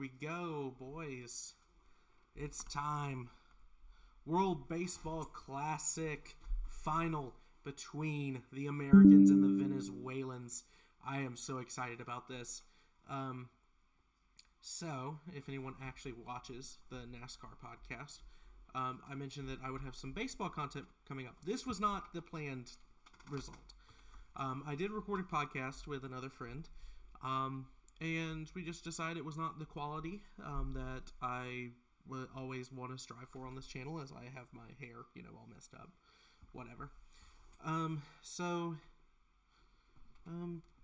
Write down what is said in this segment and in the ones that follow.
we go, boys. It's time. World Baseball Classic final between the Americans and the Venezuelans. I am so excited about this. So, if anyone actually watches the NASCAR podcast, I mentioned that I would have some baseball content coming up. This was not the planned result. I did record a podcast with another friend, and we just decided it was not the quality that I would always want to strive for on this channel, as I have my hair, all messed up. Whatever. So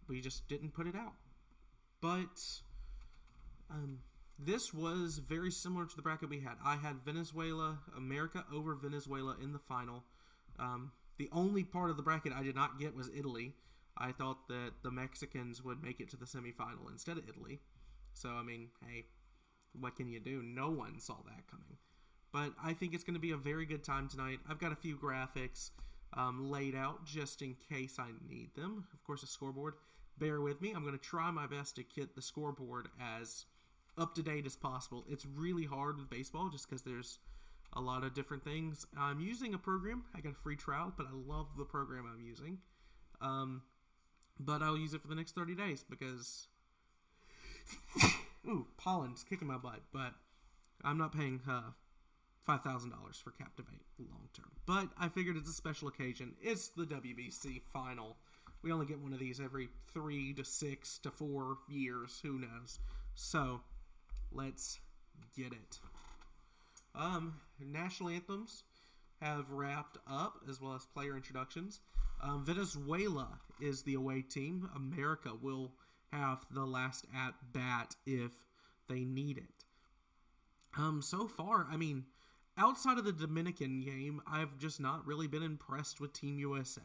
we just didn't put it out. But this was very similar to the bracket we had. I had America over Venezuela in the final. The only part of the bracket I did not get was Italy. I thought that the Mexicans would make it to the semifinal instead of Italy. So, hey, what can you do? No one saw that coming. But I think it's going to be a very good time tonight. I've got a few graphics laid out just in case I need them. Of course, a scoreboard. Bear with me. I'm going to try my best to get the scoreboard as up-to-date as possible. It's really hard with baseball just because there's a lot of different things. I'm using a program. I got a free trial, but I love the program I'm using. But I'll use it for the next 30 days because pollen's kicking my butt. But I'm not paying $5,000 for Captivate long term. But I figured it's a special occasion. It's the WBC final. We only get one of these every 3 to 6 to 4 years. Who knows? So let's get it. National anthems have wrapped up, as well as player introductions. Venezuela is the away team. America will have the last at-bat if they need it. So far, outside of the Dominican game, I've just not really been impressed with Team USA.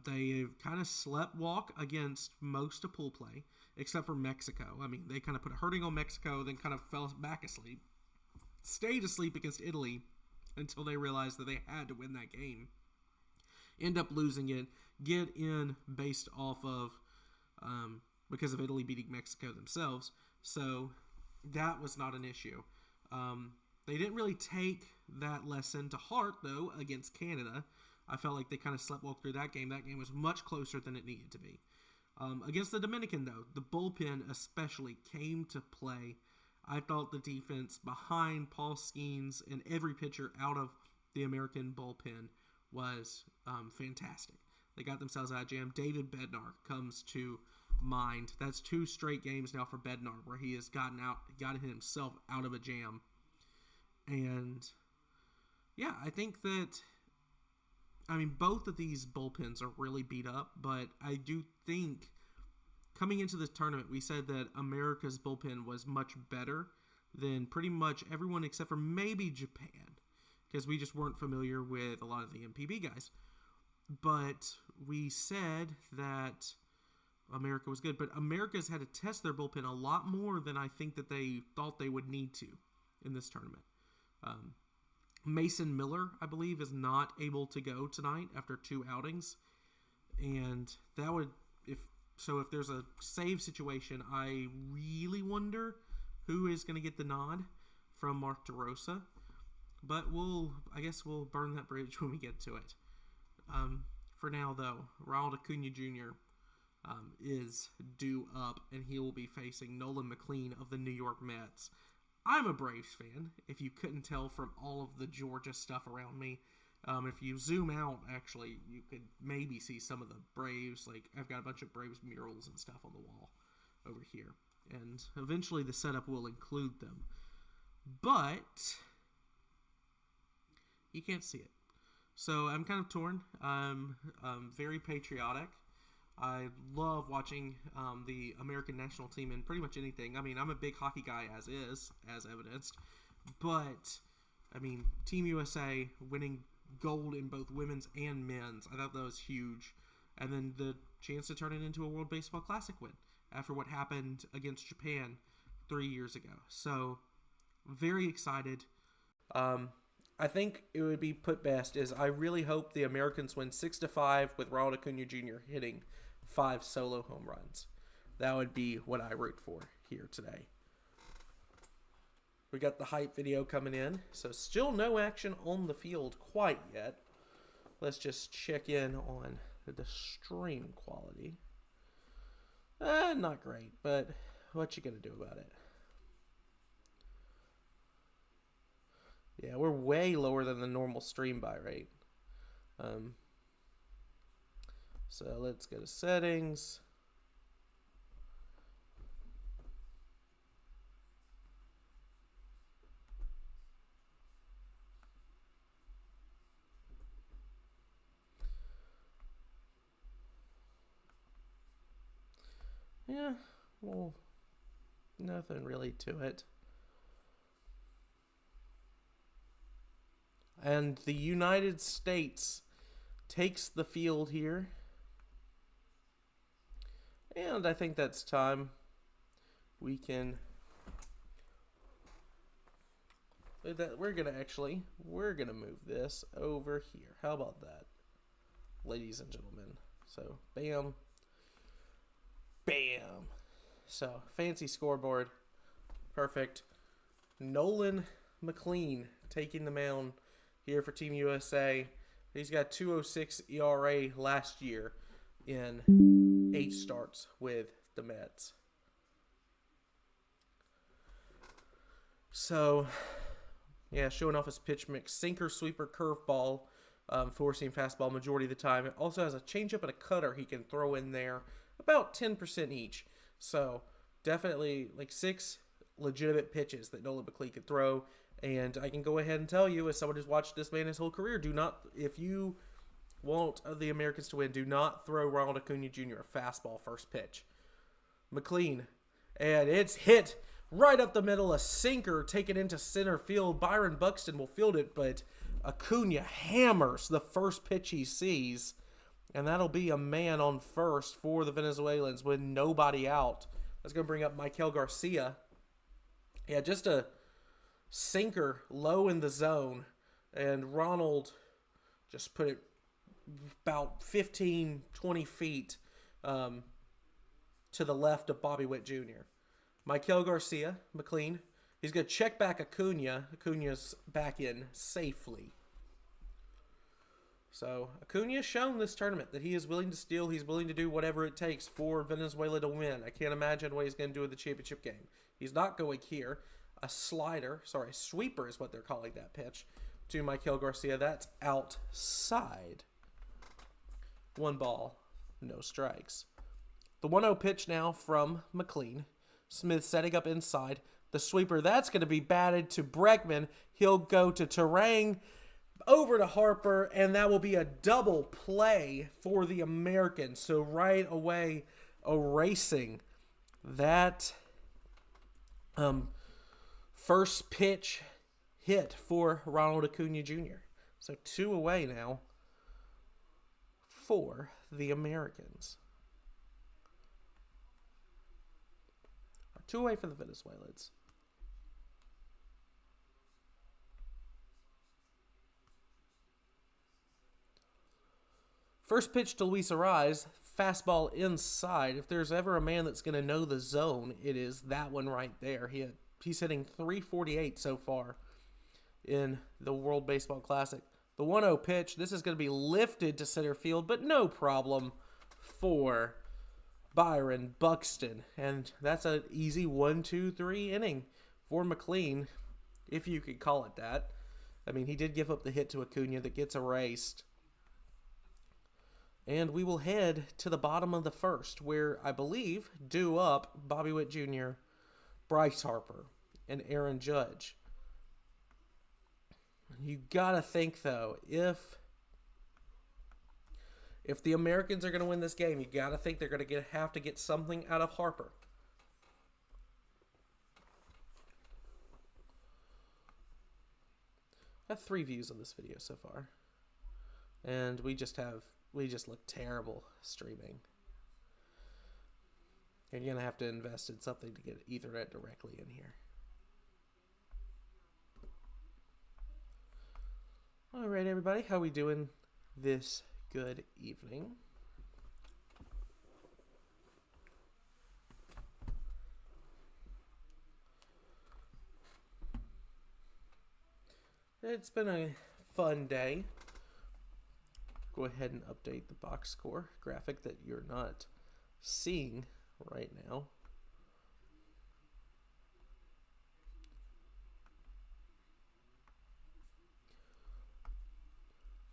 They kind of sleptwalk against most of pool play, except for Mexico. They kind of put a hurting on Mexico, then kind of fell back asleep. Stayed asleep against Italy until they realized that they had to win that game. End up losing it. Get in based off of, because of Italy beating Mexico themselves. So that was not an issue. They didn't really take that lesson to heart, though, against Canada. I felt like they kind of sleptwalked through that game. That game was much closer than it needed to be. Against the Dominican, though, the bullpen especially came to play. I thought the defense behind Paul Skeens and every pitcher out of the American bullpen was fantastic. They got themselves out of jam. David Bednar comes to mind. That's 2 straight games now for Bednar where he has gotten himself out of a jam. And yeah, I think that both of these bullpens are really beat up, but I do think coming into this tournament, we said that America's bullpen was much better than pretty much everyone except for maybe Japan, because we just weren't familiar with a lot of the MPB guys. But we said that America was good, but America's had to test their bullpen a lot more than I think that they thought they would need to in this tournament. Mason Miller, I believe, is not able to go tonight after 2 outings. And that would, if there's a save situation, I really wonder who is going to get the nod from Mark DeRosa. But I guess we'll burn that bridge when we get to it. For now, though, Ronald Acuna Jr. Is due up, and he will be facing Nolan McLean of the New York Mets. I'm a Braves fan, if you couldn't tell from all of the Georgia stuff around me. If you zoom out, actually, you could maybe see some of the Braves. Like, I've got a bunch of Braves murals and stuff on the wall over here. And eventually the setup will include them. But you can't see it. So I'm kind of torn. I'm very patriotic. I love watching the American national team in pretty much anything. I'm a big hockey guy as evidenced. But, Team USA winning gold in both women's and men's, I thought that was huge. And then the chance to turn it into a World Baseball Classic win after what happened against Japan 3 years ago. So, very excited. I think it would be put best is I really hope the Americans win 6-5 with Ronald Acuna Jr. hitting 5 solo home runs. That would be what I root for here today. We got the hype video coming in. So still no action on the field quite yet. Let's just check in on the stream quality. Not great, but what you gonna do about it? Yeah, we're way lower than the normal stream buy rate. So let's go to settings. Yeah, well, nothing really to it. And the United States takes the field here. And I think that's time we can... We're going to move this over here. How about that, ladies and gentlemen? So, bam. Bam. So, fancy scoreboard. Perfect. Nolan McLean taking the mound here for Team USA. He's got 2.06 ERA last year in 8 starts with the Mets. So, yeah, showing off his pitch mix. Sinker, sweeper, curveball, four-seam fastball majority of the time. It also has a changeup and a cutter he can throw in there. About 10% each. So, definitely like 6 legitimate pitches that Nolan McLean could throw. And I can go ahead and tell you, as someone who's watched this man his whole career, do not, if you want the Americans to win, do not throw Ronald Acuna Jr. a fastball first pitch. McLean, and it's hit right up the middle, a sinker taken into center field. Byron Buxton will field it, but Acuna hammers the first pitch he sees. And that'll be a man on first for the Venezuelans with nobody out. That's going to bring up Michael Garcia. Yeah, just a sinker low in the zone. And Ronald just put it about 15, 20 feet to the left of Bobby Witt Jr. Michael Garcia, McLean. He's going to check back Acuna. Acuna's back in safely. So, Acuna has shown this tournament that he is willing to steal. He's willing to do whatever it takes for Venezuela to win. I can't imagine what he's going to do in the championship game. He's not going here. A sweeper is what they're calling that pitch to Michael Garcia. That's outside. 1 ball, no strikes. The 1-0 pitch now from McLean. Smith setting up inside. The sweeper, that's going to be batted to Bregman. He'll go to Terang. Over to Harper, and that will be a double play for the Americans. So right away, erasing that first pitch hit for Ronald Acuna Jr. So 2 away now for the Americans. 2 away for the Venezuelans. First pitch to Luis Arraez, fastball inside. If there's ever a man that's going to know the zone, it is that one right there. He's hitting .348 so far in the World Baseball Classic. The 1-0 pitch, this is going to be lifted to center field, but no problem for Byron Buxton. And that's an easy 1-2-3 inning for McLean, if you could call it that. I mean, he did give up the hit to Acuna that gets erased. And we will head to the bottom of the first, where I believe due up Bobby Witt Jr., Bryce Harper, and Aaron Judge. You gotta think, though, if the Americans are going to win this game, you gotta think they're going to have to get something out of Harper. I have 3 views on this video so far. And we just look terrible streaming. And you're going to have to invest in something to get Ethernet directly in here. All right, everybody. How we doing this good evening? it's been a fun day. Go ahead and update the box score graphic that you're not seeing right now.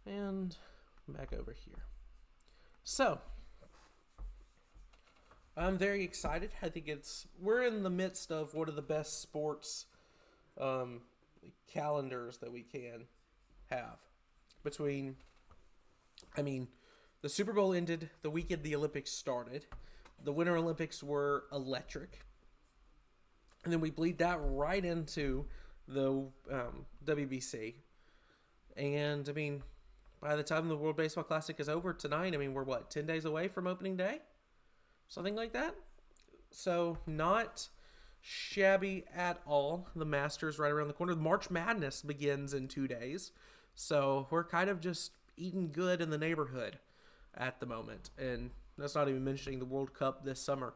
And back over here. So, I'm very excited. I think we're in the midst of one of the best sports calendars that we can have. The Super Bowl ended the weekend the Olympics started. The Winter Olympics were electric. And then we bleed that right into the WBC. And, by the time the World Baseball Classic is over tonight, we're 10 days away from opening day? Something like that? So, not shabby at all. The Masters right around the corner. March Madness begins in 2 days. So, we're kind of just eating good in the neighborhood at the moment. And that's not even mentioning the World Cup this summer.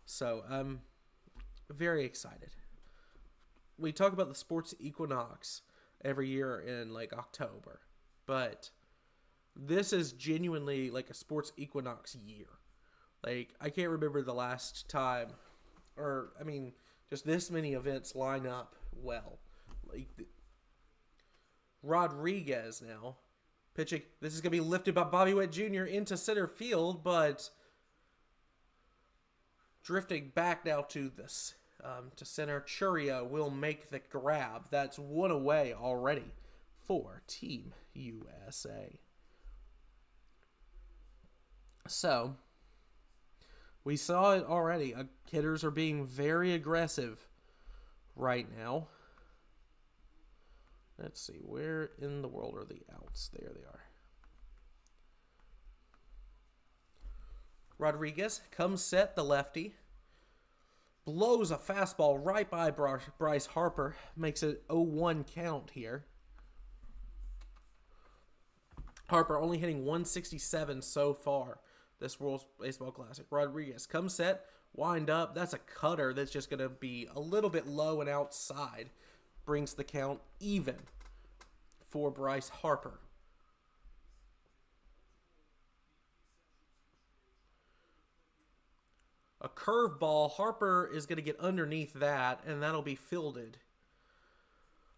So, I'm very excited. We talk about the sports equinox every year in October. But this is genuinely a sports equinox year. I can't remember the last time, just this many events line up well. Rodriguez now pitching. This is going to be lifted by Bobby Witt Jr. into center field, but drifting back now to this to center. Churio will make the grab. That's one away already for Team USA. So, we saw it already. Hitters are being very aggressive right now. Let's see. Where in the world are the outs? There they are. Rodriguez comes set, the lefty. Blows a fastball right by Bryce Harper. Makes it 0-1 count here. Harper only hitting 167 so far this World Baseball Classic. Rodriguez comes set, wind up. That's a cutter that's just going to be a little bit low and outside. Brings the count even for Bryce Harper. A curveball. Harper is going to get underneath that, and that'll be fielded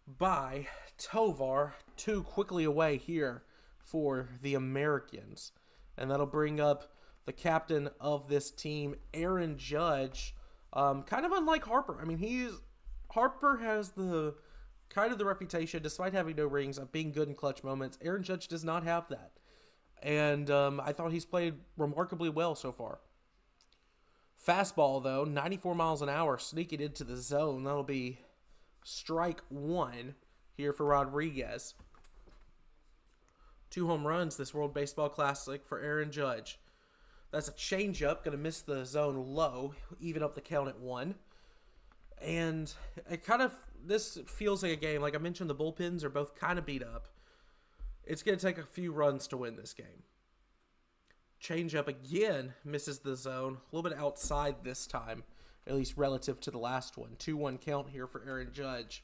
by Tovar. Too quickly away here for the Americans. And that'll bring up the captain of this team, Aaron Judge. Kind of unlike Harper. Harper has the reputation, despite having no rings, of being good in clutch moments. Aaron Judge does not have that. And I thought he's played remarkably well so far. Fastball, though, 94 miles an hour, sneaking into the zone. That'll be strike one here for Rodriguez. 2 home runs this World Baseball Classic for Aaron Judge. That's a changeup, going to miss the zone low, even up the count at 1. And this feels like a game. Like I mentioned, the bullpens are both kind of beat up. It's going to take a few runs to win this game. Changeup again, misses the zone. A little bit outside this time, at least relative to the last one. 2-1 count here for Aaron Judge.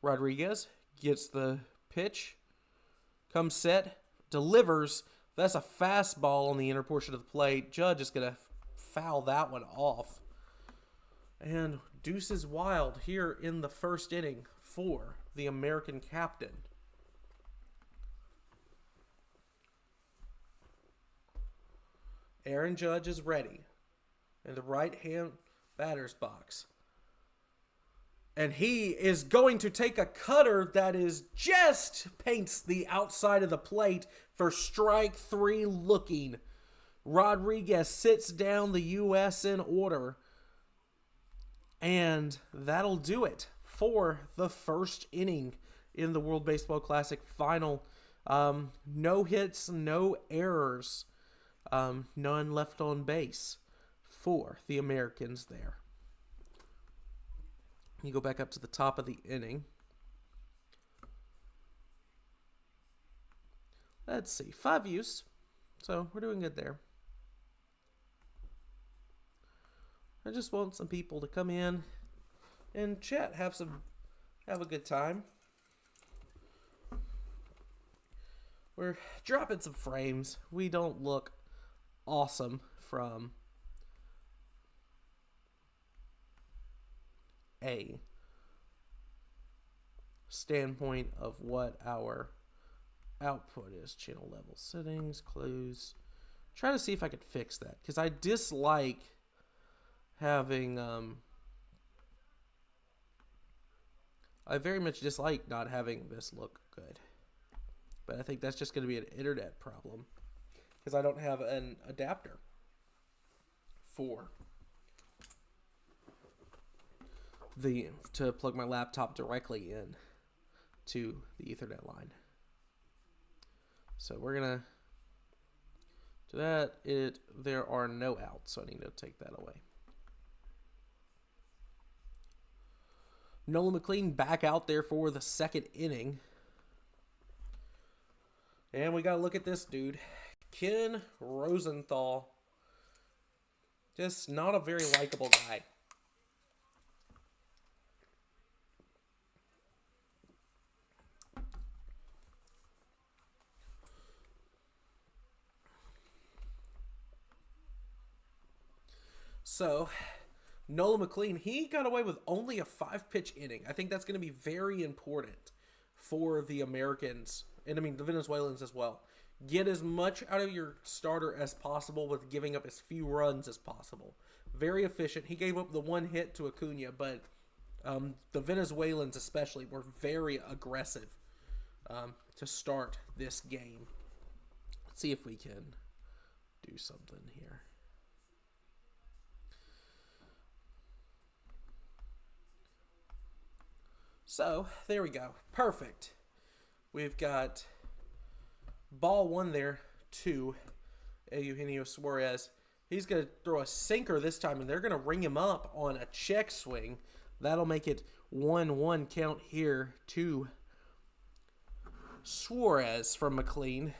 Rodriguez gets the pitch, comes set, delivers. That's a fastball on the inner portion of the plate. Judge is going to foul that one off. And deuces wild here in the first inning for the American captain. Aaron Judge is ready in the right-hand batter's box. And he is going to take a cutter that is just paints the outside of the plate for strike 3 looking. Rodriguez sits down the U.S. in order. And that'll do it for the first inning in the World Baseball Classic final. No hits, no errors. None left on base for the Americans there. You go back up to the top of the inning. Let's see. 5 views. So we're doing good there. I just want some people to come in, and chat. Have a good time. We're dropping some frames. We don't look awesome from a standpoint of what our output is. Channel level settings, close. Try to see if I could fix that, because I dislike having I very much dislike not having this look good. But I think that's just going to be an internet problem, because I don't have an adapter for to plug my laptop directly in to the Ethernet line. So we're gonna do that. There are no outs, so I need to take that away. Nolan McLean back out there for the second inning. And we got to look at this dude. Ken Rosenthal. Just not a very likable guy. So, Nolan McLean, he got away with only a 5-pitch inning. I think that's going to be very important for the Americans, and I mean the Venezuelans as well. Get as much out of your starter as possible with giving up as few runs as possible. Very efficient. He gave up the 1 hit to Acuna, but the Venezuelans especially were very aggressive to start this game. Let's see if we can do something here. So, there we go. Perfect. We've got ball 1 there to Eugenio Suarez. He's going to throw a sinker this time, and they're going to ring him up on a check swing. That'll make it 1-1 count here to Suarez from McLean.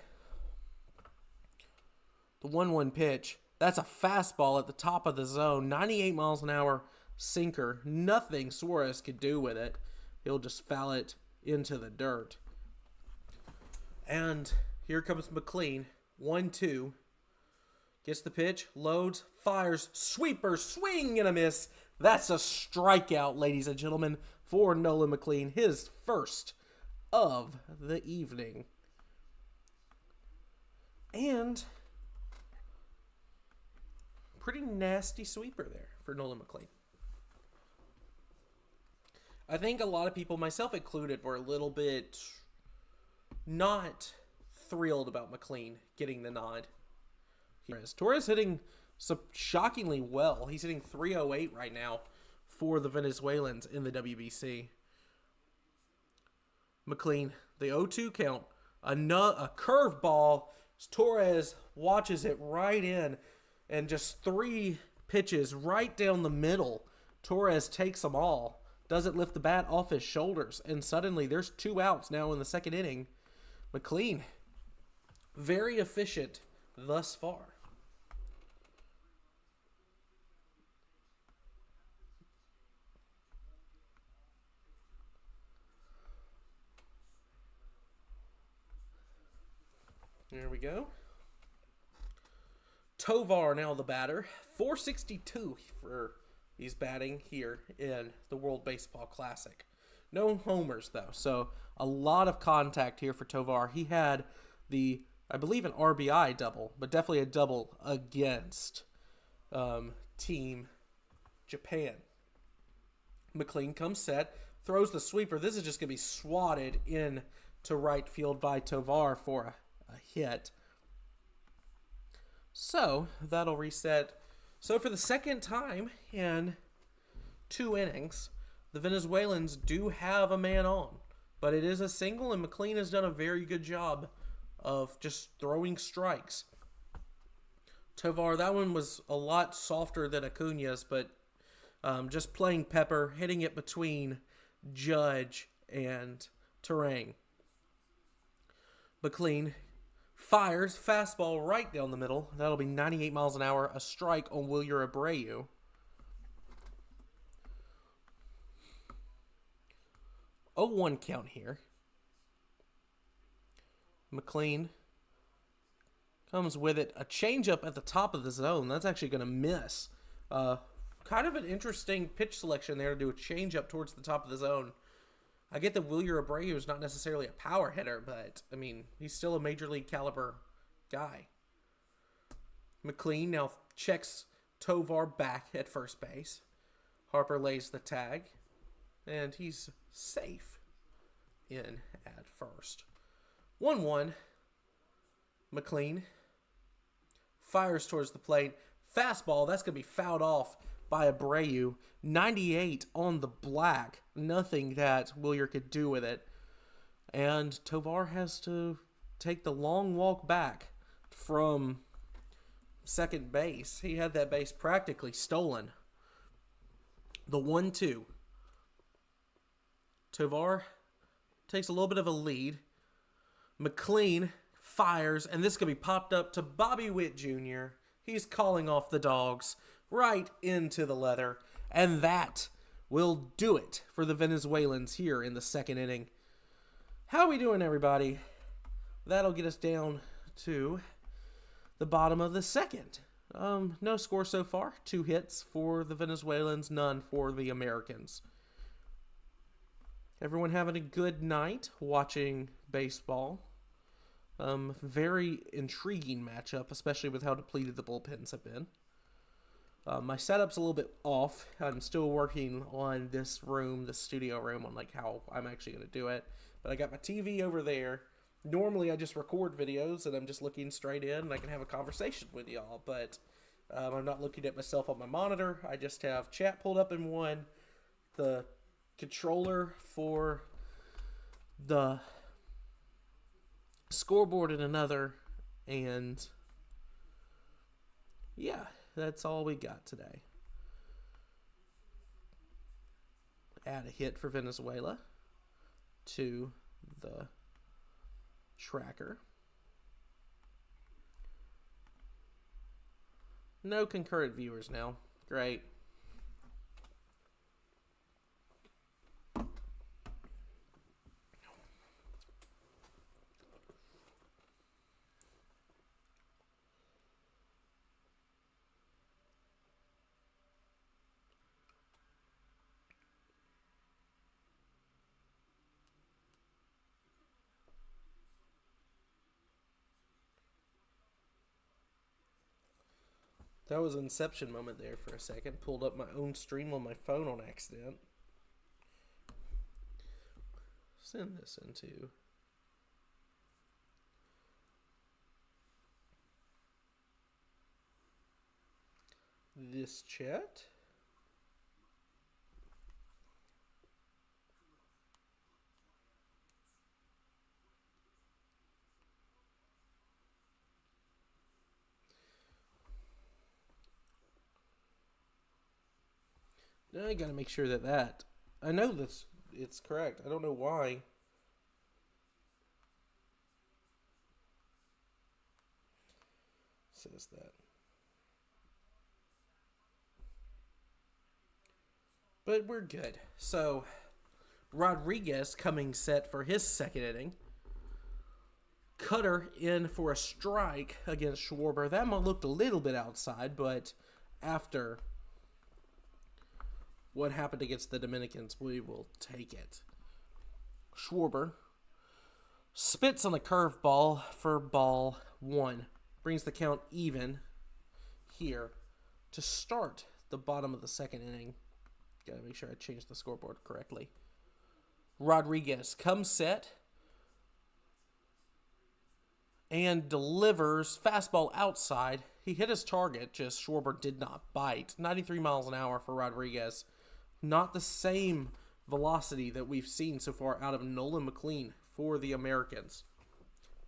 The 1-1 pitch. That's a fastball at the top of the zone. 98 miles an hour sinker. Nothing Suarez could do with it. He'll just foul it into the dirt. And here comes McLean. 1-2. Gets the pitch. Loads. Fires. Sweeper. Swing and a miss. That's a strikeout, ladies and gentlemen, for Nolan McLean. His first of the evening. And pretty nasty sweeper there for Nolan McLean. I think a lot of people, myself included, were a little bit not thrilled about McLean getting the nod. Torres hitting shockingly well. He's hitting .308 right now for the Venezuelans in the WBC. McLean, the 0-2 count. A curveball. Torres watches it right in, and just 3 pitches right down the middle. Torres takes them all. Doesn't lift the bat off his shoulders, and suddenly there's 2 outs now in the second inning. McLean, very efficient thus far. There we go. Tovar now the batter. .462 for he's batting here in the World Baseball Classic. No homers, though, so a lot of contact here for Tovar. He had I believe, an RBI double, but definitely a double against Team Japan. McLean comes set, throws the sweeper. This is just going to be swatted in to right field by Tovar for a hit. So, that'll reset. So, for the second time in 2 innings, the Venezuelans do have a man on. But it is a single, and McLean has done a very good job of just throwing strikes. Tovar, that one was a lot softer than Acuna's, but just playing pepper, hitting it between Judge and Terang. McLean fires, fastball right down the middle. That'll be 98 miles an hour, a strike on Wilyer Abreu. 0-1 count here. McLean comes with it. A changeup at the top of the zone. That's actually going to miss. Kind of an interesting pitch selection there to do a changeup towards the top of the zone. I get that Wilyer Abreu is not necessarily a power hitter, but, I mean, he's still a major league caliber guy. McLean now checks Tovar back at first base. Harper lays the tag, and he's safe in at first. 1-1. McLean fires towards the plate. Fastball, that's going to be fouled off by Abreu. 98 on the black. Nothing that Wilyer could do with it. And Tovar has to take the long walk back from second base. He had that base practically stolen. The 1-2. Tovar takes a little bit of a lead. McLean fires, and this could be popped up to Bobby Witt Jr. He's calling off the dogs right into the leather, and that will do it for the Venezuelans here in the second inning. How are we doing, everybody? That'll get us down to the bottom of the second. No score so far. 2 hits for the Venezuelans, none for the Americans. Everyone having a good night watching baseball. Very intriguing matchup, especially with how depleted the bullpens have been. My setup's a little bit off. I'm still working on this room, the studio room, on like how I'm actually going to do it. But I got my TV over there. Normally I just record videos and I'm just looking straight in and I can have a conversation with y'all. But I'm not looking at myself on my monitor. I just have chat pulled up in one, the controller for the scoreboard in another, and yeah, that's all we got today. Add a hit for Venezuela to the tracker. No concurrent viewers now. Great. That was an inception moment there for a second. Pulled up my own stream on my phone on accident. Send this into this chat. Now I gotta make sure that I know this, it's correct. I don't know why. Says that. But we're good. So, Rodriguez coming set for his second inning. Cutter in for a strike against Schwarber. That one looked a little bit outside, but after what happened against the Dominicans, we will take it. Schwarber spits on the curveball for ball 1. Brings the count even here to start the bottom of the second inning. Gotta make sure I change the scoreboard correctly. Rodriguez comes set and delivers fastball outside. He hit his target, just Schwarber did not bite. 93 miles an hour for Rodriguez. Not the same velocity that we've seen so far out of Nolan McLean for the Americans.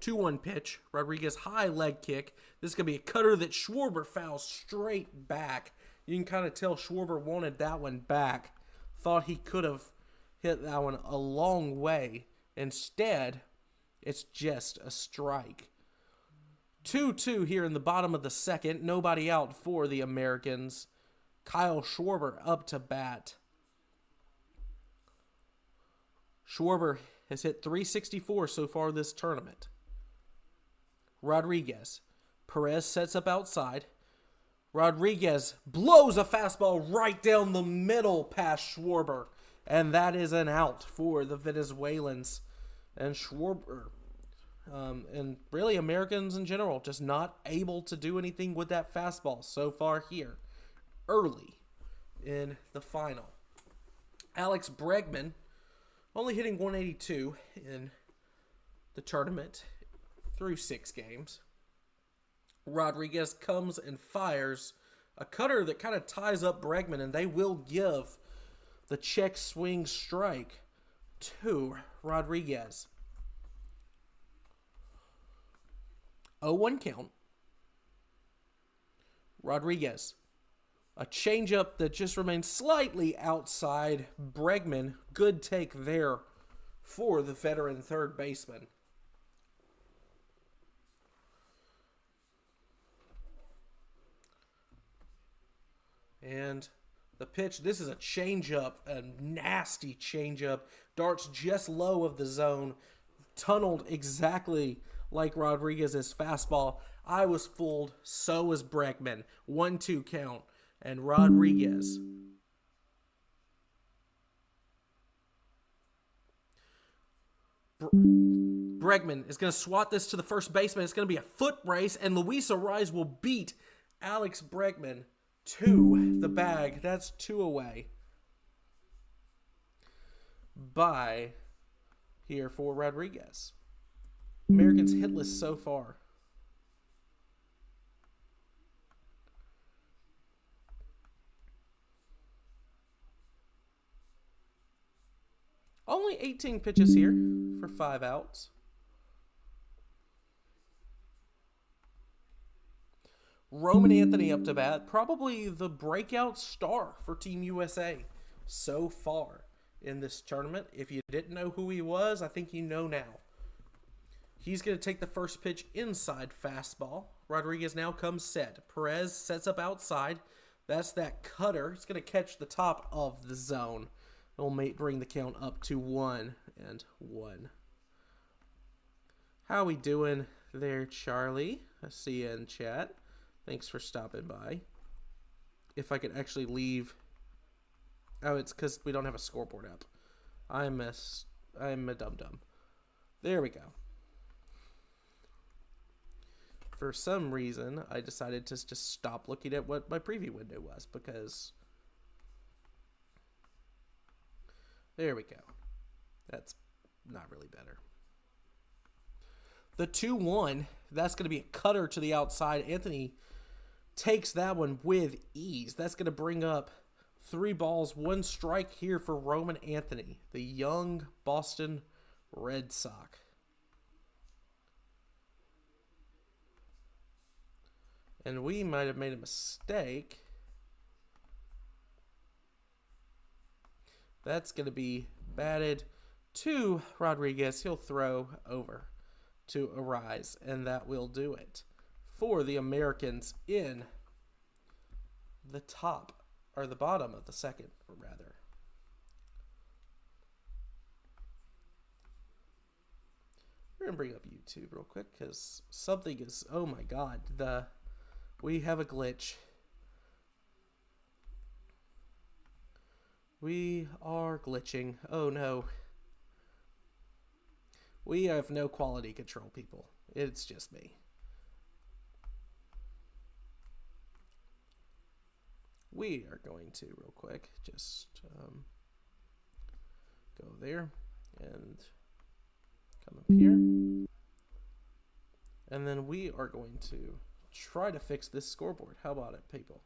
2-1 pitch. Rodriguez high leg kick. This is going to be a cutter that Schwarber fouls straight back. You can kind of tell Schwarber wanted that one back. Thought he could have hit that one a long way. Instead, it's just a strike. 2-2 here in the bottom of the second. Nobody out for the Americans. Kyle Schwarber up to bat. Schwarber has hit .364 so far this tournament. Rodriguez. Perez sets up outside. Rodriguez blows a fastball right down the middle past Schwarber. And that is an out for the Venezuelans. And Schwarber, and really Americans in general, just not able to do anything with that fastball so far here. Early in the final. Alex Bregman only hitting .182 in the tournament through 6 games. Rodriguez comes and fires a cutter that kind of ties up Bregman, and they will give the check swing strike to Rodriguez. 0-1 count. Rodriguez. A changeup that just remains slightly outside Bregman. Good take there for the veteran third baseman. And the pitch, this is a changeup, a nasty changeup. Darts just low of the zone. Tunneled exactly like Rodriguez's fastball. I was fooled. So was Bregman. 1-2 count. And Rodriguez. Bregman is going to swat this to the first baseman. It's going to be a foot race, and Luis Arraez will beat Alex Bregman to the bag. That's 2 away. By here for Rodriguez. Americans hitless so far. Only 18 pitches here for 5 outs. Roman Anthony up to bat. Probably the breakout star for Team USA so far in this tournament. If you didn't know who he was, I think you know now. He's going to take the first pitch inside fastball. Rodriguez now comes set. Perez sets up outside. That's that cutter. He's going to catch the top of the zone. It'll bring the count up to 1-1. How we doing there, Charlie? I see you in chat. Thanks for stopping by. If I could actually leave. Oh, it's because we don't have a scoreboard up. I'm a dum-dum. There we go. For some reason, I decided to just stop looking at what my preview window was because... There we go. That's not really better. The 2-1, that's going to be a cutter to the outside. Anthony takes that one with ease. That's going to bring up 3 balls, 1 strike here for Roman Anthony, the young Boston Red Sox. And we might have made a mistake. That's going to be batted to Rodriguez. He'll throw over to Arraez, and that will do it for the Americans in the top, or the bottom of the second, rather. We're going to bring up YouTube real quick because something is, oh my God, we have a glitch. We are glitching. Oh no. We have no quality control, people. It's just me. We are going to, real quick, just go there and come up here. And then we are going to try to fix this scoreboard. How about it, people?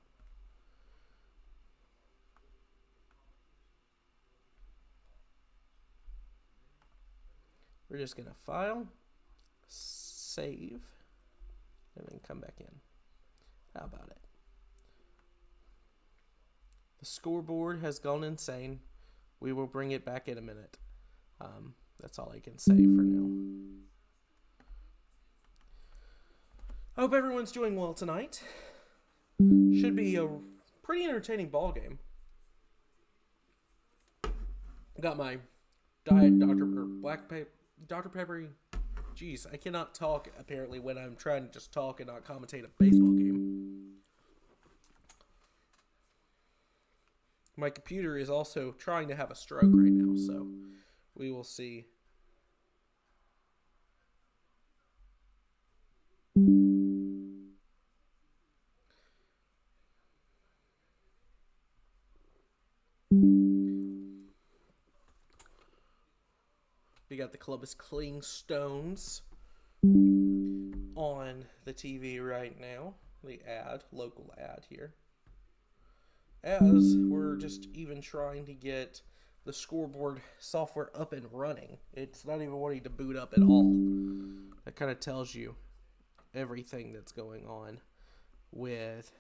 We're just going to file, save, and then come back in. How about it? The scoreboard has gone insane. We will bring it back in a minute. That's all I can say for now. I hope everyone's doing well tonight. Should be a pretty entertaining ball game. Got my Diet Dr. or Black Pepper, Dr. Pepper. Jeez, I cannot talk apparently when I'm trying to just talk and not commentate a baseball game. My computer is also trying to have a stroke right now, so we will see. We got the Columbus Clingstones on the TV right now. The local ad here. As we're just even trying to get the scoreboard software up and running. It's not even wanting to boot up at all. That kind of tells you everything that's going on with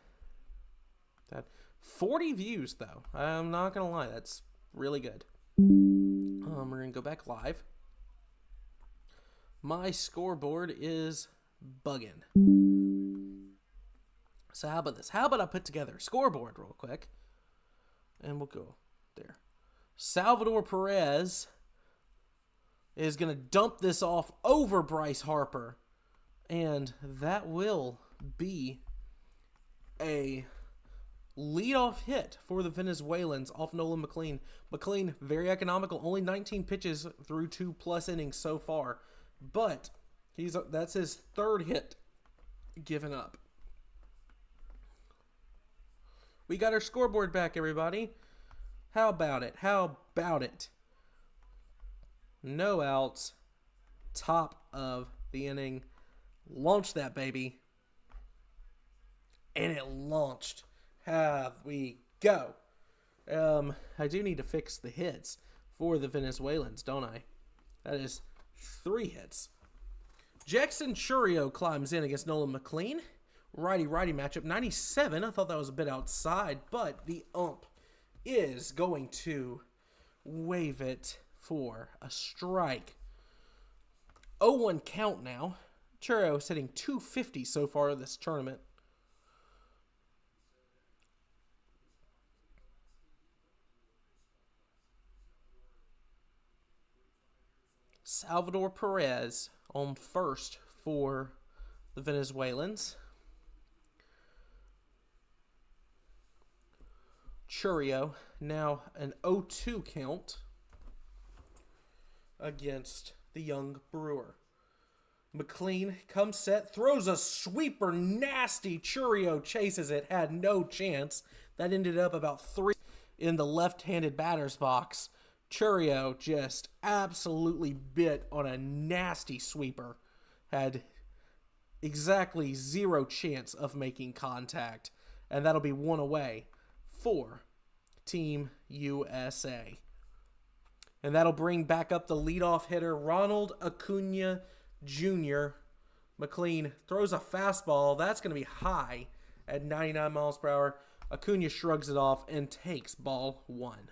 that. 40 views, though. I'm not going to lie. That's really good. We're going to go back live. My scoreboard is bugging. So how about this? How about I put together a scoreboard real quick? And we'll go there. Salvador Perez is going to dump this off over Bryce Harper. And that will be a leadoff hit for the Venezuelans off Nolan McLean. McLean, very economical. Only 19 pitches through 2+ innings so far. But that's his third hit given up. We got our scoreboard back, everybody. How about it? How about it? No outs. Top of the inning. Launch that baby. And it launched. Have we go. I do need to fix the hits for the Venezuelans, don't I? That is 3 hits. Jackson Churio climbs in against Nolan McLean. Righty-righty matchup. 97. I thought that was a bit outside, but the ump is going to wave it for a strike. 0-1 count now. Churio is hitting .250 so far this tournament. Salvador Perez on first for the Venezuelans. Churio now an 0-2 count against the young Brewer. McLean comes set, throws a sweeper, nasty. Churio chases it, had no chance. That ended up about 3 in the left-handed batter's box. Churio just absolutely bit on a nasty sweeper. Had exactly 0 chance of making contact. And that'll be 1 away for Team USA. And that'll bring back up the leadoff hitter, Ronald Acuna Jr. McLean throws a fastball. That's going to be high at 99 miles per hour. Acuna shrugs it off and takes ball 1.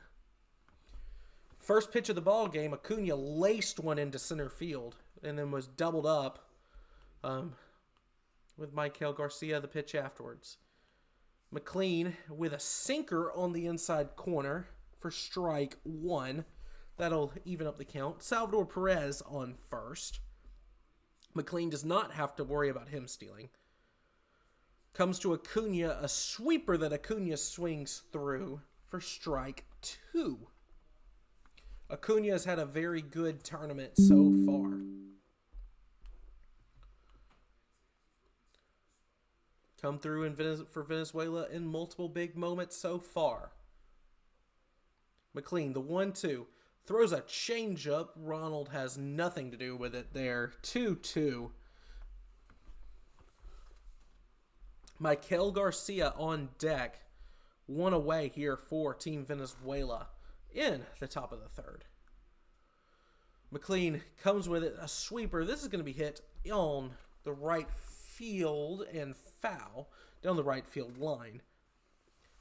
First pitch of the ball game, Acuna laced one into center field and then was doubled up with Michael Garcia the pitch afterwards. McLean with a sinker on the inside corner for strike 1. That'll even up the count. Salvador Perez on first. McLean does not have to worry about him stealing. Comes to Acuna, a sweeper that Acuna swings through for strike 2. Acuna has had a very good tournament so far. Come through for Venezuela in multiple big moments so far. McLean, the 1-2. Throws a changeup. Ronald has nothing to do with it there. 2-2. Michael Garcia on deck. 1 away here for Team Venezuela in the top of the third. McLean comes with it. A sweeper. This is going to be hit on the right field and foul down the right field line.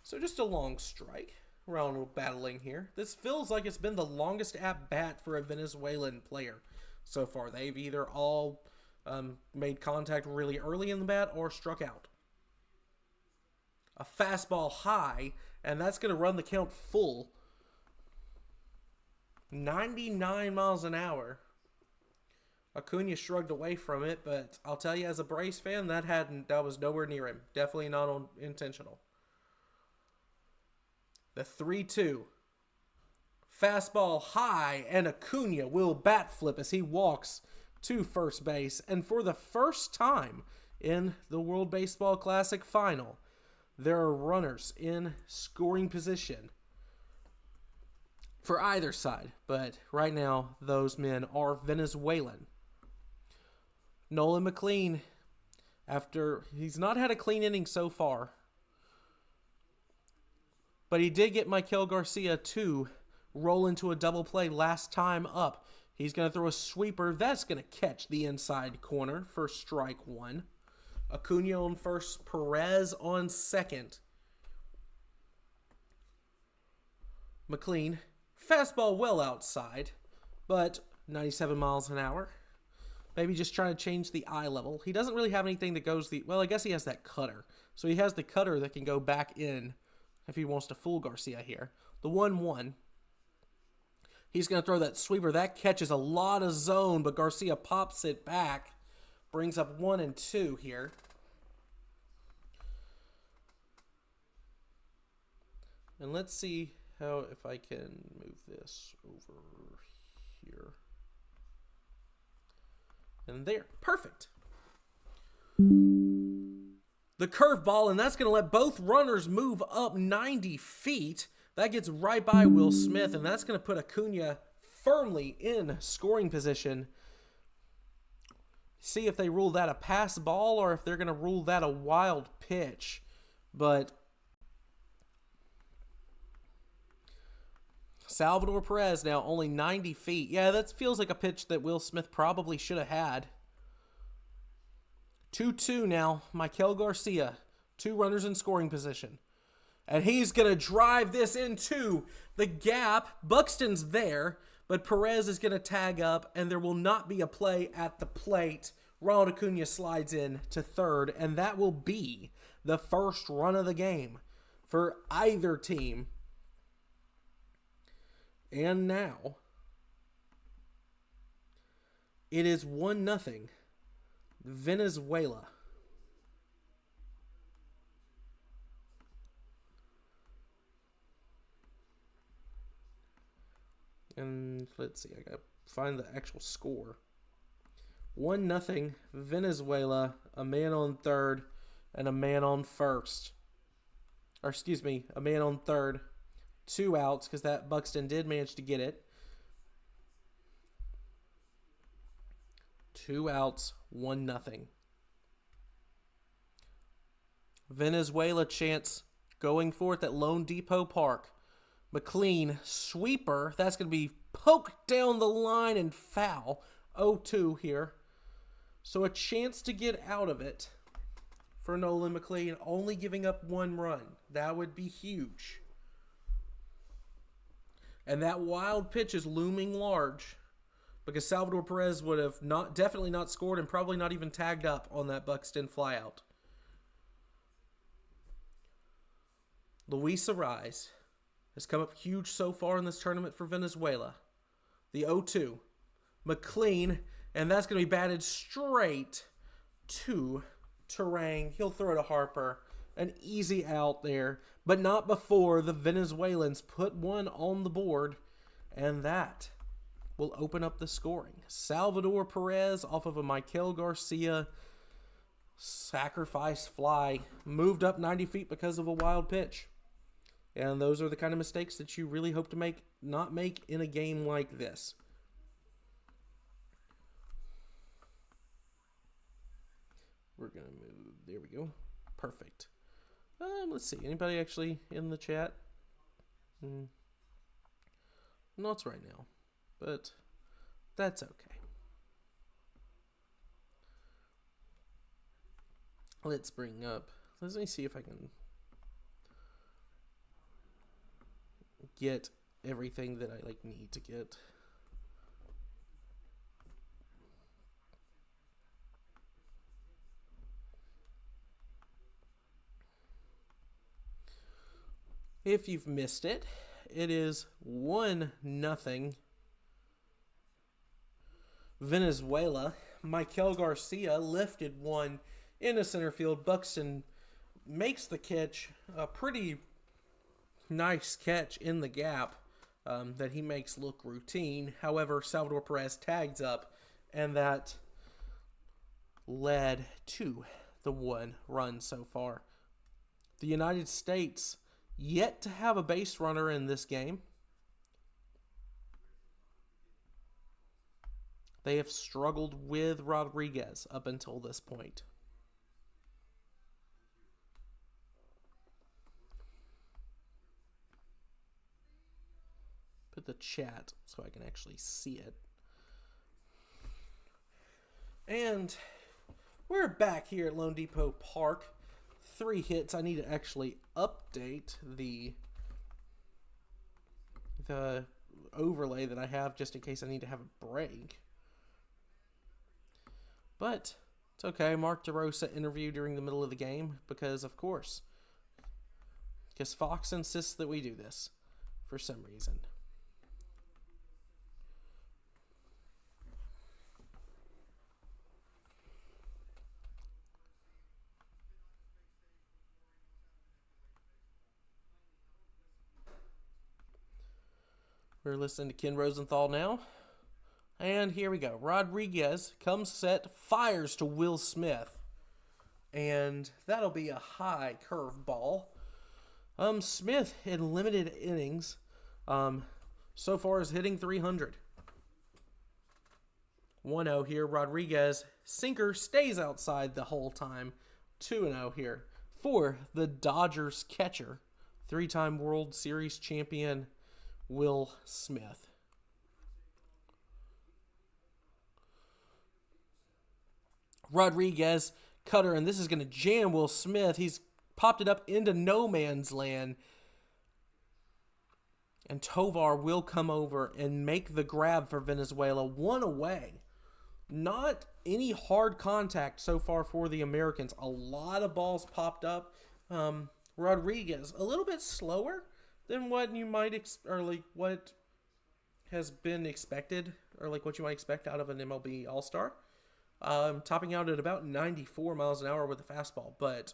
So just a long strike. Ronald battling here. This feels like it's been the longest at-bat for a Venezuelan player so far. They've either all made contact really early in the bat or struck out. A fastball high, and that's going to run the count full. 99 miles an hour. Acuna shrugged away from it, but I'll tell you, as a Braves fan, that was nowhere near him. Definitely not intentional. The 3-2. Fastball high, and Acuna will bat flip as he walks to first base. And for the first time in the World Baseball Classic final, there are runners in scoring position for either side. But right now, those men are Venezuelan. Nolan McLean, he's not had a clean inning so far, but he did get Michael Garcia to roll into a double play last time up. He's going to throw a sweeper. That's going to catch the inside corner for strike one. Acuna on first, Perez on second. McLean, fastball well outside, but 97 miles an hour. Maybe just trying to change the eye level. He doesn't really have anything that goes well, I guess he has that cutter. So he has the cutter that can go back in if he wants to fool Garcia here. The 1-1. He's going to throw that sweeper. That catches a lot of zone, but Garcia pops it back. Brings up 1 and 2 here. And let's see if I can move this over here. And there. Perfect. The curveball, and that's going to let both runners move up 90 feet. That gets right by Will Smith, and that's going to put Acuna firmly in scoring position. See if they rule that a pass ball or if they're going to rule that a wild pitch. But Salvador Perez now only 90 feet. Yeah, that feels like a pitch that Will Smith probably should have had. 2-2 now. Michael Garcia. 2 runners in scoring position. And he's going to drive this into the gap. Buxton's there, but Perez is going to tag up, and there will not be a play at the plate. Ronald Acuna slides in to third, and that will be the first run of the game for either team. And now, it is 1-0 Venezuela. And let's see, I gotta find the actual score. 1-0 Venezuela, a man on third and a man on first. Or excuse me, a man on third. 2 outs because that Buxton did manage to get it. 2 outs, 1-0. Venezuela chance going forth at LoanDepot Park. McLean, sweeper. That's going to be poked down the line and foul. 0-2 here. So a chance to get out of it for Nolan McLean, only giving up 1 run. That would be huge. And that wild pitch is looming large because Salvador Perez would have definitely not scored and probably not even tagged up on that Buxton flyout. Luis Ariz has come up huge so far in this tournament for Venezuela. The 0-2. McLean, and that's going to be batted straight to Terang. He'll throw to Harper. An easy out there, but not before the Venezuelans put 1 on the board, and that will open up the scoring. Salvador Perez off of a Michael Garcia sacrifice fly moved up 90 feet because of a wild pitch. And those are the kind of mistakes that you really hope to not make in a game like this. We're going to move. There we go. Perfect. Let's see. Anybody actually in the chat? Not right now, but that's okay. Let's bring up. Let me see if I can get everything that I need to get. If you've missed it, it is 1-0 Venezuela. Michael Garcia lifted one into center field. Buxton makes the catch, a pretty nice catch in the gap that he makes look routine. However, Salvador Perez tags up, and that led to the 1 run so far. The United States yet to have a base runner in this game. They have struggled with Rodriguez up until this point. Put the chat so I can actually see it. And we're back here at LoanDepot Park. 3 hits. I need to actually update the overlay that I have just in case I need to have a break. But it's okay. Mark DeRosa interview during the middle of the game because, of course, because Fox insists that we do this for some reason. We're listening to Ken Rosenthal now. And here we go. Rodriguez comes set, fires to Will Smith. And that'll be a high curve ball. Smith in limited innings so far is hitting 300. 1-0 here. Rodriguez sinker stays outside the whole time. 2-0 here for the Dodgers catcher, 3-time World Series champion Will Smith. Rodriguez, cutter, and this is going to jam Will Smith. He's popped it up into no man's land. And Tovar will come over and make the grab for Venezuela. 1 away. Not any hard contact so far for the Americans. A lot of balls popped up. Rodriguez, a little bit slower than what you might what has been expected, or like what you might expect out of an MLB All-Star. Topping out at about 94 miles an hour with a fastball, but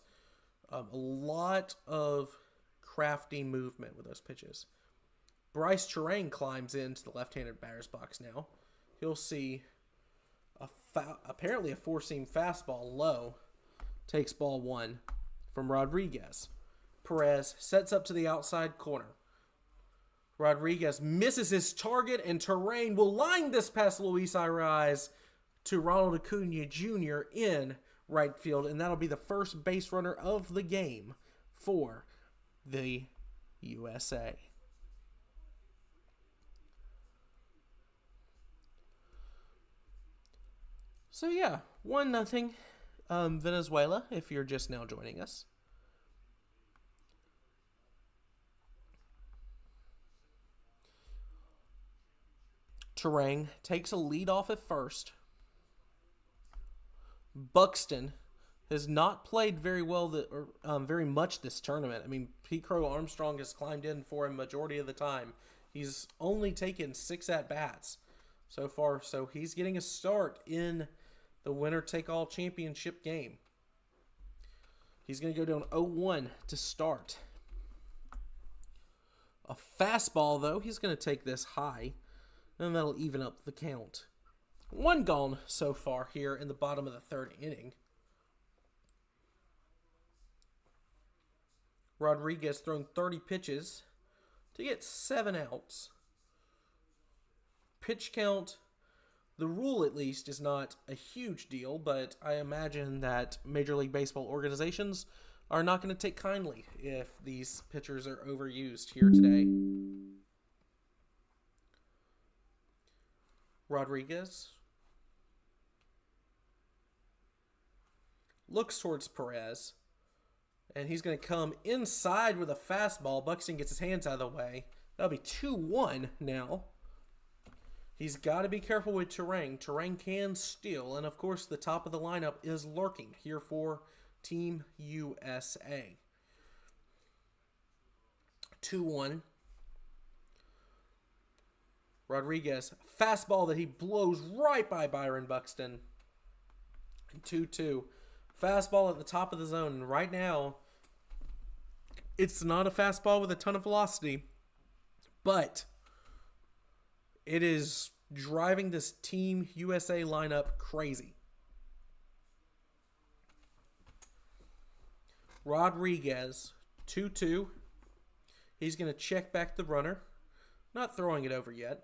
a lot of crafty movement with those pitches. Bryce Terang climbs into the left-handed batter's box now. He'll see apparently a four-seam fastball low. Takes ball 1 from Rodriguez. Perez sets up to the outside corner. Rodriguez misses his target, and Terang will line this past Luis Ariz to Ronald Acuna Jr. in right field, and that'll be the first base runner of the game for the USA. So yeah, 1-0 Venezuela, if you're just now joining us. Terang takes a lead off at first. Buxton has not played very well, very much this tournament. I mean, Pete Crow Armstrong has climbed in for a majority of the time. He's only taken 6 at-bats so far, so he's getting a start in the winner-take-all championship game. He's going to go down 0-1 to start. A fastball, though, he's going to take this high, and that'll even up the count. 1 gone so far here in the bottom of the 3rd inning. Rodriguez thrown 30 pitches to get 7 outs. Pitch count, the rule at least, is not a huge deal, but I imagine that Major League Baseball organizations are not going to take kindly if these pitchers are overused here today. Rodriguez looks towards Perez, and he's going to come inside with a fastball. Buxton gets his hands out of the way. That'll be 2-1 now. He's got to be careful with Terang. Terang can steal, and of course the top of the lineup is lurking here for Team USA. 2-1. Rodriguez, fastball that he blows right by Byron Buxton. 2-2. Fastball at the top of the zone. And right now, it's not a fastball with a ton of velocity, but it is driving this Team USA lineup crazy. Rodriguez, 2-2. He's going to check back the runner. Not throwing it over yet.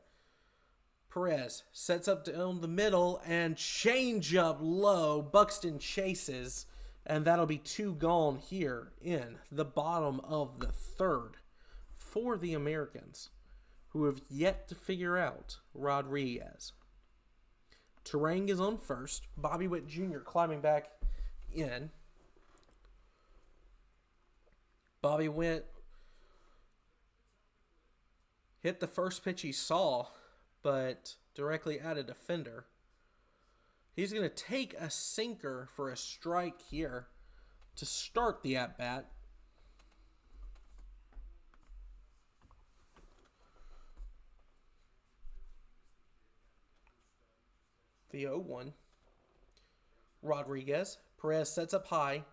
Perez sets up down the middle and change up low. Buxton chases, and that'll be 2 gone here in the bottom of the third for the Americans, who have yet to figure out Rodriguez. Terang is on first. Bobby Witt Jr. climbing back in. Bobby Witt hit the first pitch he saw, but directly at a defender. He's going to take a sinker for a strike here to start the at-bat. The 0-1. Rodriguez. Perez sets up high.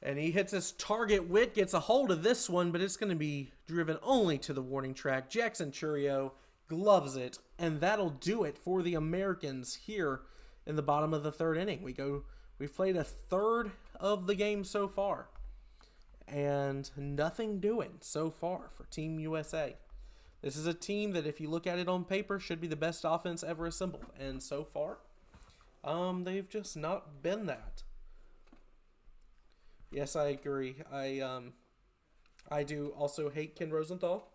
And he hits his target. Witt gets a hold of this one, but it's going to be driven only to the warning track. Jackson Churio gloves it, and that'll do it for the Americans here in the bottom of the third inning. We've played a third of the game so far, and nothing doing so far for Team USA. This is a team that, if you look at it on paper, should be the best offense ever assembled, and so far, they've just not been that. Yes, I agree. I do also hate Ken Rosenthal.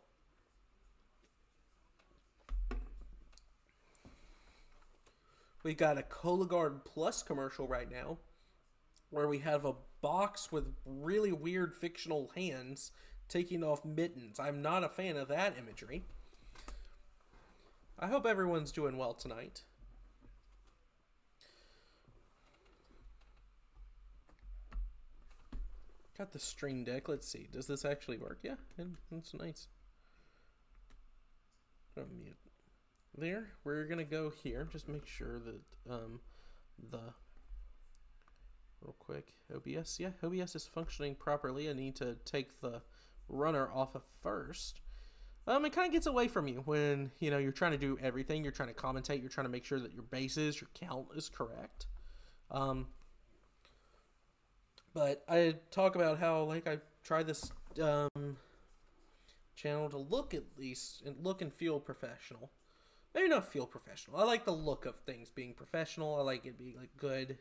We got a Cologuard Plus commercial right now where we have a box with really weird fictional hands taking off mittens. I'm not a fan of that imagery. I hope everyone's doing well tonight. Got the Stream Deck. Let's see. Does this actually work? Yeah, it's nice. I'll mute. There. We're going to go here. Just make sure that real quick. OBS. Yeah, OBS is functioning properly. I need to take the runner off of first. It kind of gets away from you when, you're trying to do everything. You're trying to commentate. You're trying to make sure that your bases, your count is correct. But I talk about how, I try this channel to look and feel professional. Maybe not feel professional. I like the look of things being professional. I like it being, good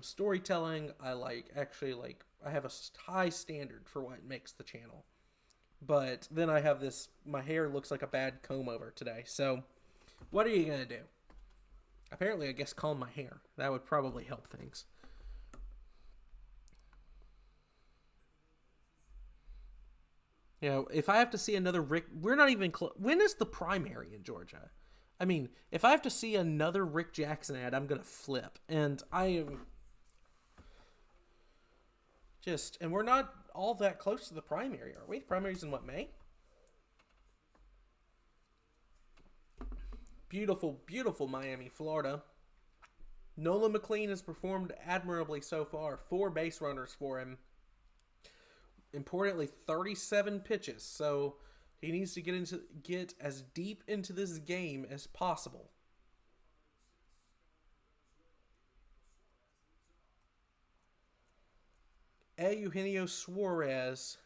storytelling. I I have a high standard for what makes the channel. But then I have my hair looks like a bad comb over today. So, what are you going to do? Apparently, I guess comb my hair. That would probably help things. If I have to see another Rick... We're not even close. When is the primary in Georgia? I mean, if I have to see another Rick Jackson ad, I'm going to flip. And I am... And we're not all that close to the primary, are we? Primary's in, May? Beautiful, beautiful Miami, Florida. Nolan McLean has performed admirably so far. 4 base runners for him. Importantly, 37 pitches, so he needs to get as deep into this game as possible. Eugenio Suarez,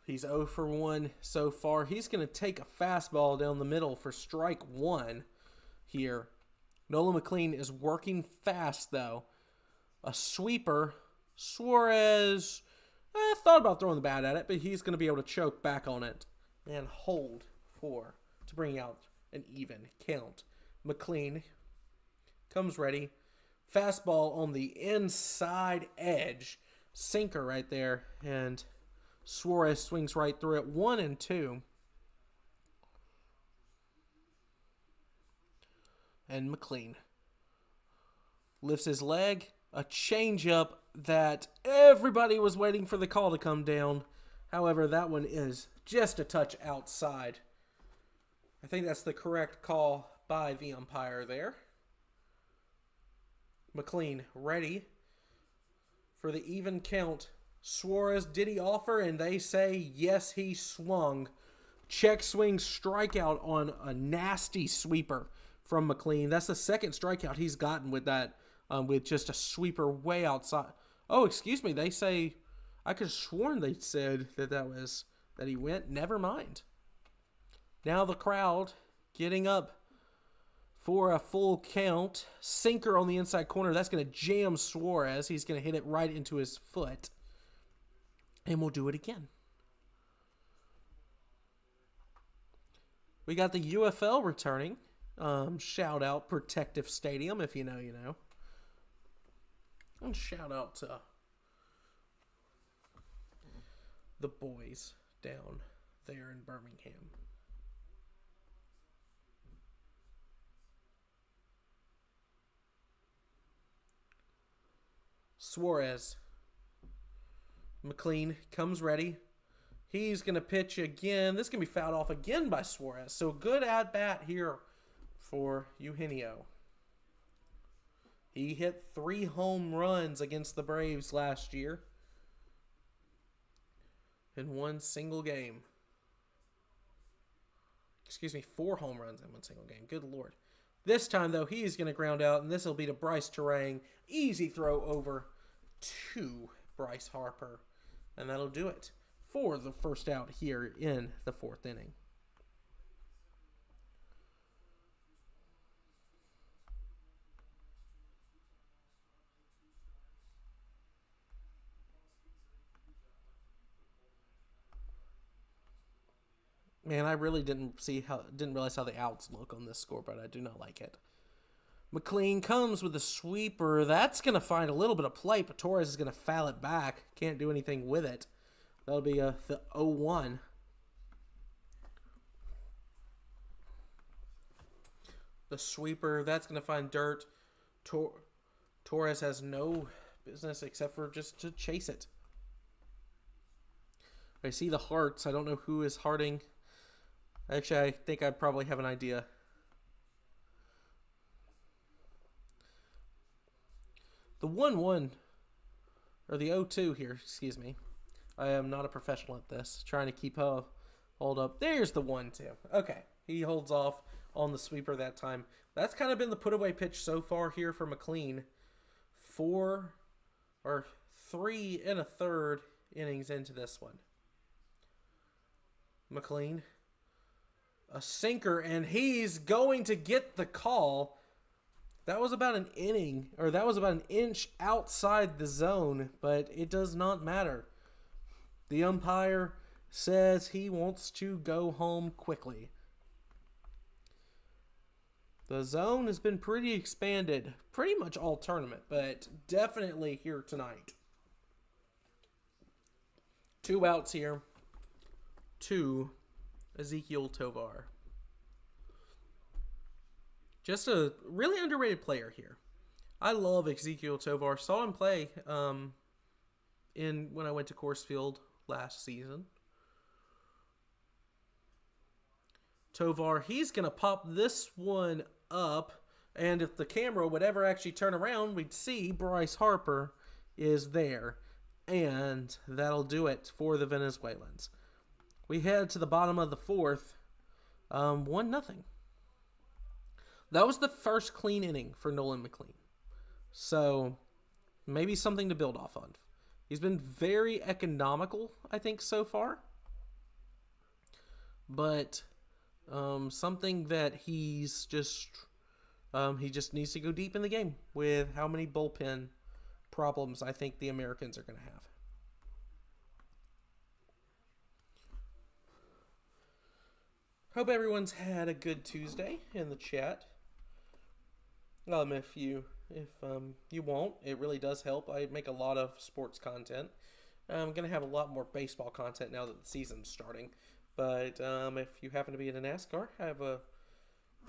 he's 0 for 1 so far. He's going to take a fastball down the middle for strike 1 here. Nolan McLean is working fast, though. A sweeper. Suarez thought about throwing the bat at it, but he's going to be able to choke back on it and hold to bring out an even count. McLean comes ready. Fastball on the inside edge. Sinker right there. And Suarez swings right through it. 1-2. And McLean lifts his leg. A changeup that everybody was waiting for the call to come down. However, that one is just a touch outside. I think that's the correct call by the umpire there. McLean ready for the even count. Suarez, did he offer? And they say, yes, he swung. Check swing strikeout on a nasty sweeper from McLean. That's the second strikeout he's gotten with that, with just a sweeper way outside. Oh, excuse me. They say, I could have sworn they said that he went. Never mind. Now the crowd getting up for a full count. Sinker on the inside corner. That's going to jam Suarez. He's going to hit it right into his foot. And we'll do it again. We got the UFL returning. Shout out Protective Stadium. If you know, you know. And shout out to the boys down there in Birmingham. Suarez. McLean comes ready. He's going to pitch again. This is going to be fouled off again by Suarez. So good at-bat here for Eugenio. He hit 3 home runs against the Braves last year in one single game. Excuse me, 4 home runs in one single game. Good Lord. This time, though, he's going to ground out, and this will be to Bryce Terang. Easy throw over to Bryce Harper. And that'll do it for the first out here in the 4th inning. Man, I really didn't realize how the outs look on this scoreboard. I do not like it. McLean comes with a sweeper. That's going to find a little bit of play, but Torres is going to foul it back. Can't do anything with it. That'll be the 0-1. The sweeper, that's going to find dirt. Torres has no business except for just to chase it. I see the hearts. I don't know who is hearting. Actually, I think I probably have an idea. The 1-1, or the 0-2 here, excuse me. I am not a professional at this. Trying to keep hold up. There's the 1-2. Okay, he holds off on the sweeper that time. That's kind of been the put-away pitch so far here for McLean. 3 1/3 innings into this one. McLean, a sinker, and he's going to get the call. That was about an inning, or that was about an inch outside the zone, but it does not matter. The umpire says he wants to go home quickly. The zone has been pretty expanded, pretty much all tournament, but definitely here tonight. 2 outs here to Ezequiel Tovar. Just a really underrated player here. I love Ezequiel Tovar. Saw him play when I went to Coors Field last season. Tovar, he's going to pop this one up. And if the camera would ever actually turn around, we'd see Bryce Harper is there. And that'll do it for the Venezuelans. We head to the bottom of the 4th. 1-0. That was the first clean inning for Nolan McLean. So, maybe something to build off of. He's been very economical, I think, so far. But something that he just needs to go deep in the game with how many bullpen problems I think the Americans are going to have. Hope everyone's had a good Tuesday in the chat. If you won't, it really does help. I make a lot of sports content. I'm going to have a lot more baseball content now that the season's starting. But if you happen to be into NASCAR, I have a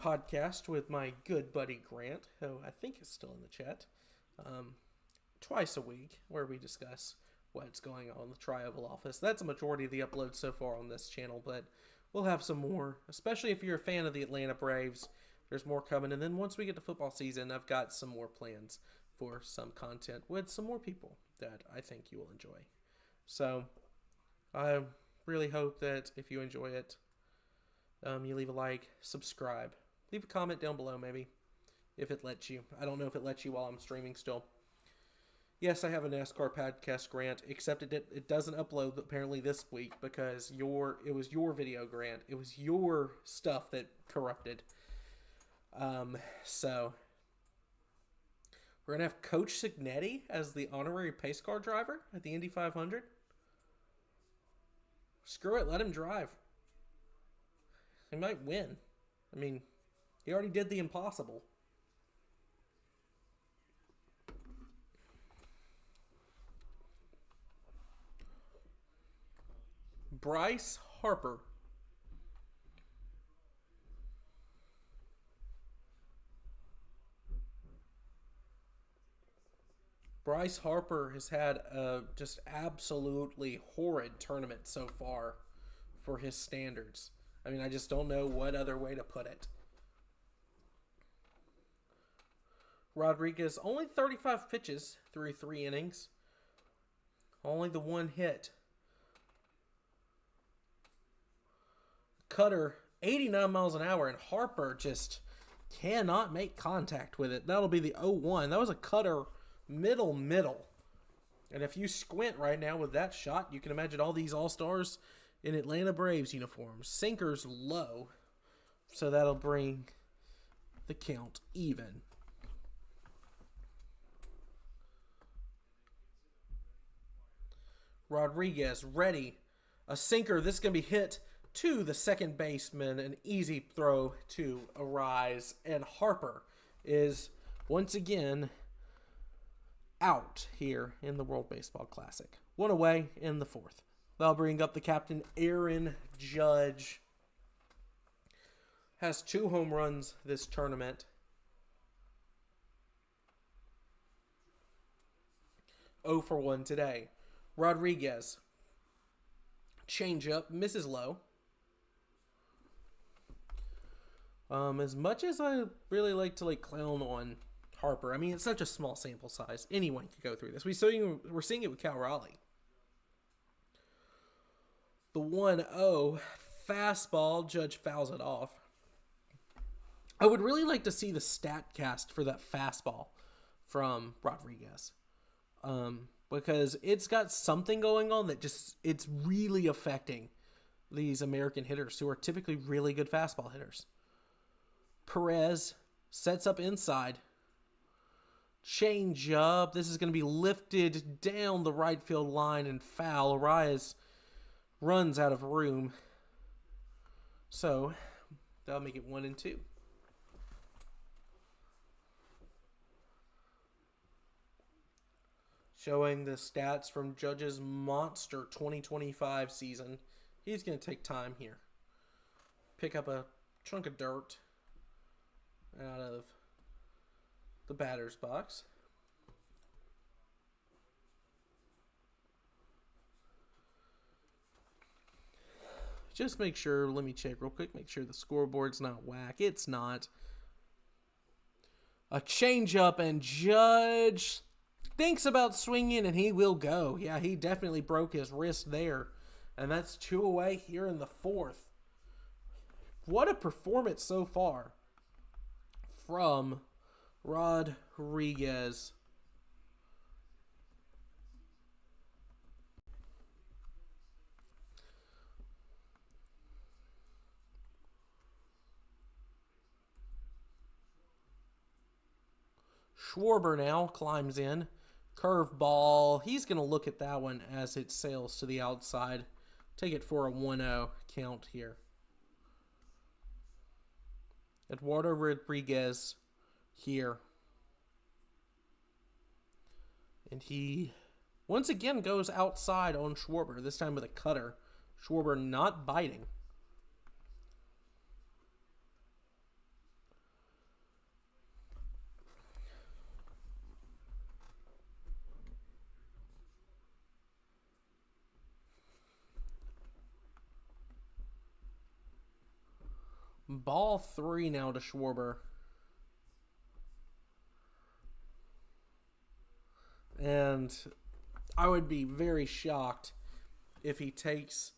podcast with my good buddy Grant, who I think is still in the chat, twice a week, where we discuss what's going on in the Tri-Oval office. That's a majority of the uploads so far on this channel, but we'll have some more, especially if you're a fan of the Atlanta Braves. There's more coming, and then once we get to football season, I've got some more plans for some content with some more people that I think you will enjoy. So I really hope that if you enjoy it, you leave a like, subscribe, leave a comment down below maybe, if it lets you. I don't know if it lets you while I'm streaming still. Yes, I have a NASCAR podcast grant, except it doesn't upload apparently this week because it was your video grant. It was your stuff that corrupted. So we're going to have Coach Signetti as the honorary pace car driver at the Indy 500. Screw it, let him drive. He might win. I mean, he already did the impossible. Bryce Harper. Bryce Harper has had a just absolutely horrid tournament so far for his standards. I mean, I just don't know what other way to put it. Rodriguez, only 35 pitches through 3 innings. Only the 1 hit. Cutter, 89 miles an hour, and Harper just cannot make contact with it. That'll be the 0-1. That was a cutter middle. And if you squint right now with that shot, you can imagine all these all-stars in Atlanta Braves uniforms. Sinker's low, so that'll bring the count even. Rodriguez ready. A sinker. This is going to be hit to the second baseman. An easy throw to Arise. And Harper is once again out here in the World Baseball Classic. 1 away in the 4th. That'll bring up the captain, Aaron Judge. Has 2 home runs this tournament. 0 for 1 today. Rodriguez. Changeup. Misses low. As much as I really like to clown on Harper, I mean, it's such a small sample size. Anyone could go through this. We're seeing it with Cal Raleigh. The 1-0 fastball. Judge fouls it off. I would really like to see the stat cast for that fastball from Rodriguez. Because it's got something going on that it's really affecting these American hitters who are typically really good fastball hitters. Perez sets up inside. Change up. This is going to be lifted down the right field line and foul. Arias runs out of room. So that'll make it 1-2. Showing the stats from Judge's monster 2025 season. He's going to take time here. Pick up a chunk of dirt out of the batter's box. Just make sure, let me check real quick, make sure the scoreboard's not whack. It's not. A changeup, and Judge thinks about swinging, and he will go. Yeah, he definitely broke his wrist there. And that's 2 away here in the 4th. What a performance so far from Rodriguez. Schwarber now climbs in. Curveball. He's going to look at that one as it sails to the outside. Take it for a 1-0 count here. Eduardo Rodriguez here. And he once again goes outside on Schwarber, this time with a cutter. Schwarber not biting. Ball 3 now to Schwarber. And I would be very shocked if he takes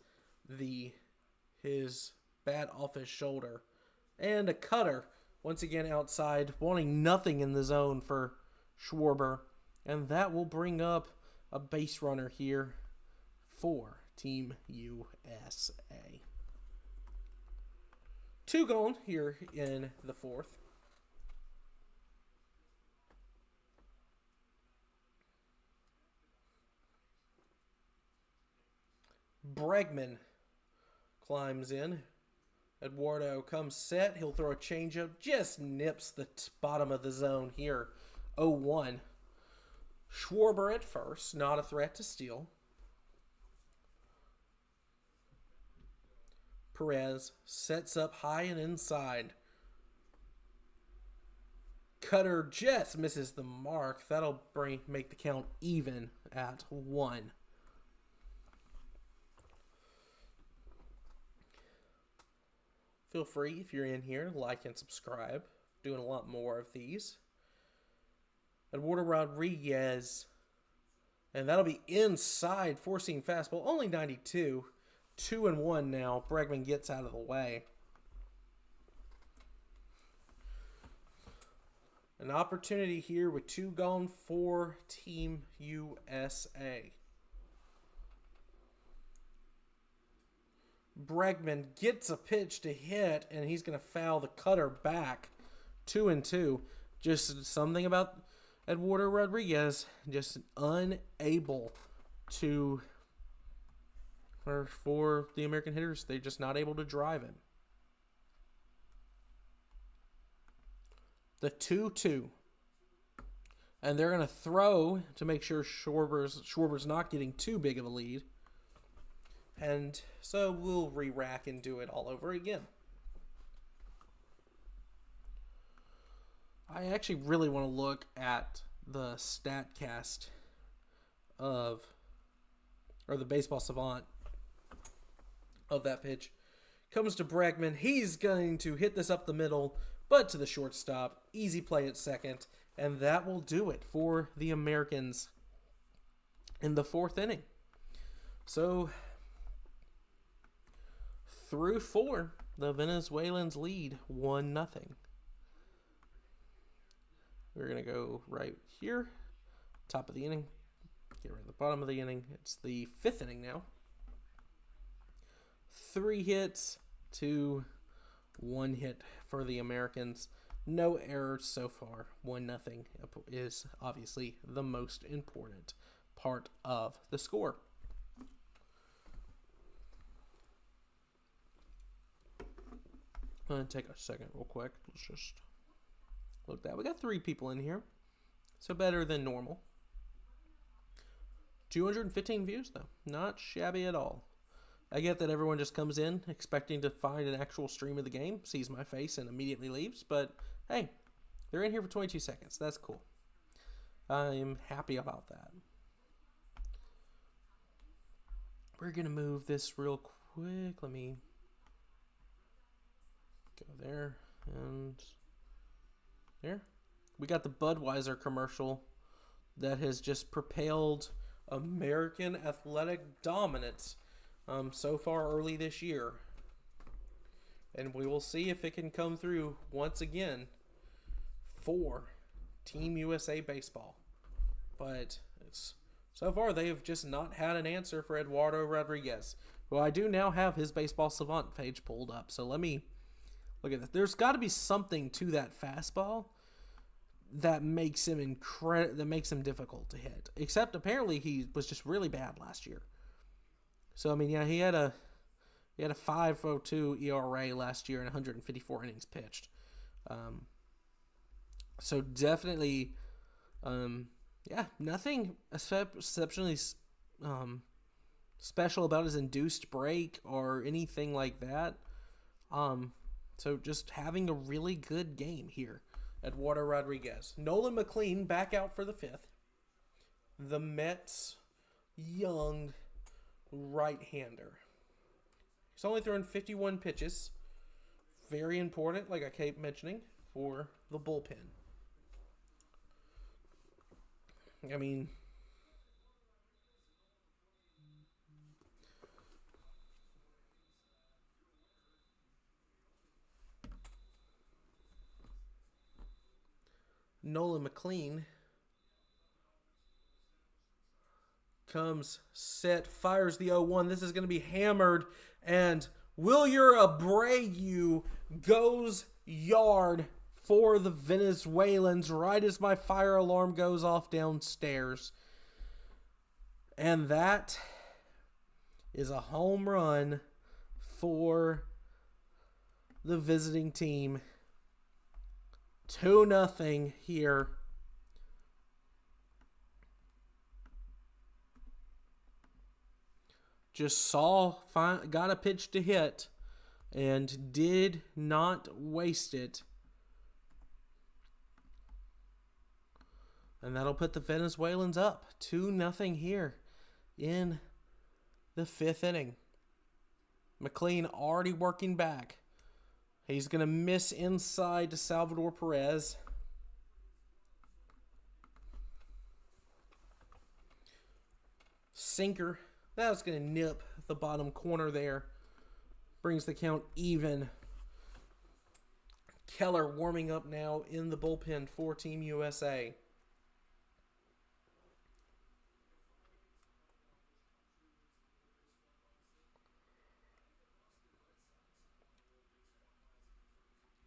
his bat off his shoulder. And a cutter, once again outside, wanting nothing in the zone for Schwarber. And that will bring up a base runner here for Team USA. 2 gone here in the 4th. Pregame climbs in. Eduardo comes set. He'll throw a changeup. Just nips the bottom of the zone here. 0-1. Schwarber at first. Not a threat to steal. Perez sets up high and inside. Cutter just misses the mark. That'll make the count even at 1. Feel free, if you're in here, like and subscribe. Doing a lot more of these. Eduardo Rodriguez. And that'll be inside, four-seam fastball. Only 92. 2-1 now. Pregame gets out of the way. An opportunity here with 2 gone for Team USA. Pregame gets a pitch to hit, and he's going to foul the cutter back. 2-2. Just something about Eduardo Rodriguez just unable to... For the American hitters, they're just not able to drive him. The 2-2. And they're going to throw to make sure Schwarber's not getting too big of a lead. And so we'll re-rack and do it all over again. I actually really want to look at the StatCast or the Baseball Savant of that pitch. Comes to Pregame. He's going to hit this up the middle, but to the shortstop. Easy play at second. And that will do it for the Americans in the 4th inning. So, through 4, the Venezuelans lead 1-0. We're going to go right here. Top of the inning. Get right at the bottom of the inning. It's the 5th inning now. 3 hits to 1 hit for the Americans. No errors so far. 1-0 is obviously the most important part of the score. I'm going to take a second real quick. Let's just look at that. We got 3 people in here. So better than normal. 215 views though. Not shabby at all. I get that everyone just comes in expecting to find an actual stream of the game, sees my face, and immediately leaves. But, hey, they're in here for 22 seconds. That's cool. I'm happy about that. We're going to move this real quick. Let me go there and there. We got the Budweiser commercial that has just propelled American athletic dominance so far early this year. And we will see if it can come through once again for Team USA Baseball. But so far they have just not had an answer for Eduardo Rodriguez. Well, I do now have his Baseball Savant page pulled up. So let me look at that. There's got to be something to that fastball that makes him difficult to hit. Except apparently he was just really bad last year. So I mean, yeah, he had a 5.02 ERA last year and 154 innings pitched. So definitely, nothing exceptionally special about his induced break or anything like that. So just having a really good game here. Eduardo Rodriguez. Nolan McLean back out for the 5th. The Mets' young right-hander. He's only thrown 51 pitches Very important, like I keep mentioning, for the bullpen. I mean, Nolan McLean comes, set, fires the 0-1. This is going to be hammered, and Wilyer Abreu goes yard for the Venezuelans right as my fire alarm goes off downstairs. And that is a home run for the visiting team. 2-0 here. Just got a pitch to hit and did not waste it. And that'll put the Venezuelans up 2-0 here in the 5th inning. McLean already working back. He's going to miss inside to Salvador Perez. Sinker. That was going to nip the bottom corner there. Brings the count even. Keller warming up now in the bullpen for Team USA.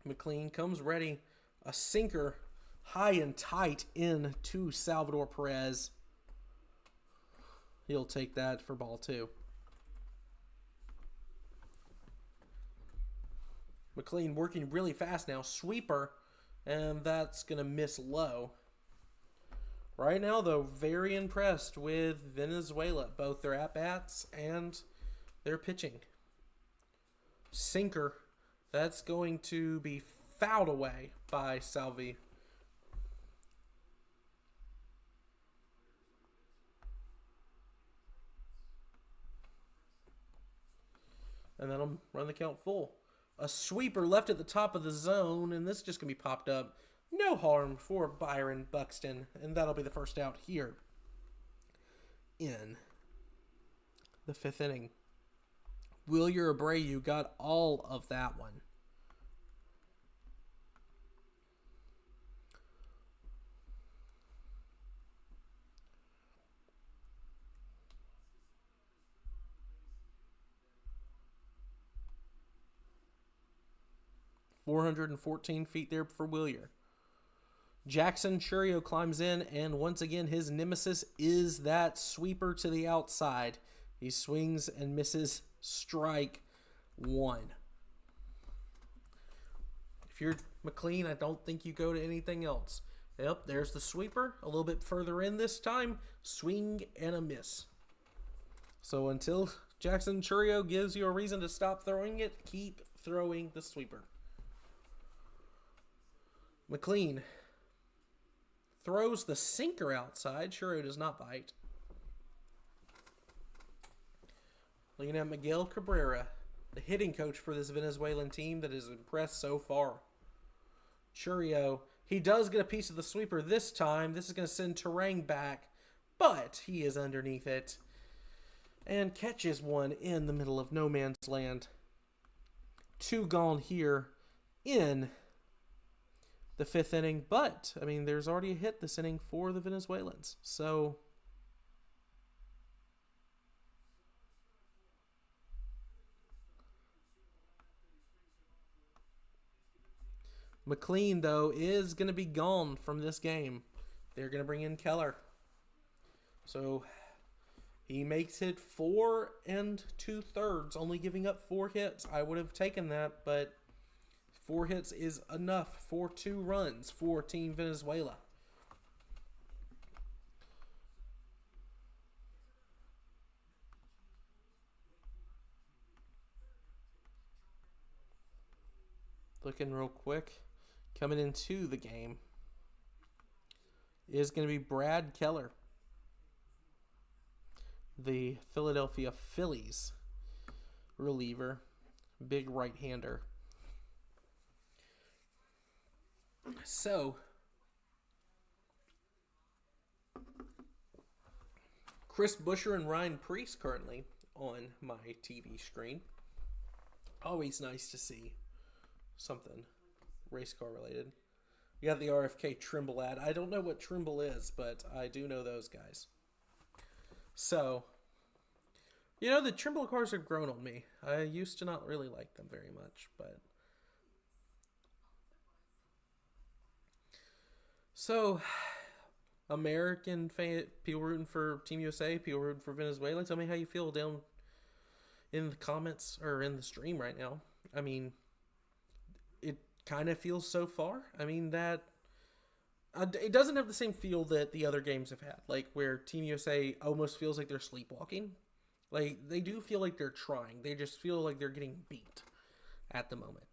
McLean comes ready. A sinker high and tight in to Salvador Perez. He'll take that for ball 2. McLean working really fast now. Sweeper, and that's going to miss low. Right now, though, very impressed with Venezuela, both their at-bats and their pitching. Sinker, that's going to be fouled away by Salvi. And that'll run the count full. A sweeper left at the top of the zone, and this is just going to be popped up. No harm for Byron Buxton, and that'll be the first out here in the 5th inning. Wilyer Abreu got all of that one. .414 feet there for Wilyer. Jackson Churio climbs in, and once again his nemesis is that sweeper to the outside. He swings and misses. Strike 1. If you're McLean, I don't think you go to anything else. Yep, there's the sweeper. A little bit further in this time. Swing and a miss. So until Jackson Churio gives you a reason to stop throwing it, keep throwing the sweeper. McLean throws the sinker outside. Churio does not bite. Looking at Miguel Cabrera, the hitting coach for this Venezuelan team that has impressed so far. Churio, he does get a piece of the sweeper this time. This is going to send Terang back, but he is underneath it and catches one in the middle of no man's land. 2 gone here in the 5th inning, but, I mean, there's already a hit this inning for the Venezuelans, so McLean, though, is going to be gone from this game. They're going to bring in Keller. So he makes it 4 2/3, only giving up 4 hits. I would have taken that, but 4 hits is enough for 2 runs for Team Venezuela. Looking real quick. Coming into the game is going to be Brad Keller, the Philadelphia Phillies reliever, big right-hander. So, Chris Buescher and Ryan Preece currently on my TV screen. Always nice to see something race car related. You got the RFK Trimble ad. I don't know what Trimble is, but I do know those guys. So, the Trimble cars have grown on me. I used to not really like them very much, but... So, American fan, people rooting for Team USA, people rooting for Venezuela. Tell me how you feel down in the comments or in the stream right now. I mean, it kind of feels so far. I mean, that it doesn't have the same feel that the other games have had, like where Team USA almost feels like they're sleepwalking. Like, they do feel like they're trying. They just feel like they're getting beat at the moment.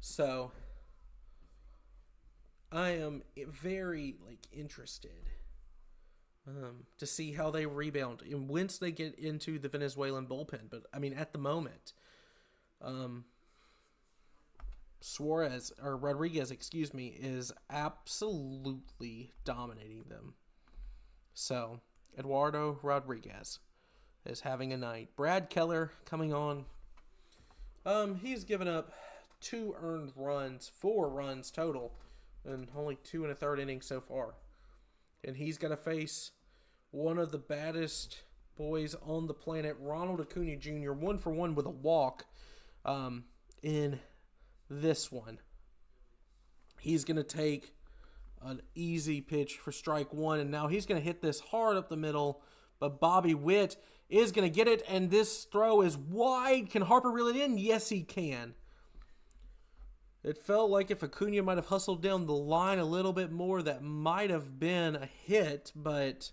So, I am very, interested to see how they rebound and once they get into the Venezuelan bullpen. But, I mean, at the moment, Rodriguez, is absolutely dominating them. So, Eduardo Rodriguez is having a night. Brad Keller coming on. He's given up 4 runs total, and only 2 1/3 innings so far. And he's got to face one of the baddest boys on the planet, Ronald Acuna Jr., 1 for 1 with a walk in this one. He's going to take an easy pitch for strike 1, and now he's going to hit this hard up the middle, but Bobby Witt is going to get it, and this throw is wide. Can Harper reel it in? Yes, he can. It felt like if Acuna might have hustled down the line a little bit more, that might have been a hit, but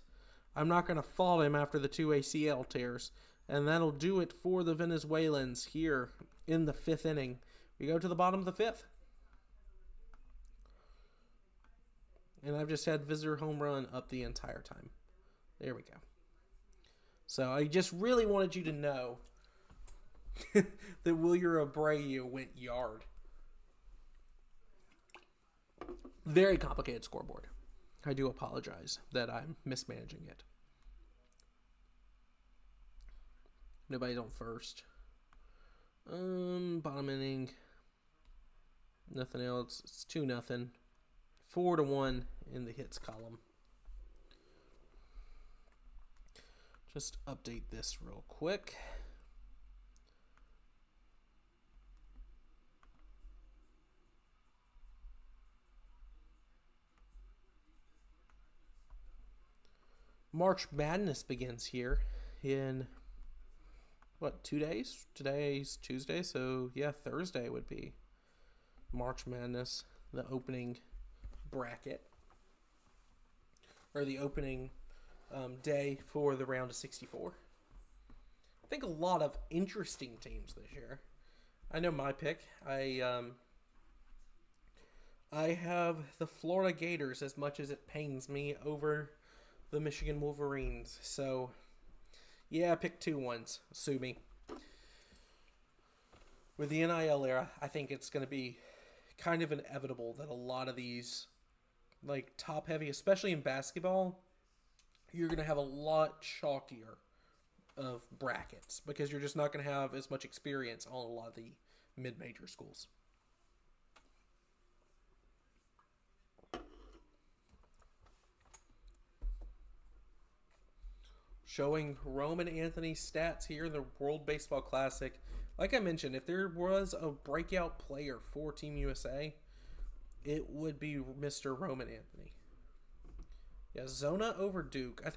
I'm not going to fault him after the 2 ACL tears. And that'll do it for the Venezuelans here in the 5th inning. We go to the bottom of the 5th. And I've just had visitor home run up the entire time. There we go. So I just really wanted you to know that Wilyer Abreu went yard. Very complicated scoreboard. I do apologize that I'm mismanaging it. Nobody's on first. Bottom inning. Nothing else. It's 2-0. 4-1 in the hits column. Just update this real quick. March Madness begins here in, 2 days? Today's Tuesday, so yeah, Thursday would be March Madness, the opening bracket, or the opening day for the round of 64. I think a lot of interesting teams this year. I know my pick. I have the Florida Gators, as much as it pains me, over the Michigan Wolverines. So, yeah, I picked 2 ones. Sue me. With the NIL era, I think it's going to be kind of inevitable that a lot of these, top-heavy, especially in basketball, you're going to have a lot chalkier of brackets because you're just not going to have as much experience on a lot of the mid-major schools. Showing Roman Anthony's stats here in the World Baseball Classic. Like I mentioned, if there was a breakout player for Team USA, it would be Mr. Roman Anthony. Yeah, Zona over Duke. I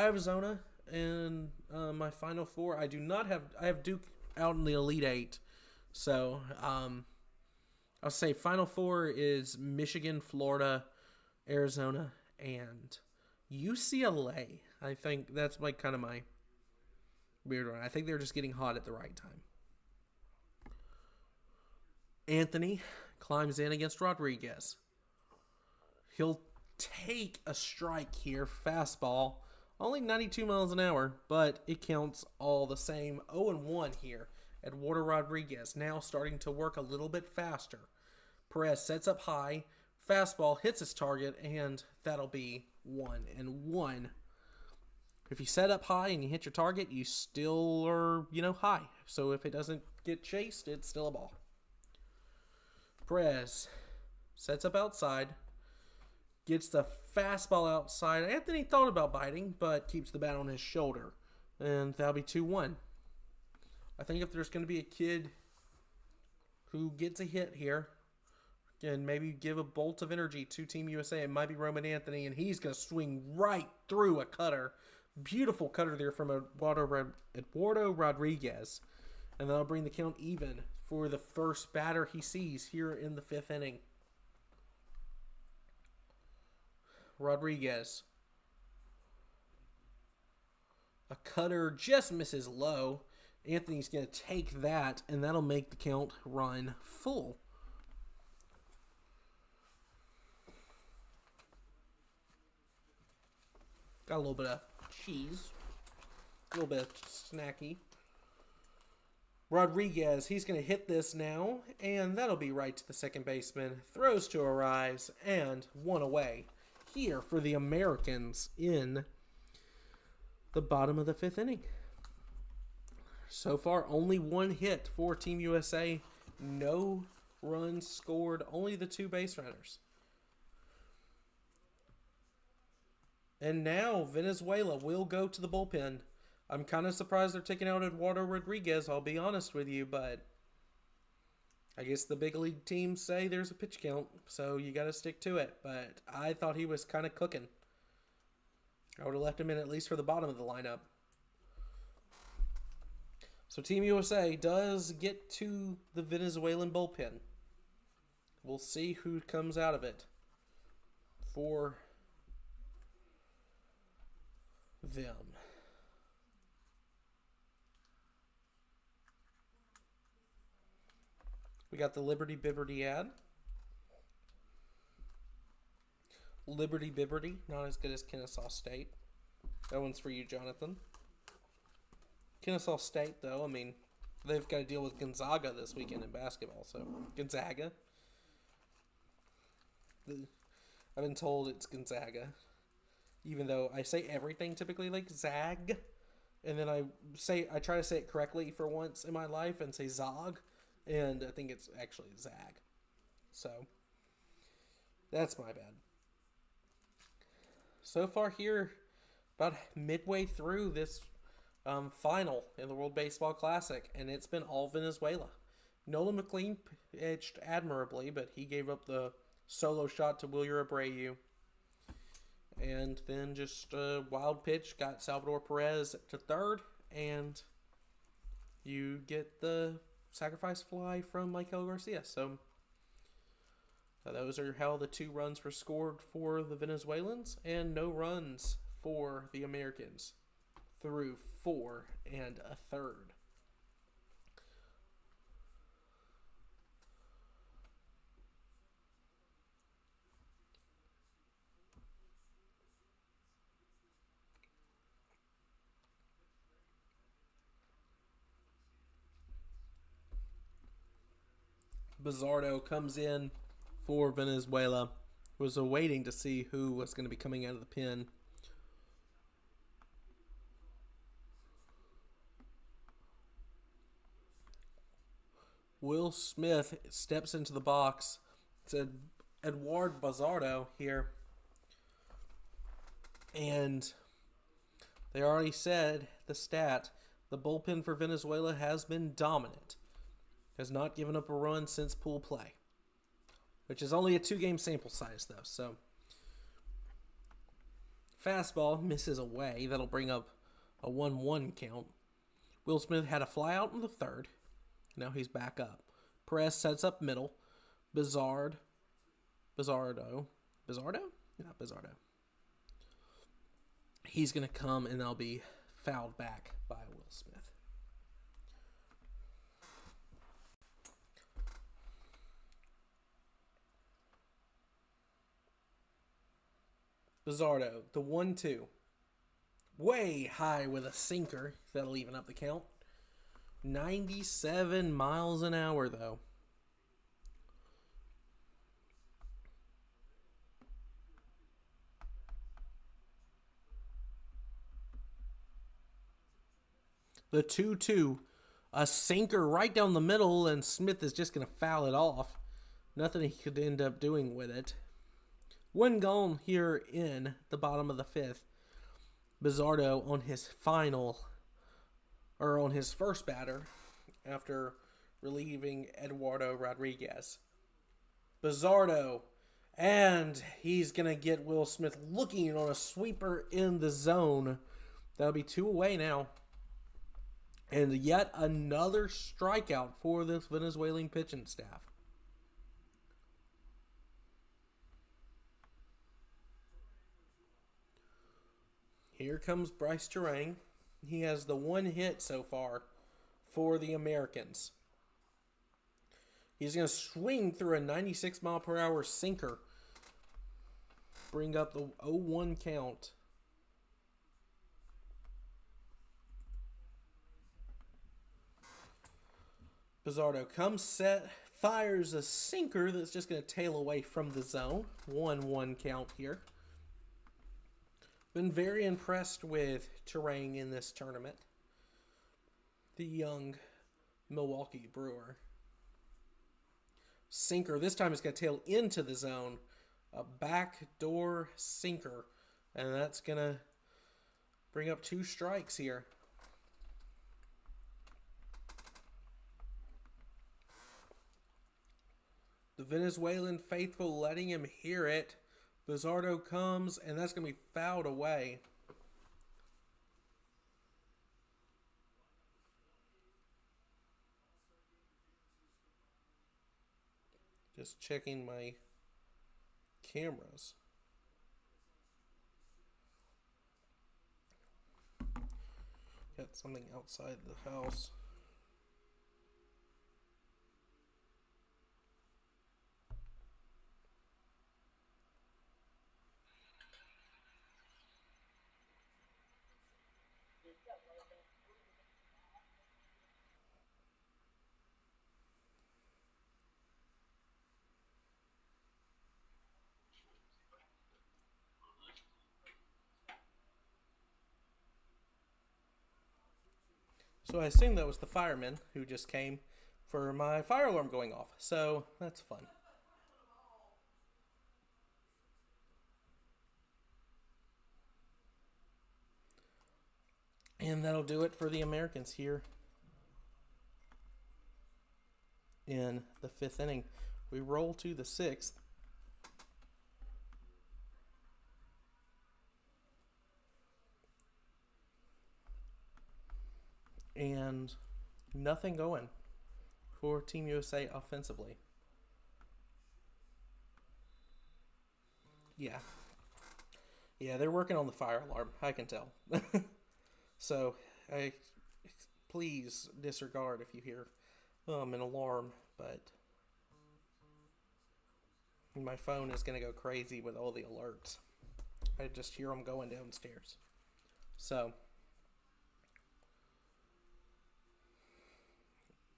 have Zona in my Final Four. I have Duke out in the Elite Eight. So, I'll say Final Four is Michigan, Florida, Arizona, and UCLA. I think that's kind of my weird one. I think they're just getting hot at the right time. Anthony climbs in against Rodriguez. He'll take a strike here. Fastball. Only 92 miles an hour, but it counts all the same. 0-1 here Eduardo Rodriguez now starting to work a little bit faster. Perez sets up high. Fastball hits his target, and that'll be 1-1. If you set up high and you hit your target, you still are, high. So if it doesn't get chased, it's still a ball. Perez sets up outside. Gets the fastball outside. Anthony thought about biting, but keeps the bat on his shoulder. And that'll be 2-1. I think if there's going to be a kid who gets a hit here and maybe give a bolt of energy to Team USA, it might be Roman Anthony, and he's going to swing right through a cutter. Beautiful cutter there from Eduardo Rodriguez. And that'll bring the count even for the first batter he sees here in the 5th inning. Rodriguez. A cutter just misses low. Anthony's going to take that, and that'll make the count run full. Got a little bit of cheese. A little bit of snacky. Rodriguez, he's going to hit this now, and that'll be right to the second baseman. Throws to a rise, and 1 away here for the Americans in the bottom of the 5th inning. So far, only 1 hit for Team USA. No runs scored, only the 2 base runners. And now Venezuela will go to the bullpen. I'm kind of surprised they're taking out Eduardo Rodriguez, I'll be honest with you, but I guess the big league teams say there's a pitch count, so you got to stick to it. But I thought he was kind of cooking. I would have left him in at least for the bottom of the lineup. So Team USA does get to the Venezuelan bullpen. We'll see who comes out of it for them. We got the Liberty Bibberty ad. Liberty Bibberty, not as good as Kennesaw State. That one's for you, Jonathan. Kennesaw State, though, I mean, they've got to deal with Gonzaga this weekend in basketball, so Gonzaga. I've been told it's Gonzaga, even though I say everything typically like Zag, and then I try to say it correctly for once in my life and say Zog, and I think it's actually Zag. So, that's my bad. So far here, about midway through this final in the World Baseball Classic, and it's been all Venezuela. Nolan McLean pitched admirably, but he gave up the solo shot to Wilyer Abreu. And then just a wild pitch got Salvador Perez to third, and you get the sacrifice fly from Michael Garcia. So those are how the 2 runs were scored for the Venezuelans, and no runs for the Americans through 4 1/3. Bizardo comes in for Venezuela. Was awaiting to see who was going to be coming out of the pen. Will Smith steps into the box. It's Eduardo Bizardo here. And they already said the stat. The bullpen for Venezuela has been dominant. Has not given up a run since pool play. Which is only a 2-game sample size, though. So, fastball misses away. That'll bring up a 1-1 count. Will Smith had a fly out in the 3rd. Now he's back up. Perez sets up middle. Bizardo? Bizardo? Yeah, Bizardo. He's going to come, and they'll be fouled back by Will Smith. Bizardo, the 1-2. Way high with a sinker. That'll even up the count. 97 miles an hour, though. The 2-2. A sinker right down the middle, and Smith is just going to foul it off. Nothing he could end up doing with it. One gone here in the bottom of the fifth. Bizzardo on his first batter after relieving Eduardo Rodriguez. Bizzardo, and he's going to get Will Smith looking on a sweeper in the zone. That'll be 2 away now. And yet another strikeout for this Venezuelan pitching staff. Here comes Bryce Terang. He has the 1 hit so far for the Americans. He's going to swing through a 96-mile-per-hour sinker. Bring up the 0-1 count. Bizzardo comes set, fires a sinker that's just going to tail away from the zone. 1-1 count here. Been very impressed with Terang in this tournament. The young Milwaukee Brewer. Sinker. This time it's going to tail into the zone. A backdoor sinker. And that's going to bring up 2 strikes here. The Venezuelan faithful letting him hear it. Bizzardo comes, and that's going to be fouled away. Just checking my cameras. Got something outside the house. So I assume that was the fireman who just came for my fire alarm going off. So that's fun. And that'll do it for the Americans here in the 5th inning. We roll to the 6th. And nothing going for Team USA offensively. Yeah, they're working on the fire alarm. I can tell. So, please disregard if you hear an alarm. But my phone is going to go crazy with all the alerts. I just hear them going downstairs. So,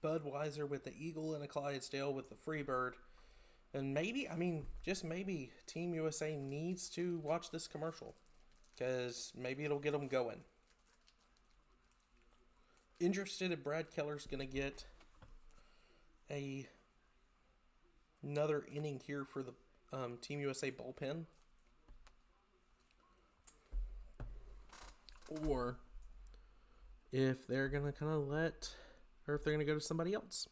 Budweiser with the Eagle and a Clydesdale with the Freebird. And maybe, just maybe, Team USA needs to watch this commercial. Because maybe it'll get them going. Interested if Brad Keller's going to get another inning here for the Team USA bullpen. Or if they're going to kind of or if they're going to go to somebody else.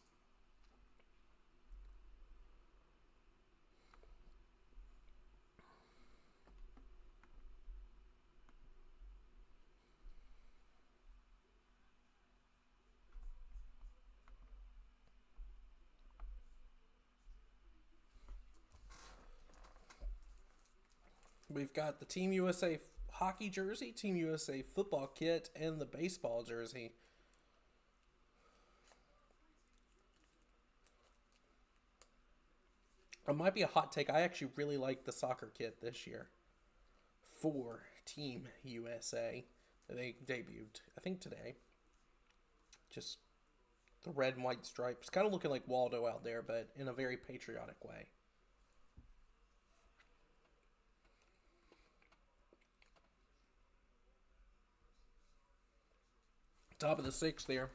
We've got the Team USA hockey jersey, Team USA football kit, and the baseball jersey. It might be a hot take. I actually really like the soccer kit this year for Team USA. They debuted, I think, today. Just The red and white stripes. Kind of looking like Waldo out there, but in a very patriotic way. Top of the 6th there.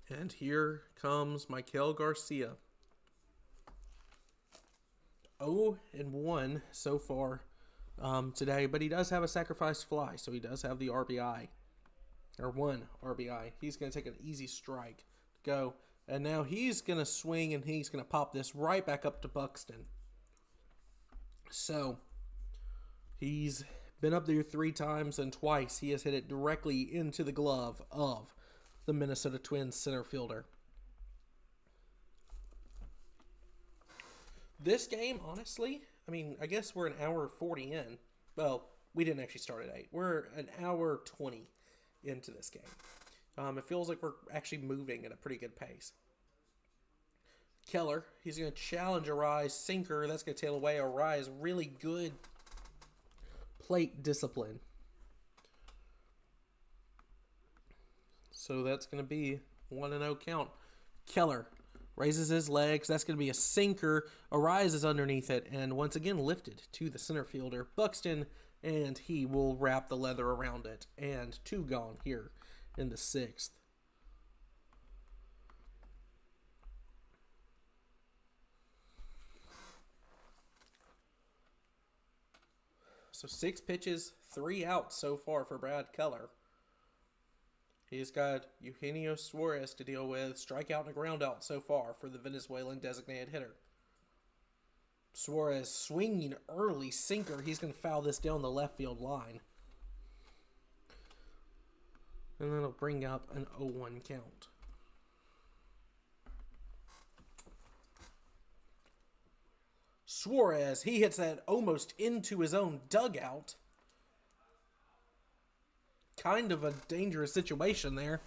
And here comes Michael Garcia. 0-1 so far today, but he does have a sacrifice fly, so he does have the RBI. Or 1 RBI. He's going to take an easy strike to go. And now he's going to swing, and he's going to pop this right back up to Buxton. So, he's been up there 3 times, and twice he has hit it directly into the glove of the Minnesota Twins center fielder. This game, honestly, I mean, I guess we're an hour 40 in. Well, we didn't actually start at 8. We're an hour 20 into this game. It feels like we're actually moving at a pretty good pace. Keller, he's going to challenge Arise sinker. That's going to tail away Arise. Really good plate discipline. So that's going to be 1-0 count. Keller raises his legs. That's going to be a sinker. Arise is underneath it. And once again lifted to the center fielder, Buxton. And he will wrap the leather around it. And 2 gone here in the 6th. So 6 pitches, 3 outs so far for Brad Keller. He's got Eugenio Suarez to deal with. Strikeout and a ground out so far for the Venezuelan designated hitter. Suarez swinging early sinker. He's going to foul this down the left field line. And that'll bring up an 0-1 count. Suarez, he hits that almost into his own dugout. Kind of a dangerous situation there.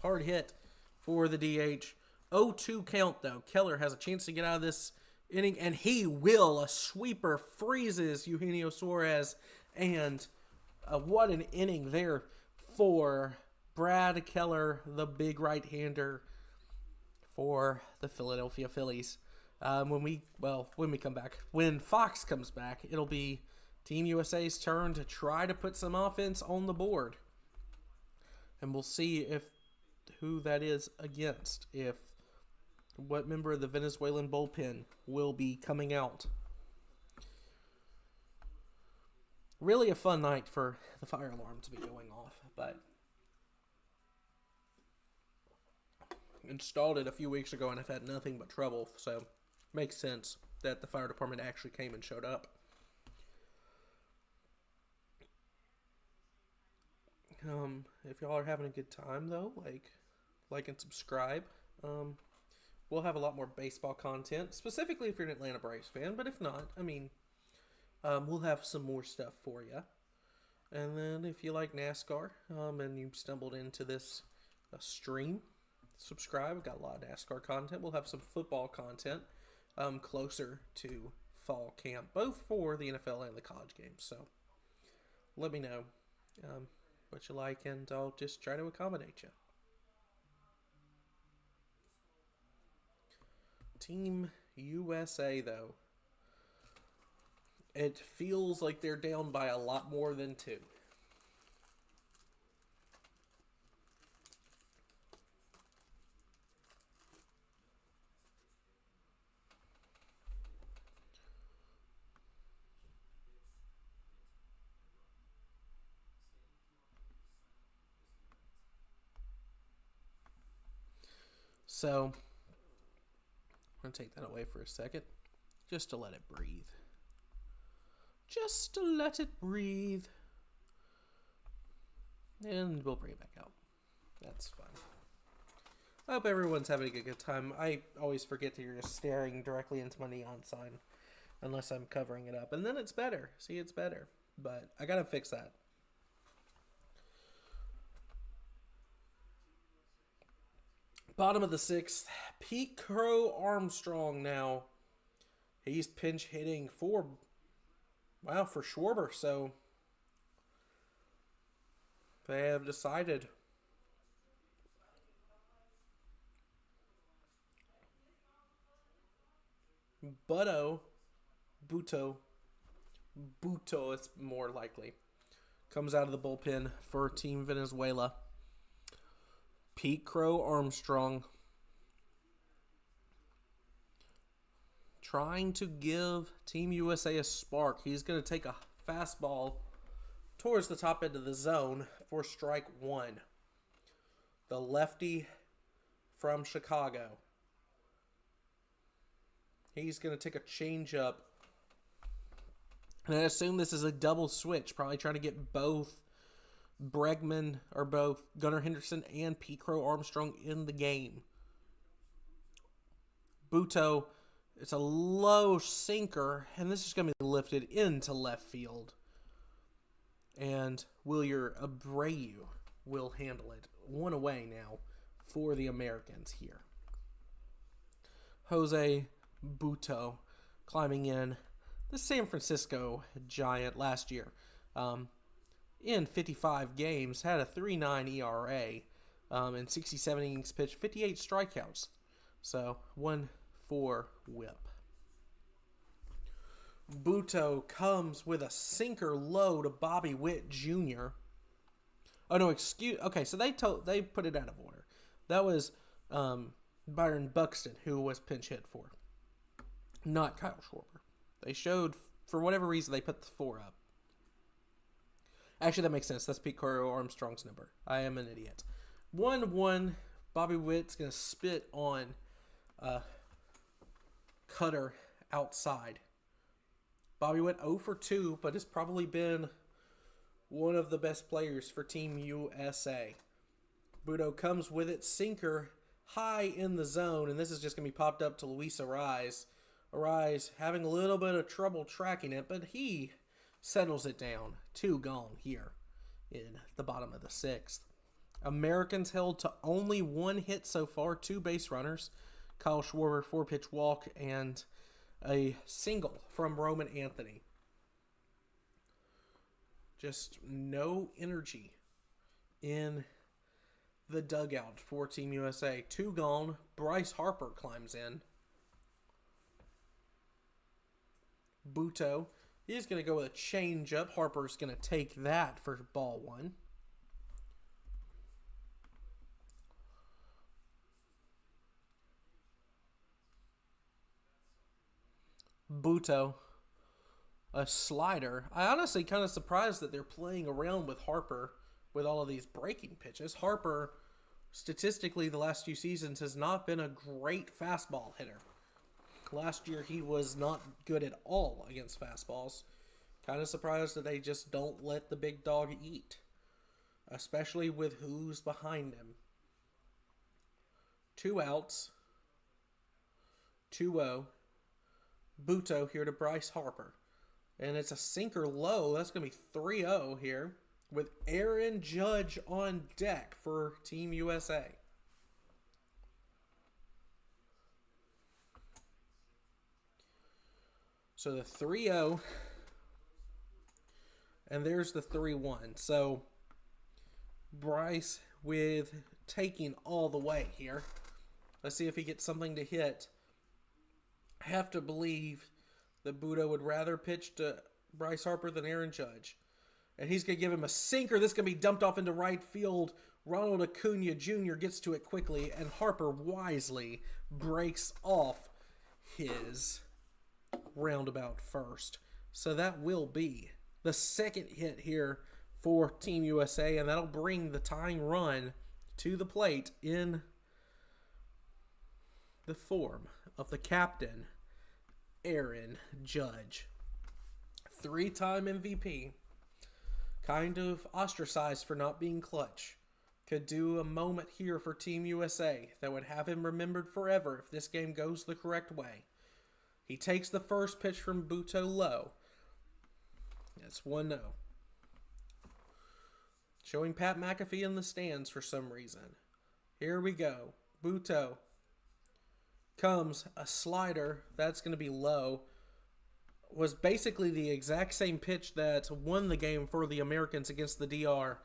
Hard hit for the DH. 0-2 count, though. Keller has a chance to get out of this inning, and he will. A sweeper freezes Eugenio Suarez, and what an inning there for Brad Keller, the big right-hander for the Philadelphia Phillies. When we come back, when Fox comes back, it'll be Team USA's turn to try to put some offense on the board. And we'll see who that is against, what member of the Venezuelan bullpen will be coming out. Really a fun night for the fire alarm to be going off, but installed it a few weeks ago and I've had nothing but trouble, so makes sense that the fire department actually came and showed up. If y'all are having a good time though, like and subscribe. We'll have a lot more baseball content, specifically if you're an Atlanta Braves fan, but if not, I mean, we'll have some more stuff for you. And then if you like NASCAR, and you stumbled into this stream, subscribe. We've got a lot of NASCAR content. We'll have some football content closer to fall camp, both for the NFL and the college games. So let me know what you like, and I'll just try to accommodate you. Team USA, though, it feels like they're down by a lot more than 2. So, I'm going to take that away for a second, just to let it breathe. Just to let it breathe. And we'll bring it back out. That's fun. I hope everyone's having a good time. I always forget that you're just staring directly into my neon sign, unless I'm covering it up. And then it's better. See, it's better. But I got to fix that. Bottom of the 6th, Pete Crow Armstrong now. He's pinch hitting for Schwarber. So they have decided. Buto is more likely. Comes out of the bullpen for Team Venezuela. Pete Crow Armstrong trying to give Team USA a spark. He's going to take a fastball towards the top end of the zone for strike one. The lefty from Chicago. He's going to take a changeup. And I assume this is a double switch, probably trying to get both Bregman or both Gunnar Henderson and Pete Crow Armstrong in the game. Buto, it's a low sinker, and this is going to be lifted into left field. And Wilyer Abreu will handle it. One away now for the Americans here. Jose Buto climbing in, the San Francisco Giant last year. In 55 games, had a 3.9 ERA, and 67 innings pitched, 58 strikeouts. So 1-4 whip. Buto comes with a sinker low to Bobby Witt Jr. Oh no, okay, so they put it out of order. That was Byron Buxton who was pinch hit for, not Kyle Schwarber. They showed, for whatever reason, they put the 4 up. Actually, that makes sense. That's Pete Crow Armstrong's number. I am an idiot. 1-1. Bobby Witt's going to spit on Cutter outside. Bobby Witt 0 for 2, but has probably been one of the best players for Team USA. Buto comes with it. Sinker high in the zone, and this is just going to be popped up to Luis Arraez. Arraez having a little bit of trouble tracking it, but he settles it down. 2 gone here in the bottom of the 6th. Americans held to only 1 hit so far, 2 base runners. Kyle Schwarber, 4-pitch walk, and a single from Roman Anthony. Just no energy in the dugout for Team USA. 2 gone. Bryce Harper climbs in. Buto is going to go with a changeup. Harper's going to take that for ball 1. Buto, a slider. I honestly kind of surprised that they're playing around with Harper with all of these breaking pitches. Harper, statistically, the last few seasons has not been a great fastball hitter. Last year, he was not good at all against fastballs. Kind of surprised that they just don't let the big dog eat, especially with who's behind him. 2 outs. 2-0. Buto here to Bryce Harper. And it's a sinker low. That's going to be 3-0 here with Aaron Judge on deck for Team USA. So the 3-0, and there's the 3-1. So Bryce with taking all the way here. Let's see if he gets something to hit. I have to believe that Buto would rather pitch to Bryce Harper than Aaron Judge. And he's going to give him a sinker. This is going to be dumped off into right field. Ronald Acuna Jr. gets to it quickly, and Harper wisely breaks off his roundabout first. So that will be the second hit here for Team USA, and that'll bring the tying run to the plate in the form of the captain, Aaron Judge. 3-time MVP. Kind of ostracized for not being clutch. Could do a moment here for Team USA that would have him remembered forever if this game goes the correct way. He takes the first pitch from Buto low. It's 1-0. Showing Pat McAfee in the stands for some reason. Here we go. Buto comes a slider. That's going to be low. was basically the exact same pitch that won the game for the Americans against the DR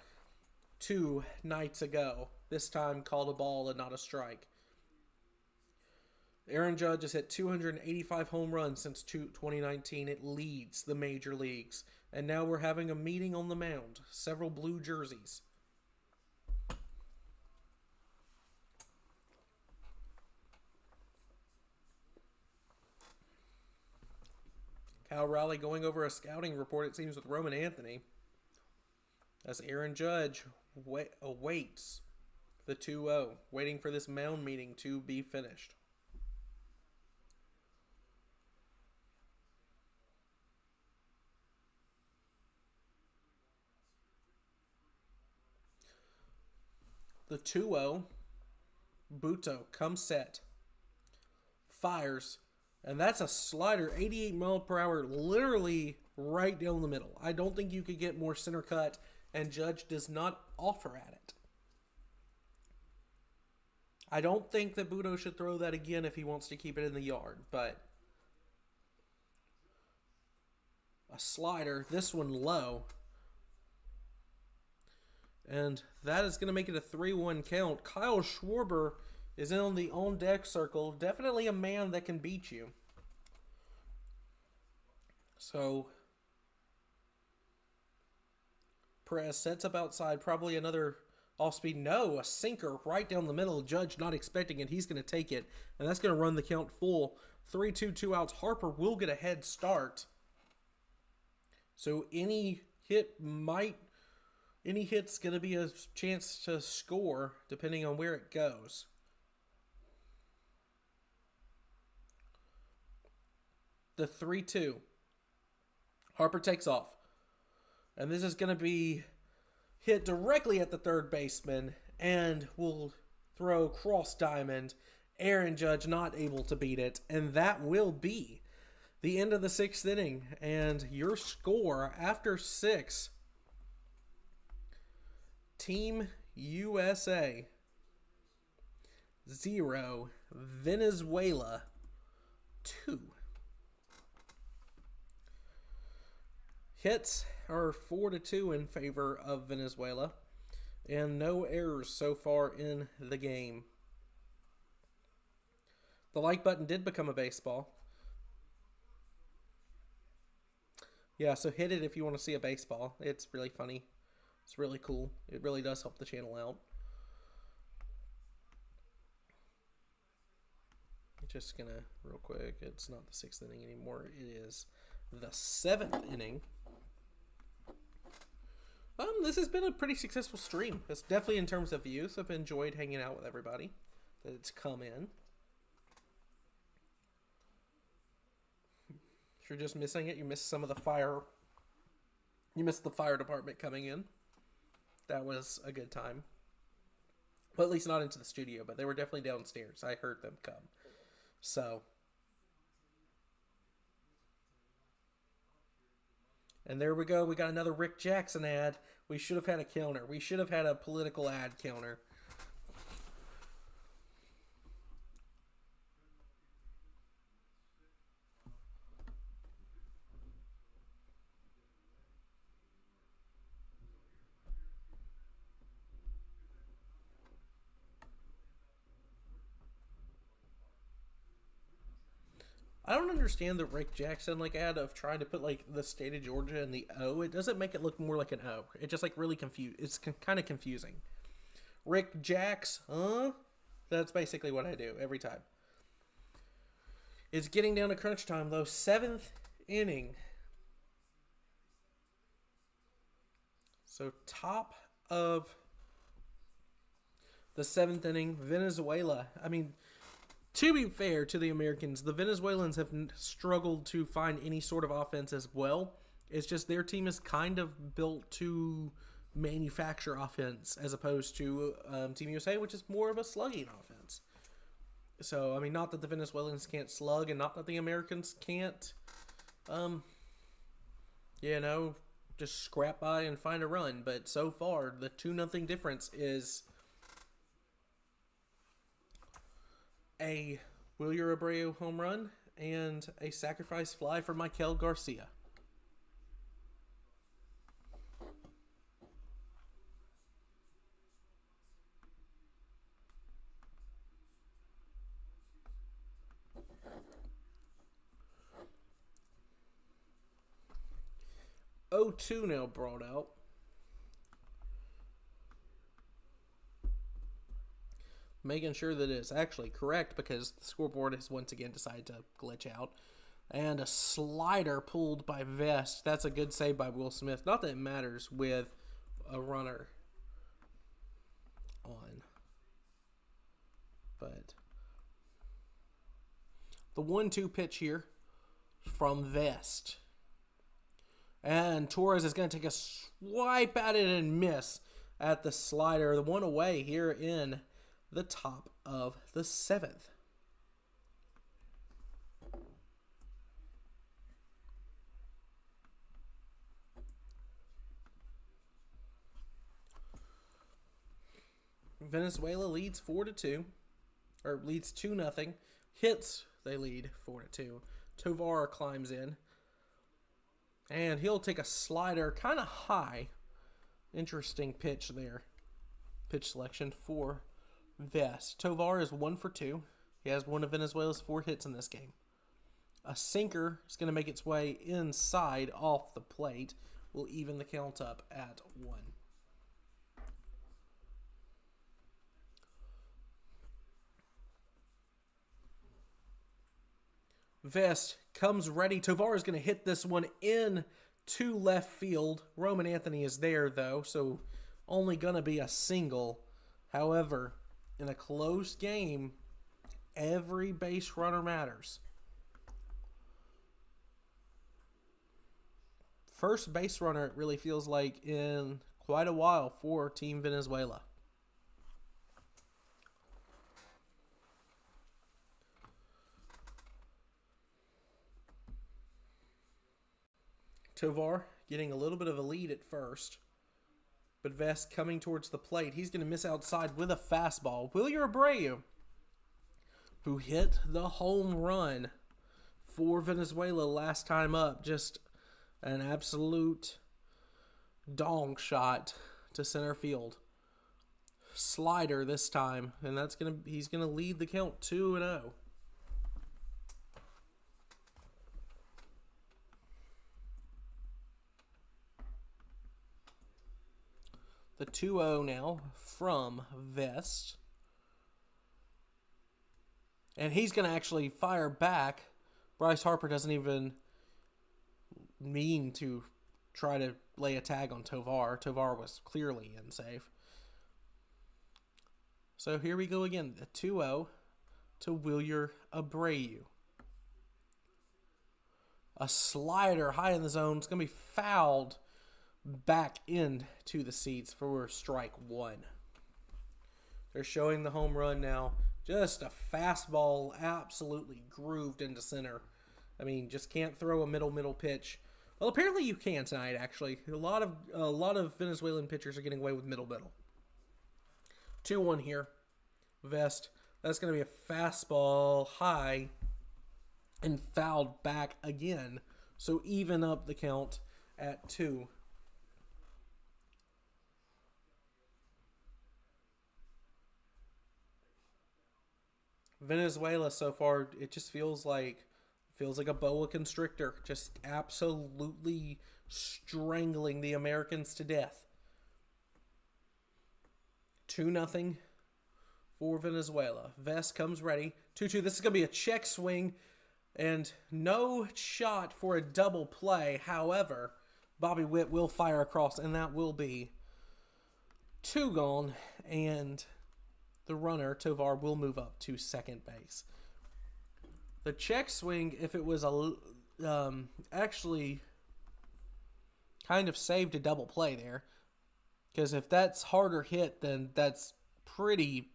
2 nights ago. This time called a ball and not a strike. Aaron Judge has hit 285 home runs since 2019. It leads the major leagues. And now we're having a meeting on the mound. Several blue jerseys. Cal Raleigh going over a scouting report, it seems, with Roman Anthony. As Aaron Judge awaits the 2-0, waiting for this mound meeting to be finished. The 2-0, Buto comes set, fires, and that's a slider, 88 mile per hour, literally right down the middle. I don't think you could get more center cut, and Judge does not offer at it. I don't think that Buto should throw that again if he wants to keep it in the yard, but a slider, this one low. And that is going to make it a 3-1 count. Kyle Schwarber is in on the on-deck circle. Definitely a man that can beat you. So, Perez sets up outside. Probably another off-speed. No, a sinker right down the middle. Judge not expecting it. He's going to take it. And that's going to run the count full. 3-2, 2 outs. Harper will get a head start. So, any hit's going to be a chance to score depending on where it goes. The 3-2. Harper takes off. And this is going to be hit directly at the third baseman and will throw cross diamond. Aaron Judge not able to beat it. And that will be the end of the 6th inning. And your score after 6... Team USA 0, Venezuela 2. Hits are 4-2 in favor of Venezuela, and no errors so far in the game. The like button did become a baseball. Yeah, so hit it if you want to see a baseball. It's really funny. It's really cool. It really does help the channel out. Just gonna, real quick, it's not the 6th inning anymore. It is the 7th inning. This has been a pretty successful stream. It's definitely in terms of views. I've enjoyed hanging out with everybody that's come in. If you're just missing it, you missed some of the fire. You missed the fire department coming in. That was a good time. Well, at least not into the studio, but they were definitely downstairs. I heard them come. So. And there we go. We got another Rick Jackson ad. We should have had a counter. We should have had a political ad counter. I don't understand the Rick Jackson ad of trying to put the state of Georgia in the O. It doesn't make it look more like an O. It just really confused. It's kind of confusing. Rick Jacks, huh? That's basically what I do every time. It's getting down to crunch time though. 7th inning. So top of the 7th inning, Venezuela. I mean, to be fair to the Americans, the Venezuelans have struggled to find any sort of offense as well. It's just their team is kind of built to manufacture offense as opposed to Team USA, which is more of a slugging offense. So, I mean, not that the Venezuelans can't slug and not that the Americans can't, just scrap by and find a run. But so far, the 2-0 difference is a Wilyer Abreu home run and a sacrifice fly for Michael Garcia. O2 now brought out. Making sure that it's actually correct because the scoreboard has once again decided to glitch out. And a slider pulled by Vest. That's a good save by Will Smith. Not that it matters with a runner on. But the 1-2 pitch here from Vest. And Torres is going to take a swipe at it and miss at the slider. The one away here in the top of the 7th. Venezuela leads 4-2, or leads 2-0. Hits, they lead 4-2. Tovar climbs in. And he'll take a slider kind of high. Interesting pitch there. Pitch selection for Vest. Tovar is 1 for 2. He has one of Venezuela's 4 hits in this game. A sinker is going to make its way inside off the plate. Will even the count up at 1. Vest comes ready. Tovar is going to hit this one in to left field. Roman Anthony is there, though, so only going to be a single. However, in a close game, every base runner matters. First base runner, it really feels like, in quite a while for Team Venezuela. Tovar getting a little bit of a lead at first. But Vest coming towards the plate. He's going to miss outside with a fastball. Wilyer Abreu, who hit the home run for Venezuela last time up. Just an absolute dong shot to center field. Slider this time. And he's going to lead the count 2-0. The 2-0 now from Vest. And he's going to actually fire back. Bryce Harper doesn't even mean to try to lay a tag on Tovar. Tovar was clearly unsafe. So here we go again. The 2-0 to Wilyer Abreu. A slider high in the zone. It's going to be fouled back into the seats for strike 1. They're showing the home run now. Just a fastball absolutely grooved into center. I mean, just can't throw a middle pitch. Well, apparently you can tonight, actually. A lot of Venezuelan pitchers are getting away with middle. 2-1 here. Vest. That's going to be a fastball high and fouled back again. So even up the count at 2. Venezuela so far, it just feels like a boa constrictor, just absolutely strangling the Americans to death. 2-0 for Venezuela. Vest comes ready. 2-2. This is going to be a check swing and no shot for a double play. However, Bobby Witt will fire across, and that will be 2 gone, and the runner, Tovar, will move up to second base. The check swing, if it was actually kind of saved a double play there. Because if that's harder hit, then that's pretty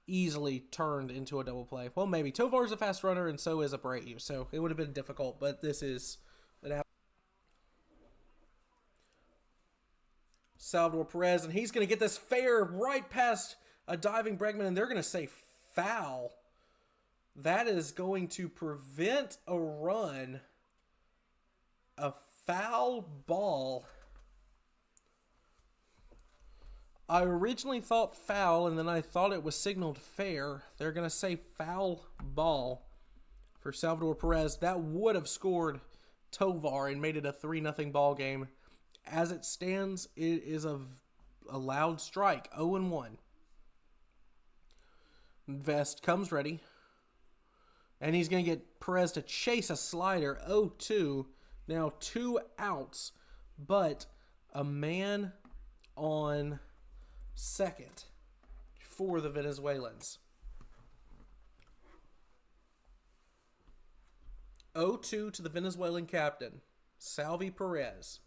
easily turned into a double play. Well, maybe. Tovar's a fast runner, and so is Abreu. So it would have been difficult, but this is an Salvador Perez, and he's going to get this fair right past a diving Bregman, and they're going to say foul. That is going to prevent a run. A foul ball. I originally thought foul, and then I thought it was signaled fair. They're going to say foul ball for Salvador Perez. That would have scored Tovar and made it a 3-0 ball game. As it stands, it is a loud strike, 0-1. Vest comes ready. And he's going to get Perez to chase a slider, 0-2. Now 2 outs, but a man on second for the Venezuelans. 0-2 to the Venezuelan captain, Salvi Perez.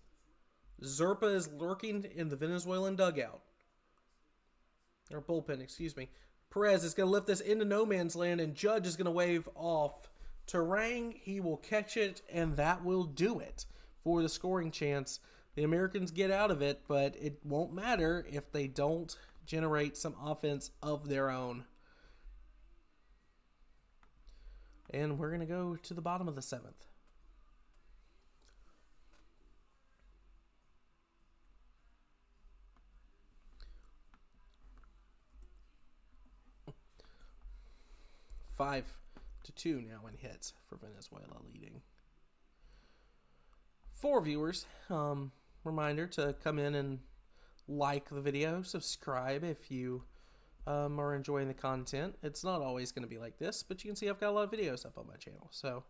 Zerpa is lurking in the Venezuelan dugout. Or bullpen, excuse me. Perez is going to lift this into no man's land, and Judge is going to wave off Terang. He will catch it, and that will do it for the scoring chance. The Americans get out of it, but it won't matter if they don't generate some offense of their own. And we're going to go to the bottom of the 7th. Five to 2 now in hits for Venezuela leading. For viewers, reminder to come in and like the video, subscribe if you are enjoying the content. It's not always going to be like this, but you can see I've got a lot of videos up on my channel. So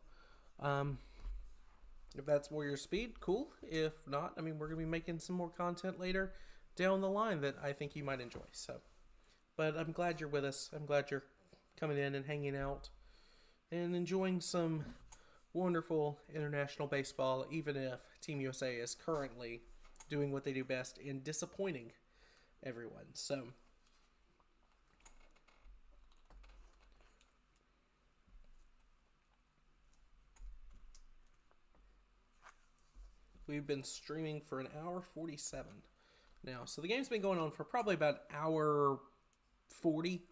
if that's more your speed, cool. If not, I mean, we're going to be making some more content later down the line that I think you might enjoy. So, but I'm glad you're with us. I'm glad you're coming in and hanging out and enjoying some wonderful international baseball, even if Team USA is currently doing what they do best in disappointing everyone. So, we've been streaming for an hour 47 now. So the game's been going on for probably about an hour 40,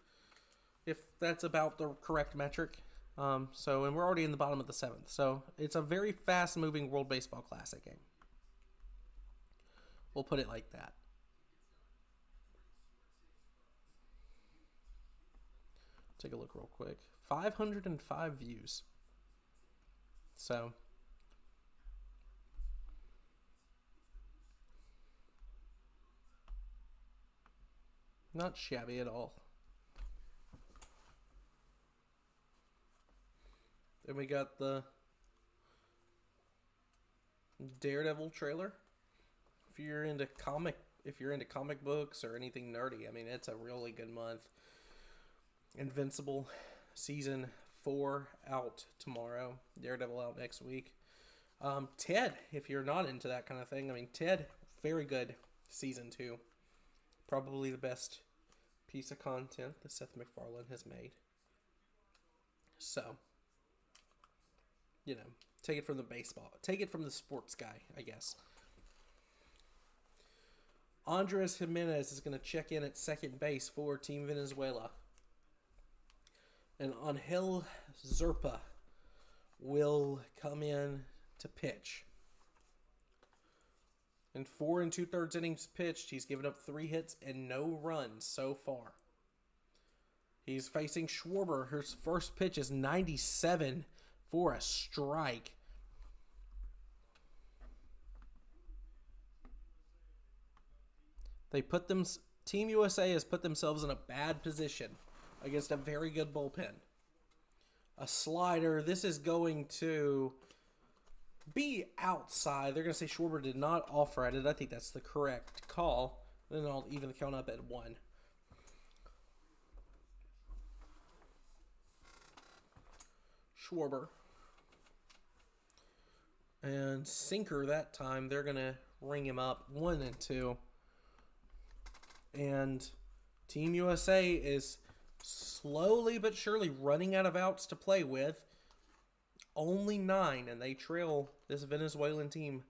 if that's about the correct metric. And we're already in the bottom of the 7th. So it's a very fast-moving World Baseball Classic game. We'll put it like that. Take a look real quick. 505 views. So not shabby at all. Then we got the Daredevil trailer. If you're into comic books or anything nerdy, I mean, it's a really good month. Invincible season 4 out tomorrow. Daredevil out next week. Ted, if you're not into that kind of thing, I mean, Ted, very good season 2. Probably the best piece of content that Seth MacFarlane has made. So, you know, take it from the baseball. Take it from the sports guy, I guess. Andres Jimenez is going to check in at second base for Team Venezuela. And Angel Zerpa will come in to pitch. In 4 2/3 innings pitched, he's given up 3 hits and no runs so far. He's facing Schwarber. His first pitch is 97 for a strike. Team USA has put themselves in a bad position against a very good bullpen. A slider. This is going to be outside. They're going to say Schwarber did not offer at it. I think that's the correct call. Then I'll even the count up at 1. Schwarber. And sinker that time. They're going to ring him up 1-2. And Team USA is slowly but surely running out of outs to play with. Only 9, and they trail this Venezuelan team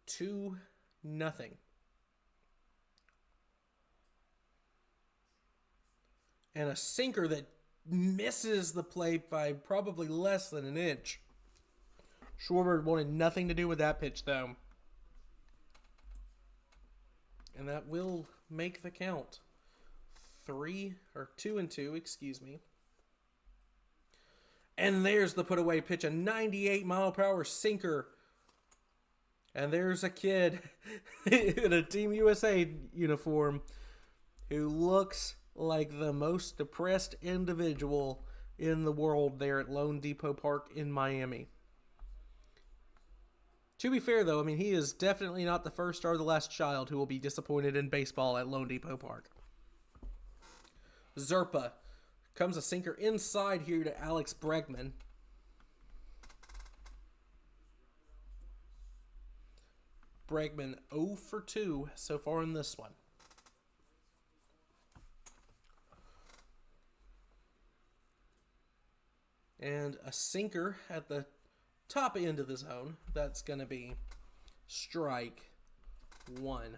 2-0. And a sinker that misses the plate by probably less than an inch. Schwarber wanted nothing to do with that pitch, though. And that will make the count. 2-2, excuse me. And there's the put away pitch, a 98 mile per hour sinker. And there's a kid in a Team USA uniform who looks like the most depressed individual in the world there at LoanDepot Park in Miami. To be fair, though, I mean, he is definitely not the first or the last child who will be disappointed in baseball at LoanDepot Park. Zerpa comes a sinker inside here to Alex Bregman. Bregman 0 for 2 so far in this one. And a sinker at the top end of the zone. That's going to be strike 1.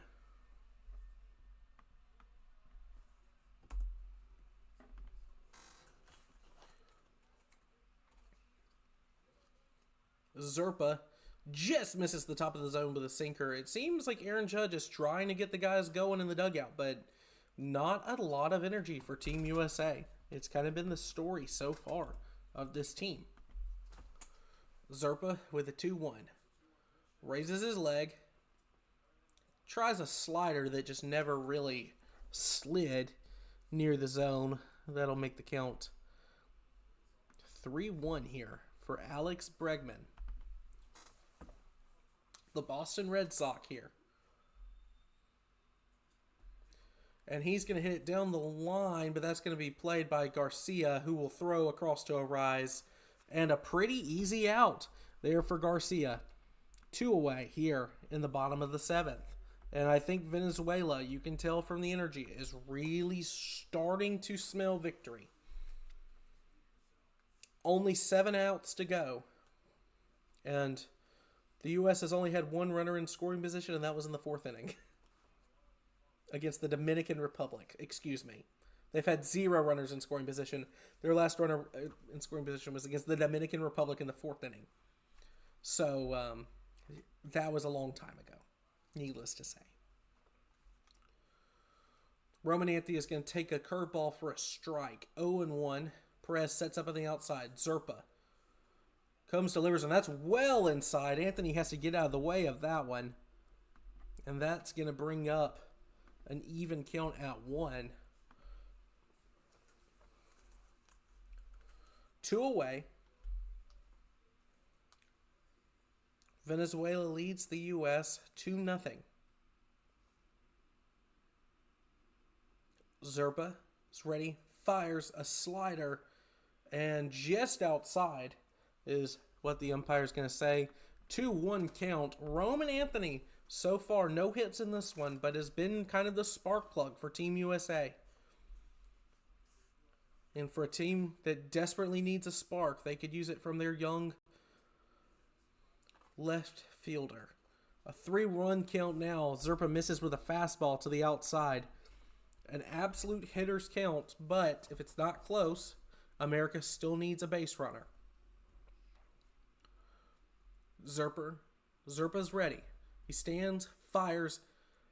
Zerpa just misses the top of the zone with a sinker. It seems like Aaron Judge is trying to get the guys going in the dugout, but not a lot of energy for Team USA. It's kind of been the story so far of this team. Zerpa with a 2-1. Raises his leg. Tries a slider that just never really slid near the zone. That'll make the count 3-1 here for Alex Bregman. The Boston Red Sox here. And he's going to hit it down the line, but that's going to be played by Garcia, who will throw across to a rise. And a pretty easy out there for Garcia. 2 away here in the bottom of the 7th. And I think Venezuela, you can tell from the energy, is really starting to smell victory. Only 7 outs to go. And the U.S. has only had 1 runner in scoring position, and that was in the 4th inning. Against the Dominican Republic. Excuse me. They've had 0 runners in scoring position. Their last runner in scoring position was against the Dominican Republic in the 4th inning. So, that was a long time ago. Needless to say. Roman Anthony is going to take a curveball for a strike. 0-1. Perez sets up on the outside. Zerpa comes, delivers, and that's well inside. Anthony has to get out of the way of that one. And that's going to bring up an even count at 1. 2 away. Venezuela leads the U.S. 2-0. Zerpa is ready, fires a slider, and just outside is what the umpire is going to say. 2-1 count. Roman Anthony, so far no hits in this one, but has been kind of the spark plug for Team USA. And for a team that desperately needs a spark, they could use it from their young left fielder. A 3-run count now. Zerpa misses with a fastball to the outside. An absolute hitter's count, but if it's not close, America still needs a base runner. Zerpa's ready. He stands, fires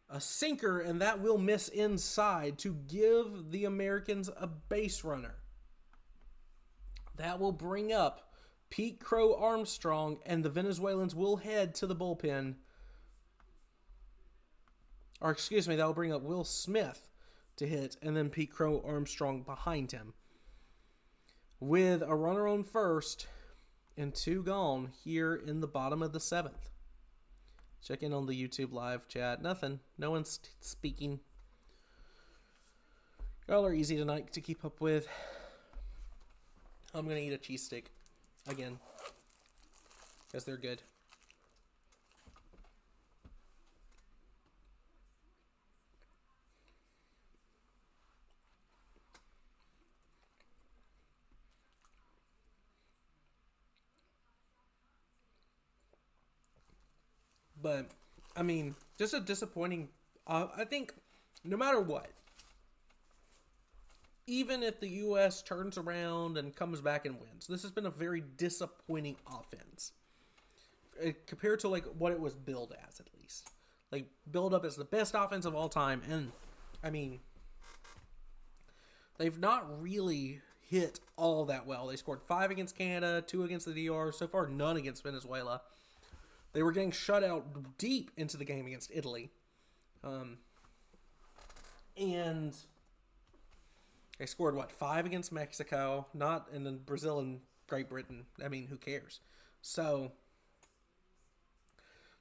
a sinker, and that will miss inside to give the Americans a base runner. That will bring up Pete Crow Armstrong, and the Venezuelans will head to the bullpen. Or excuse me, that will bring up Will Smith to hit, and then Pete Crow Armstrong behind him. With a runner on first and 2 gone here in the bottom of the 7th. Check in on the YouTube live chat. Nothing. No one's speaking. Y'all are easy tonight to keep up with. I'm going to eat a cheese stick again, because they're good. But, I mean, just a disappointing... I think, no matter what, even if the U.S. turns around and comes back and wins. This has been a very disappointing offense. Compared to like what it was billed as, at least. Like, build up as the best offense of all time. And, I mean, they've not really hit all that well. They scored 5 against Canada, 2 against the DR, so far none against Venezuela. They were getting shut out deep into the game against Italy. And they scored, 5 against Mexico, and then Brazil and Great Britain. I mean, who cares? So,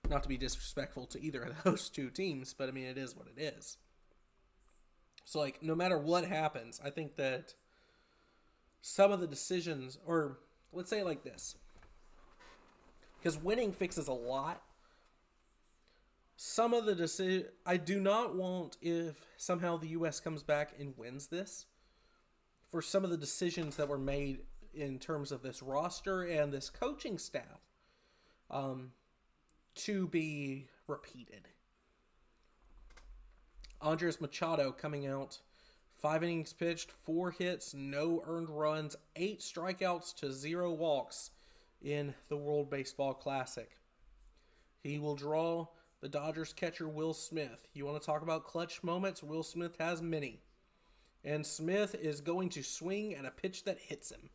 not to be disrespectful to either of those two teams, but I mean, it is what it is. So, like, no matter what happens, I think that some of the decisions, or let's say it like this, because winning fixes a lot. Some of the decisions, I do not want, if somehow the U.S. comes back and wins this, for some of the decisions that were made in terms of this roster and this coaching staff to be repeated. Andres Machado coming out, 5 innings pitched, 4 hits, no earned runs, 8 strikeouts to 0 walks in the World Baseball Classic. He will draw the Dodgers catcher Will Smith. You want to talk about clutch moments? Will Smith has many. And Smith is going to swing at a pitch that hits him.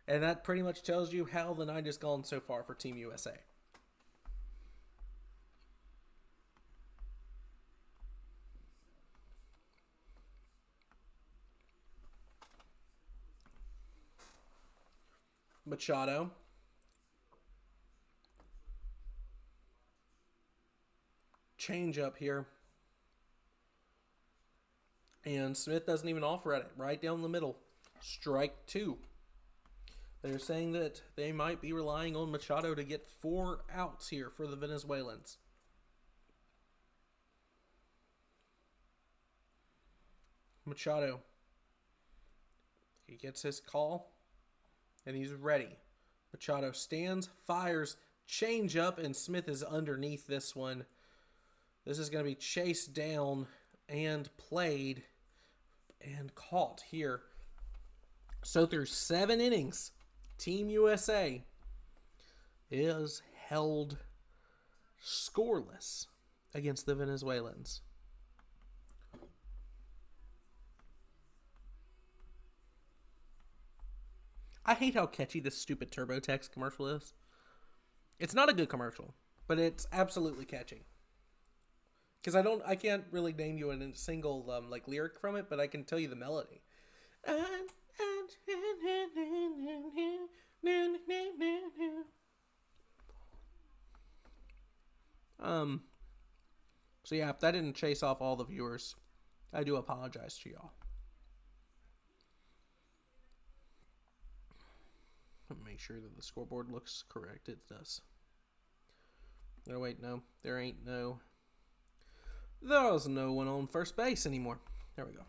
And that pretty much tells you how the night has gone so far for Team USA. Machado. Change up here. And Smith doesn't even offer at it. Right down the middle. Strike 2. They're saying that they might be relying on Machado to get 4 outs here for the Venezuelans. Machado. He gets his call. And he's ready. Machado stands, fires, change up, and Smith is underneath this one. This is going to be chased down and played and caught here. So through 7 innings, Team USA is held scoreless against the Venezuelans. I hate how catchy this stupid TurboTax commercial is. It's not a good commercial, but it's absolutely catchy. Because I can't really name you a single lyric from it, but I can tell you the melody. So yeah, if that didn't chase off all the viewers, I do apologize to y'all. Make sure that the scoreboard looks correct. It does. Oh wait, no. There's no one on first base anymore. There we go.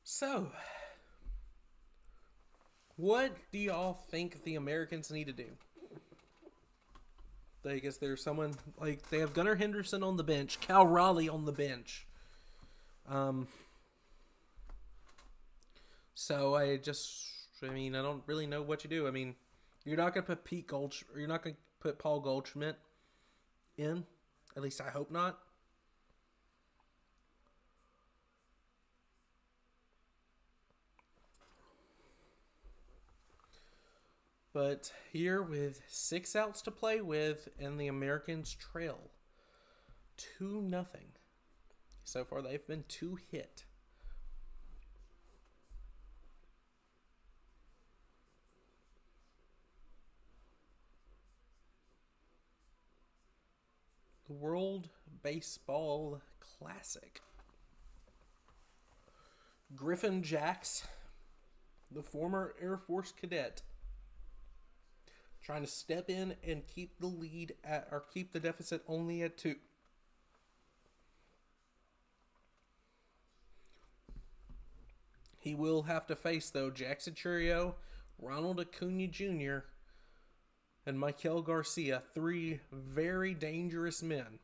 So, what do y'all think the Americans need to do? I guess there's someone, they have Gunnar Henderson on the bench, Cal Raleigh on the bench. So I don't really know what you do. I mean, you're not going to put you're not going to put Paul Goldschmidt in. At least I hope not. But here with 6 outs to play with, and the Americans trail 2-0. So far, they've been 2 hit. The World Baseball Classic. Griffin Jacks, the former Air Force cadet, trying to step in and keep the lead at, or keep the deficit only at 2. He will have to face, though, Jackson Churio, Ronald Acuna Jr., and Michael Garcia, 3 very dangerous men.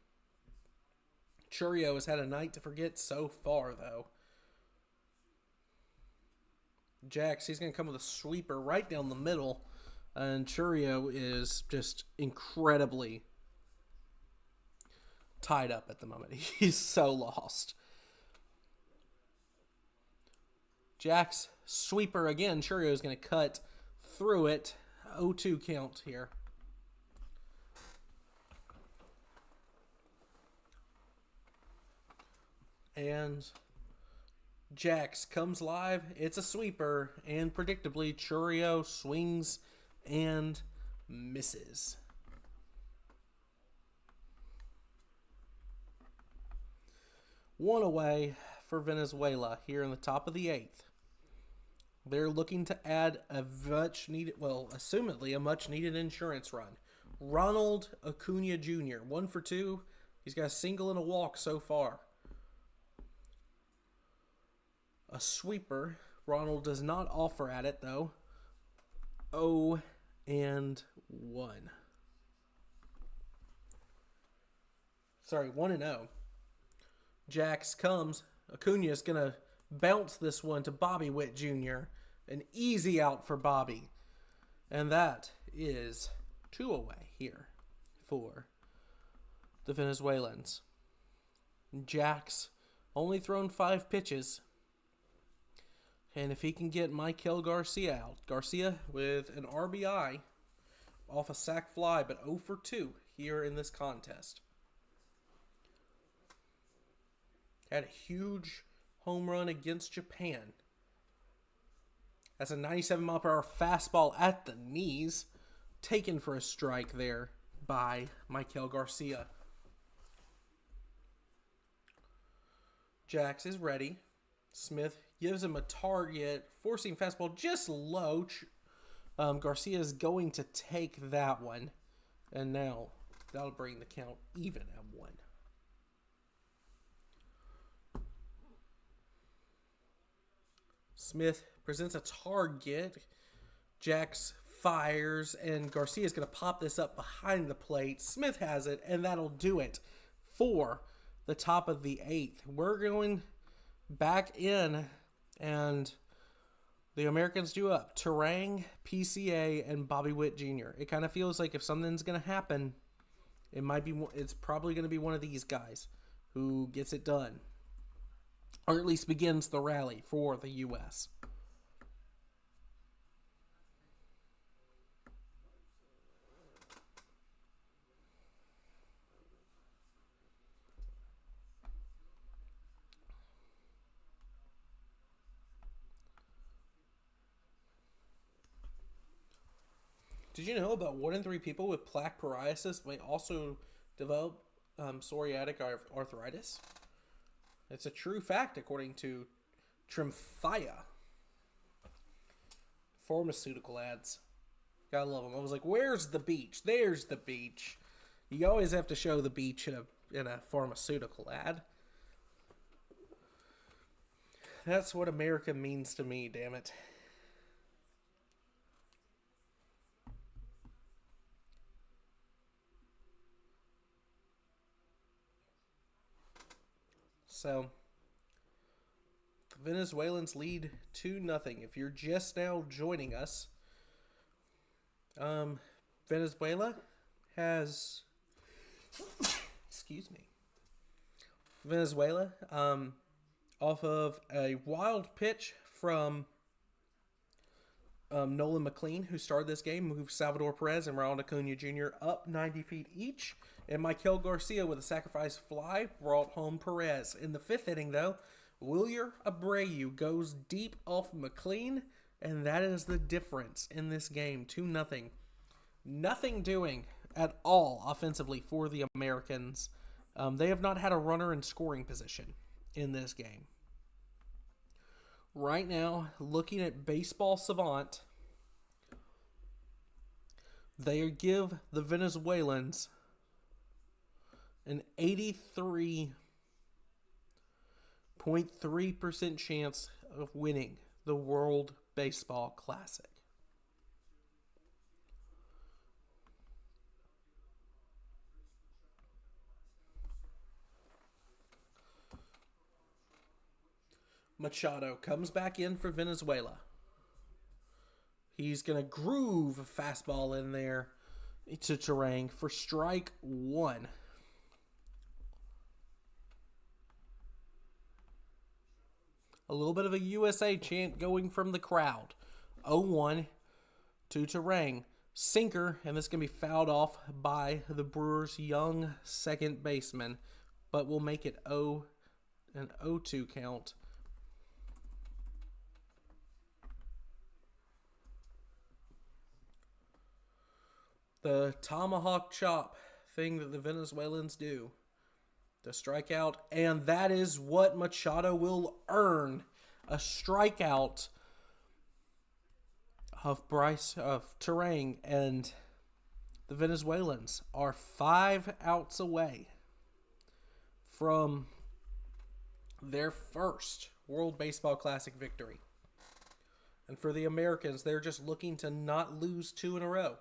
Churio has had a night to forget so far, though. Jax, he's going to come with a sweeper right down the middle, and Churio is just incredibly tied up at the moment. He's so lost. Jack's sweeper again. Churio is going to cut through it. 0-2 count here. And Jax comes live. It's a sweeper. And predictably, Churio swings and misses. One away for Venezuela here in the top of the 8th. They're looking to add a much needed, well, assumedly a much needed insurance run. Ronald Acuna Jr., 1 for 2. He's got a single and a walk so far. A sweeper. Ronald does not offer at it, though. 0-1. Sorry, 1-0. Jax comes. Acuna is going to bounce this one to Bobby Witt Jr. An easy out for Bobby. And that is 2 away here for the Venezuelans. Jax only thrown 5 pitches. And if he can get Michael Garcia out. Garcia with an RBI off a sac fly, but 0 for 2 here in this contest. Had a huge home run against Japan. That's a 97-mile-per-hour fastball at the knees. Taken for a strike there by Michael Garcia. Jax is ready. Smith gives him a target. Forcing fastball just low. Garcia is going to take that one. And now that'll bring the count even at 1. Smith presents a target. Jax fires, and Garcia is going to pop this up behind the plate. Smith has it, and that'll do it for the top of the 8th. We're going back in, and the Americans do up. Terang, PCA, and Bobby Witt Jr. It kind of feels like if something's going to happen, it's probably going to be one of these guys who gets it done. Or at least begins the rally for the U.S. Did you know about 1 in 3 people with plaque psoriasis may also develop psoriatic arthritis? It's a true fact, according to Tremfya. Pharmaceutical ads. Gotta love them. I was like, where's the beach? There's the beach. You always have to show the beach in a pharmaceutical ad. That's what America means to me, damn it. So, the Venezuelans lead 2-0. If you're just now joining us, Venezuela has, Venezuela, off of a wild pitch from Nolan McLean, who started this game, moved Salvador Perez and Ronald Acuna Jr. up 90 feet each. And Michael Garcia, with a sacrifice fly, brought home Perez. In the 5th inning, though, Wilyer Abreu goes deep off McLean, and that is the difference in this game. 2-0. Nothing doing at all offensively for the Americans. They have not had a runner in scoring position in this game. Right now, looking at Baseball Savant, They give the Venezuelans an 83.3% chance of winning the World Baseball Classic. Machado comes back in for Venezuela. He's going to groove a fastball in there to Terang for strike one. A little bit of a USA chant going from the crowd. 0-1 to Terang. Sinker, and this can be fouled off by the Brewers' young second baseman, but we'll make it an 0-2 count. The tomahawk chop thing that the Venezuelans do to strike out, and that is what Machado will earn. A strikeout of Terang, and the Venezuelans are 5 outs away from their first World Baseball Classic victory. And for the Americans, they're just looking to not lose 2 in a row.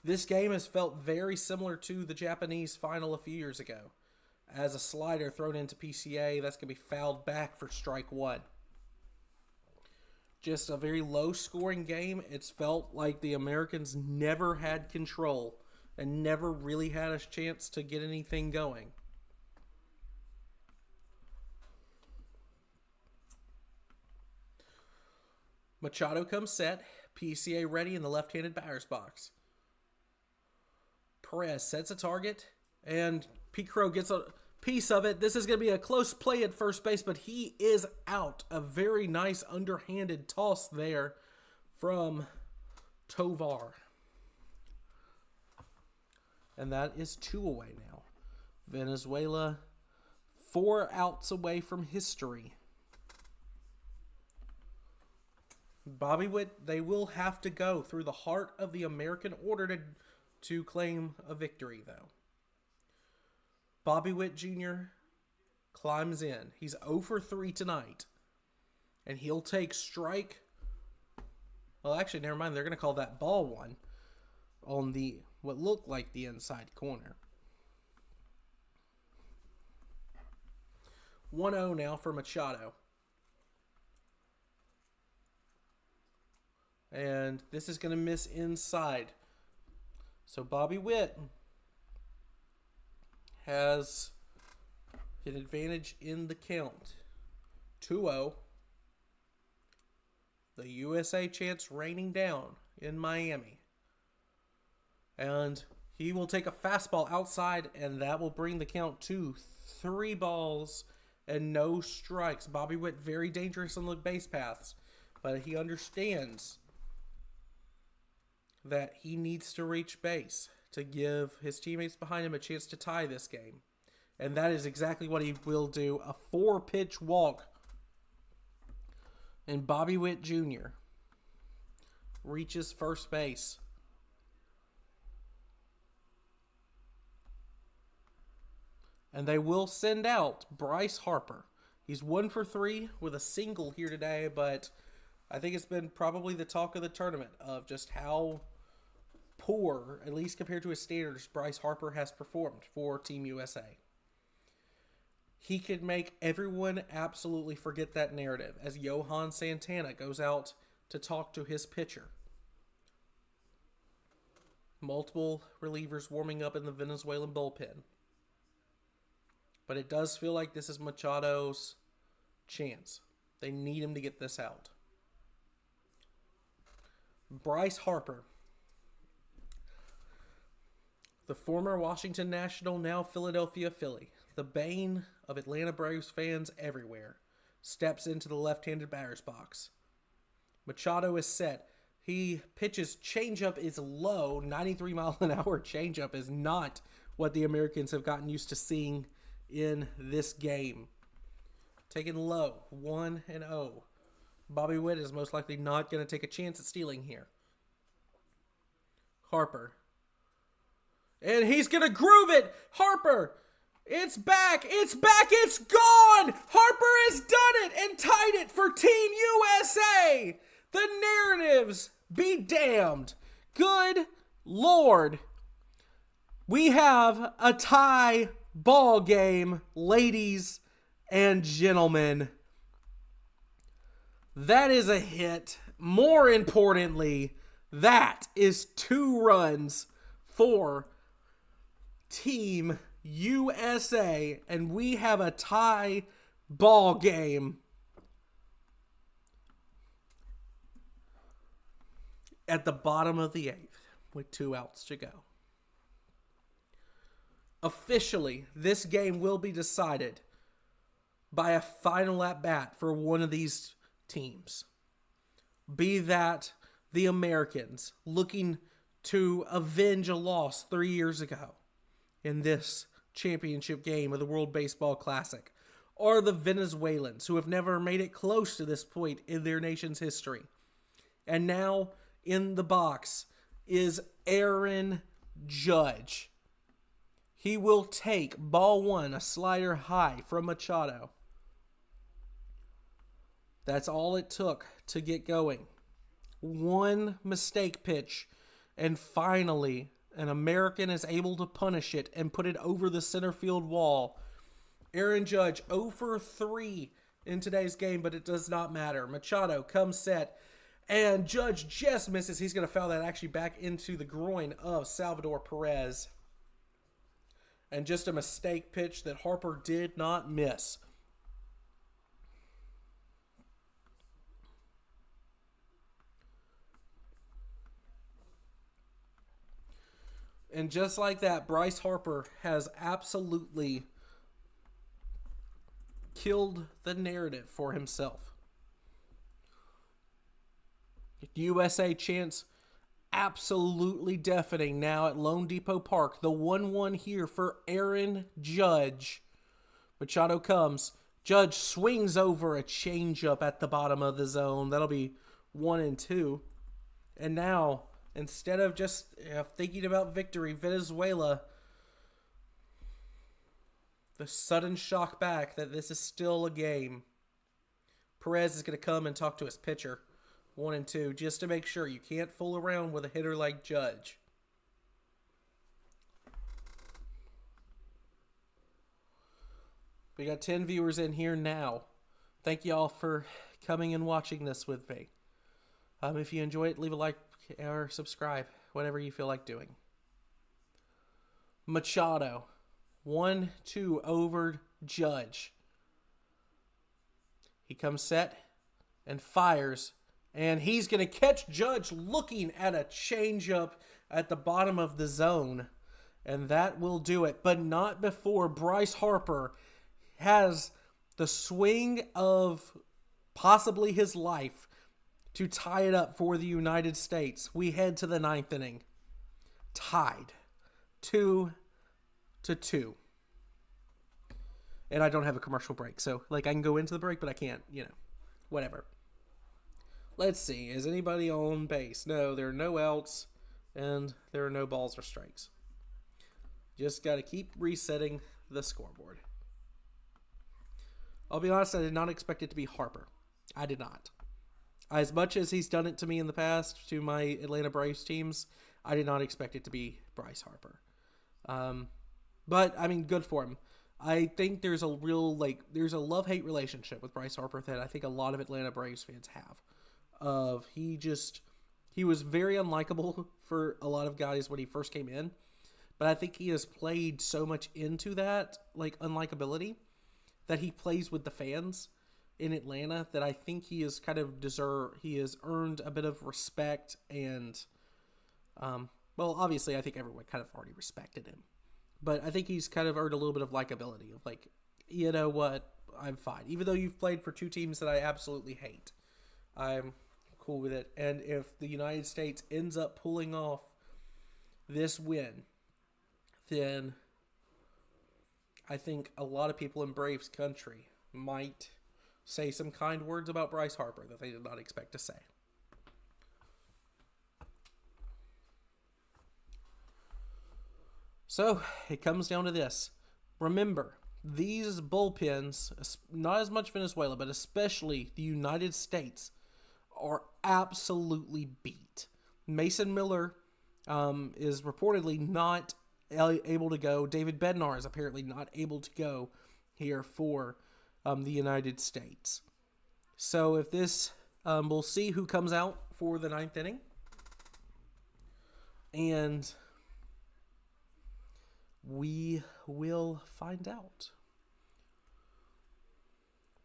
This game has felt very similar to the Japanese final a few years ago. As a slider thrown into PCA, that's going to be fouled back for strike one. Just a very low-scoring game. It's felt like the Americans never had control and never really had a chance to get anything going. Machado comes set. PCA ready in the left-handed batter's box. Perez sets a target, and Pete Crow gets a piece of it. This is going to be a close play at first base, but he is out. A very nice underhanded toss there from Tovar. And that is 2 away now. Venezuela 4 outs away from history. Bobby Witt, they will have to go through the heart of the American order to claim a victory, though. Bobby Witt Jr. climbs in. He's 0 for 3 tonight. And he'll take strike. Well, actually, never mind. They're going to call that ball one on the what looked like the inside corner. 1-0 now for Machado. And this is going to miss inside. So Bobby Witt has an advantage in the count. 2-0. The USA chants raining down in Miami. And he will take a fastball outside, and that will bring the count to 3 balls and no strikes. Bobby Witt very dangerous on the base paths, but he understands that he needs to reach base to give his teammates behind him a chance to tie this game. And that is exactly what he will do. A 4-pitch walk. And Bobby Witt Jr. reaches first base. And they will send out Bryce Harper. He's 1 for 3 with a single here today, but I think it's been probably the talk of the tournament of just how poor, at least compared to his standards, Bryce Harper has performed for Team USA. He could make everyone absolutely forget that narrative as Johan Santana goes out to talk to his pitcher. Multiple relievers warming up in the Venezuelan bullpen. But it does feel like this is Machado's chance. They need him to get this out. Bryce Harper, the former Washington National, now Philadelphia Philly, the bane of Atlanta Braves fans everywhere, steps into the left-handed batter's box. Machado is set. He pitches. Changeup is low. 93-mile-an-hour changeup is not what the Americans have gotten used to seeing in this game. Taken low. 1-0. Bobby Witt is most likely not going to take a chance at stealing here. Harper. And he's going to groove it. Harper. It's back. It's back. It's gone. Harper has done it and tied it for Team USA. The narratives be damned. Good Lord. We have a tie ball game, ladies and gentlemen. That is a hit. More importantly, that is 2 runs for Team USA, and we have a tie ball game at the bottom of the 8th with 2 outs to go. Officially, this game will be decided by a final at bat for one of these teams. Be that the Americans looking to avenge a loss 3 years ago in this championship game of the World Baseball Classic, or the Venezuelans who have never made it close to this point in their nation's history. And now in the box is Aaron Judge. He will take ball 1, a slider high from Machado. That's all it took to get going. One mistake pitch, and finally an American is able to punish it and put it over the center field wall. Aaron Judge 0 for 3 in today's game, but it does not matter. Machado comes set, and Judge just misses. He's going to foul that actually back into the groin of Salvador Perez. And just a mistake pitch that Harper did not miss. And just like that, Bryce Harper has absolutely killed the narrative for himself. USA chants absolutely deafening now at LoanDepot Park. The 1-1 here for Aaron Judge. Machado comes. Judge swings over a changeup at the bottom of the zone. That'll be 1-2. And now, instead of just thinking about victory, Venezuela, the sudden shock back that this is still a game. Perez is going to come and talk to his pitcher. 1-2, just to make sure you can't fool around with a hitter like Judge. We got 10 viewers in here now. Thank you all for coming and watching this with me. If you enjoy it, leave a like or subscribe, whatever you feel like doing. Machado, 1-2 over Judge. He comes set and fires. And he's going to catch Judge looking at a changeup at the bottom of the zone. And that will do it. But not before Bryce Harper has the swing of possibly his life to tie it up for the United States. We head to the 9th inning. Tied. 2-2. And I don't have a commercial break. So, I can go into the break, but I can't, whatever. Let's see. Is anybody on base? No, there are no outs, and there are no balls or strikes. Just got to keep resetting the scoreboard. I'll be honest, I did not expect it to be Harper. I did not. As much as he's done it to me in the past, to my Atlanta Braves teams, I did not expect it to be Bryce Harper. But, good for him. I think there's a real, there's a love-hate relationship with Bryce Harper that I think a lot of Atlanta Braves fans have. He was very unlikable for a lot of guys when he first came in, but I think he has played so much into that unlikability that he plays with the fans in Atlanta that I think he has he has earned a bit of respect and obviously I think everyone kind of already respected him, but I think he's kind of earned a little bit of likability of you know what, I'm fine even though you've played for 2 teams that I absolutely hate. I'm cool with it. And if the United States ends up pulling off this win, then I think a lot of people in Braves country might say some kind words about Bryce Harper that they did not expect to say. So it comes down to this. Remember, these bullpens, not as much Venezuela, but especially the United States, are absolutely beat. Mason Miller is reportedly not able to go. David Bednar is apparently not able to go here for the United States. So if this, we'll see who comes out for the ninth inning. And we will find out.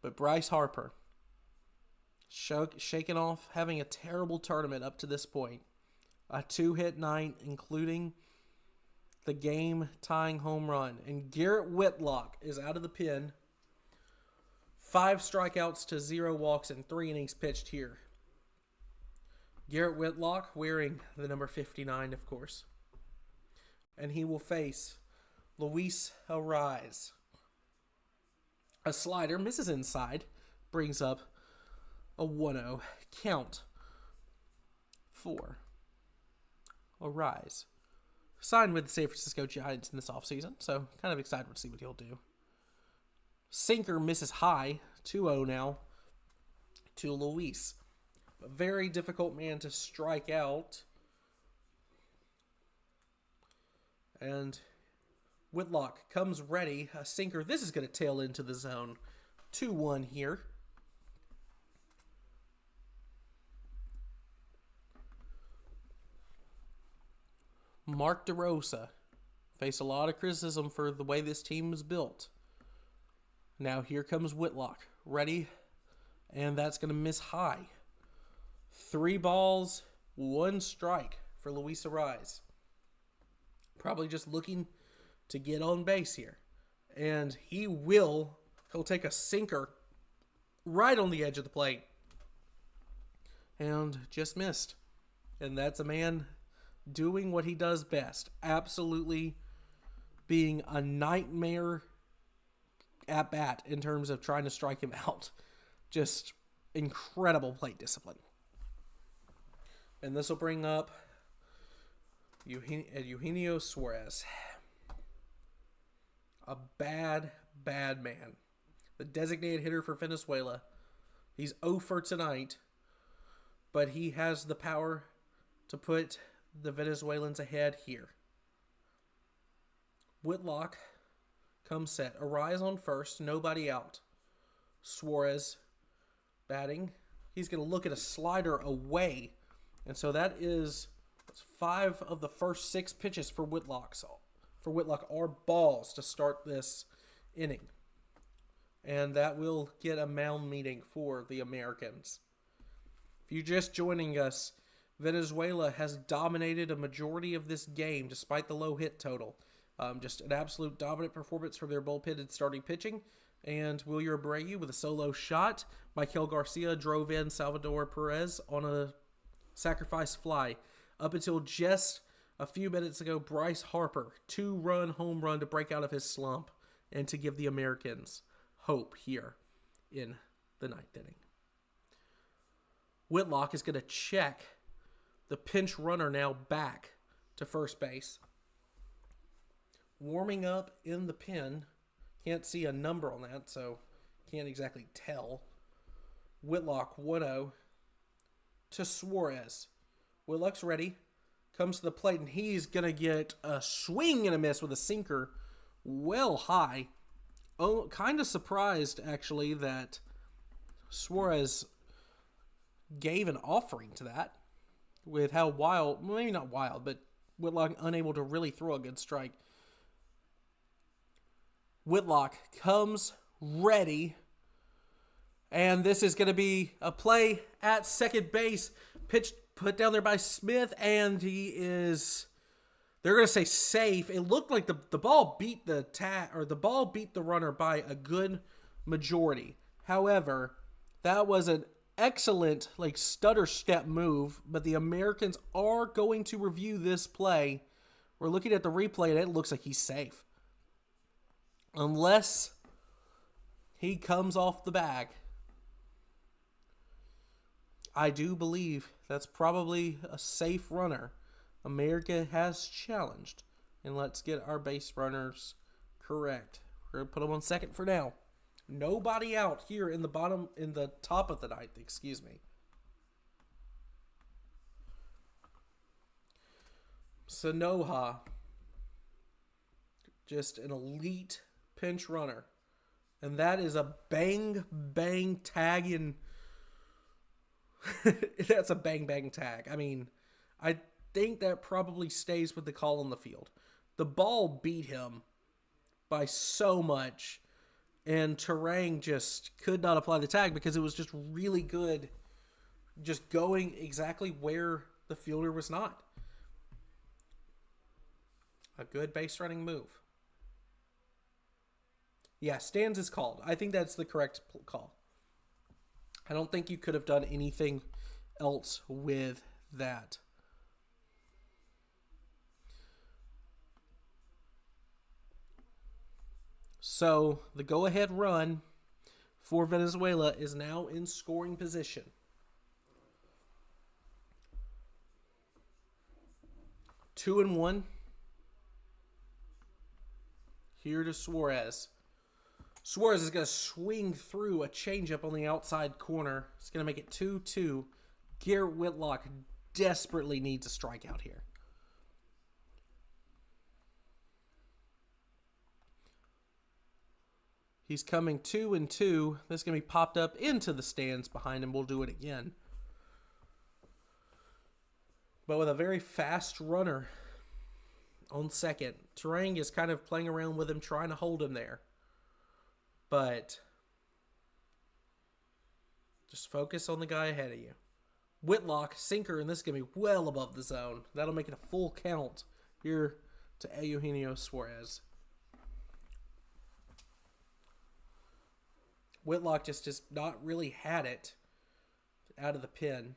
But Bryce Harper, shaking off having a terrible tournament up to this point. A 2-hit night, including the game-tying home run. And Garrett Whitlock is out of the pen. 5 strikeouts to 0 walks in 3 innings pitched here. Garrett Whitlock wearing the number 59, of course. And he will face Luis Ariz. A slider misses inside, brings up a 1-0 count for Ariz. Signed with the San Francisco Giants in this offseason, so kind of excited to see what he'll do. Sinker misses high, 2-0 now to Luis. A very difficult man to strike out. And Whitlock comes ready. A sinker. This is going to tail into the zone. 2-1 here. Mark DeRosa faced a lot of criticism for the way this team was built. Now here comes Whitlock. Ready. And that's going to miss high. 3 balls, 1 strike for Luis Ariz. Probably just looking to get on base here. And he'll take a sinker right on the edge of the plate. And just missed. And that's a man doing what he does best. Absolutely being a nightmare at bat in terms of trying to strike him out. Just incredible plate discipline. And this will bring up Eugenio Suarez. A bad man. The designated hitter for Venezuela. He's 0 for tonight, but he has the power to put the Venezuelans ahead here. Whitlock comes set. Ariz on first, nobody out. Suarez batting. He's going to look at a slider away. And so that is 5 of the first 6 pitches for Whitlock. So for Whitlock are balls to start this inning. And that will get a mound meeting for the Americans. If you're just joining us, Venezuela has dominated a majority of this game despite the low hit total. Just an absolute dominant performance from their bullpen starting pitching. And Wilyer Abreu with a solo shot. Michael Garcia drove in Salvador Perez on a sacrifice fly. Up until just a few minutes ago, Bryce Harper, 2-run home run to break out of his slump and to give the Americans hope here in the 9th inning. Whitlock is going to check the pinch runner now back to first base. Warming up in the pen. Can't see a number on that, so can't exactly tell. Whitlock 1-0 to Suarez. Whitlock's ready. Comes to the plate, and he's going to get a swing and a miss with a sinker well high. Oh, kind of surprised, actually, that Suarez gave an offering to that with how wild, maybe not wild, but Whitlock unable to really throw a good strike. Whitlock comes ready, and this is going to be a play at second base. Pitch put down there by Smith, and they're going to say safe. It looked like the ball beat the ball beat the runner by a good majority. However, that was an excellent stutter step move, but the Americans are going to review this play. We're looking at the replay, and it looks like he's safe. Unless he comes off the bag. I do believe that's probably a safe runner. America has challenged And let's get our base runners correct. We're going to put them on second for now. Nobody out here in the top of the ninth, excuse me. Sanoha, just an elite pinch runner. And that is a bang tag in. That's a bang tag. I mean, I think that probably stays with the call on the field. The ball beat him by so much, and Terang just could not apply the tag because it was just really good, just going exactly where the fielder was not. A good base running move. Yeah, stands is called. I think that's the correct call. I don't think you could have done anything else with that. So the go-ahead run for Venezuela is now in scoring position. Two and one. Here to Suarez. Suarez is going to swing through a changeup on the outside corner. It's going to make it 2-2. Garrett Whitlock desperately needs a strikeout here. He's coming 2-2. This is going to be popped up into the stands behind him. We'll do it again. But with a very fast runner on second. Terang is kind of playing around with him, trying to hold him there. But just focus on the guy ahead of you. Whitlock, sinker, and this is going to be well above the zone. That'll make it a full count here to Eugenio Suarez. Whitlock just not really had it out of the pen.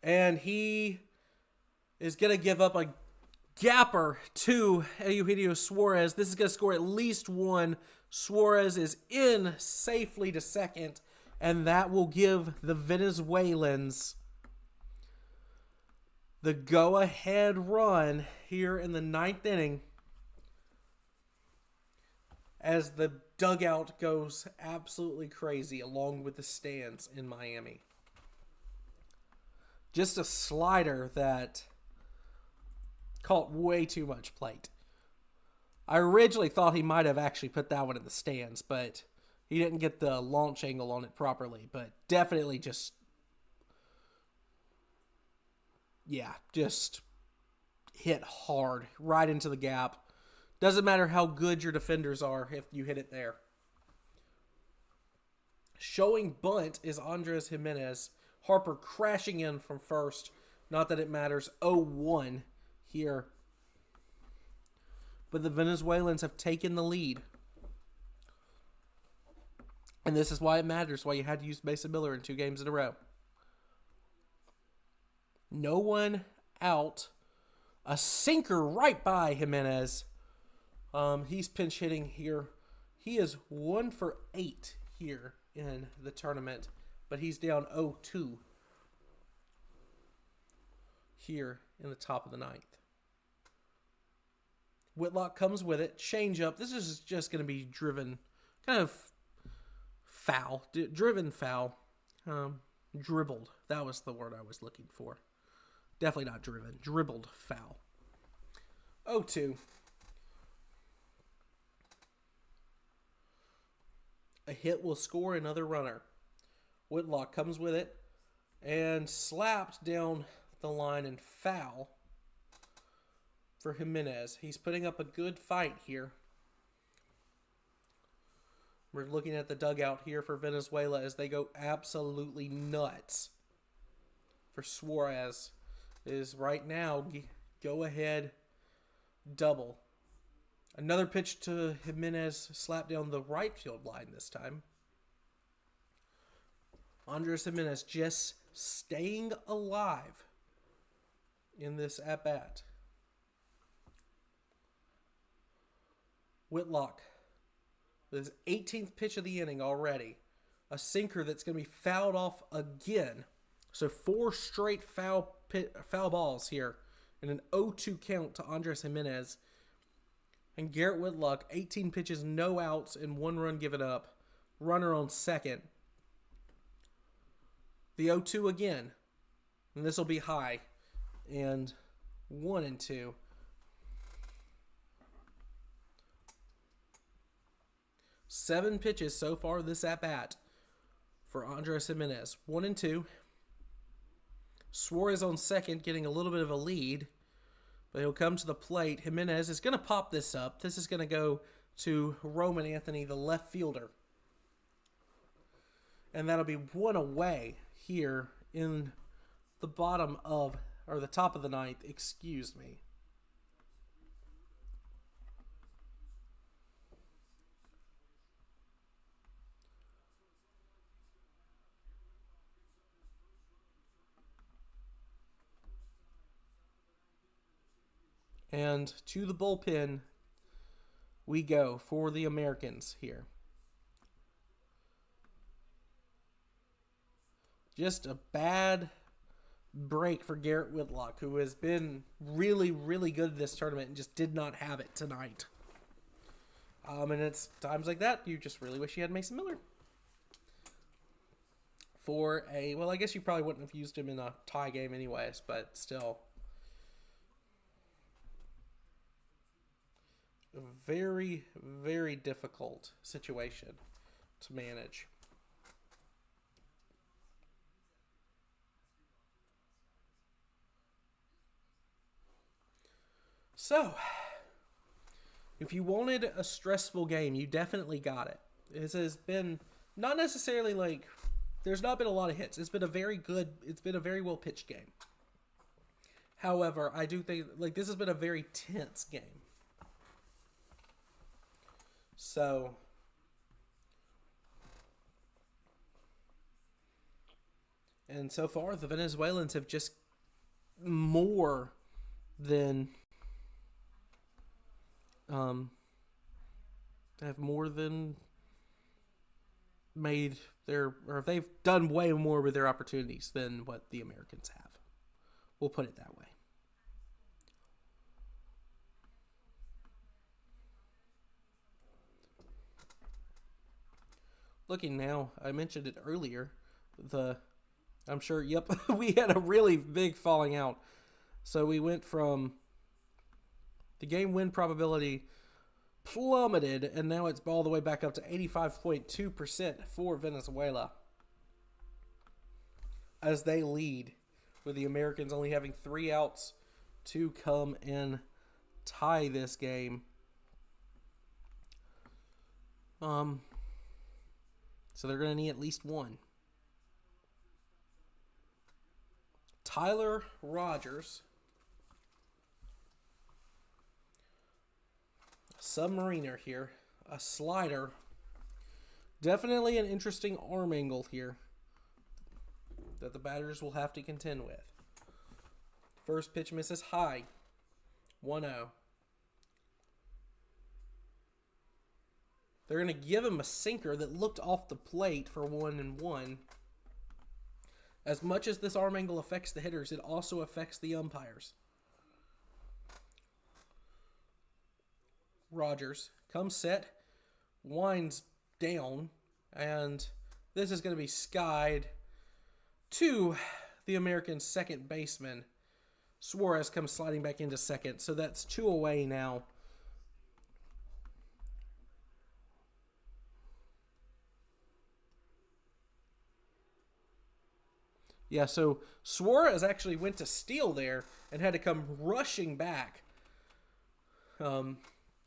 And he is going to give up a gapper to Eugenio Suarez. This is going to score at least one. Suarez is in safely to second, and that will give the Venezuelans the go-ahead run here in the ninth inning as the dugout goes absolutely crazy along with the stands in Miami. Just a slider that caught way too much plate. I originally thought he might have actually put that one in the stands, but he didn't get the launch angle on it properly. But definitely just hit hard right into the gap. Doesn't matter how good your defenders are if you hit it there. Showing bunt is Andres Jimenez. Harper crashing in from first. Not that it matters. 0-1 here. But the Venezuelans have taken the lead. And this is why it matters, why you had to use Mason Miller in 2 games in a row. No one out. A sinker right by Jimenez. He's pinch hitting here. He is 1 for 8 here in the tournament. But he's down 0-2 here in the top of the ninth. Whitlock comes with it. Change up. This is just going to be driven, kind of foul. Driven foul. Dribbled. That was the word I was looking for. Definitely not driven. Dribbled foul. 0-2. A hit will score another runner. Whitlock comes with it and slapped down the line and foul for Jimenez. He's putting up a good fight here. We're looking at the dugout here for Venezuela as they go absolutely nuts. For Suarez is right now go ahead double. Another pitch to Jimenez, slapped down the right field line this time. Andres Jimenez just staying alive in this at-bat. Whitlock, his 18th pitch of the inning already. A sinker that's going to be fouled off again. So 4 straight foul balls here and an 0-2 count to Andres Jimenez. And Garrett Whitlock, 18 pitches, no outs, and 1 run given up. Runner on second. The 0-2 again. And this will be high. And 1-2. Seven pitches so far this at-bat for Andres Jimenez. 1-2. Suarez on second, getting a little bit of a lead. But he'll come to the plate. Jimenez is going to pop this up. This is going to go to Roman Anthony, the left fielder. And that'll be 1 away here in the bottom of, or the top of the ninth, excuse me. And to the bullpen we go for the Americans here. Just a bad break for Garrett Whitlock, who has been really, really good this tournament and just did not have it tonight. And it's times like that you just really wish you had Mason Miller. For a, well, I guess you probably wouldn't have used him in a tie game anyways, but still. A very, very difficult situation to manage. So, if you wanted a stressful game, you definitely got it. This has been not necessarily like, there's not been a lot of hits. It's been a very well pitched game. However, I do think, like, this has been a very tense game. So, and so far, the Venezuelans have just more than made their, or they've done way more with their opportunities than what the Americans have. We'll put it that way. Looking now, I mentioned it earlier, I'm sure, yep, we had a really big falling out. So we went from the game win probability plummeted, and now it's all the way back up to 85.2% for Venezuela as they lead, with the Americans only having 3 outs to come and tie this game. So they're going to need at least 1. Tyler Rogers, submariner here, a slider. Definitely an interesting arm angle here that the batters will have to contend with. First pitch misses high, 1-0. They're going to give him a sinker that looked off the plate for 1-1. As much as this arm angle affects the hitters, it also affects the umpires. Rogers comes set, winds down, and this is going to be skied to the American second baseman. Suarez comes sliding back into second, so that's 2 away now. Yeah, so Suarez actually went to steal there and had to come rushing back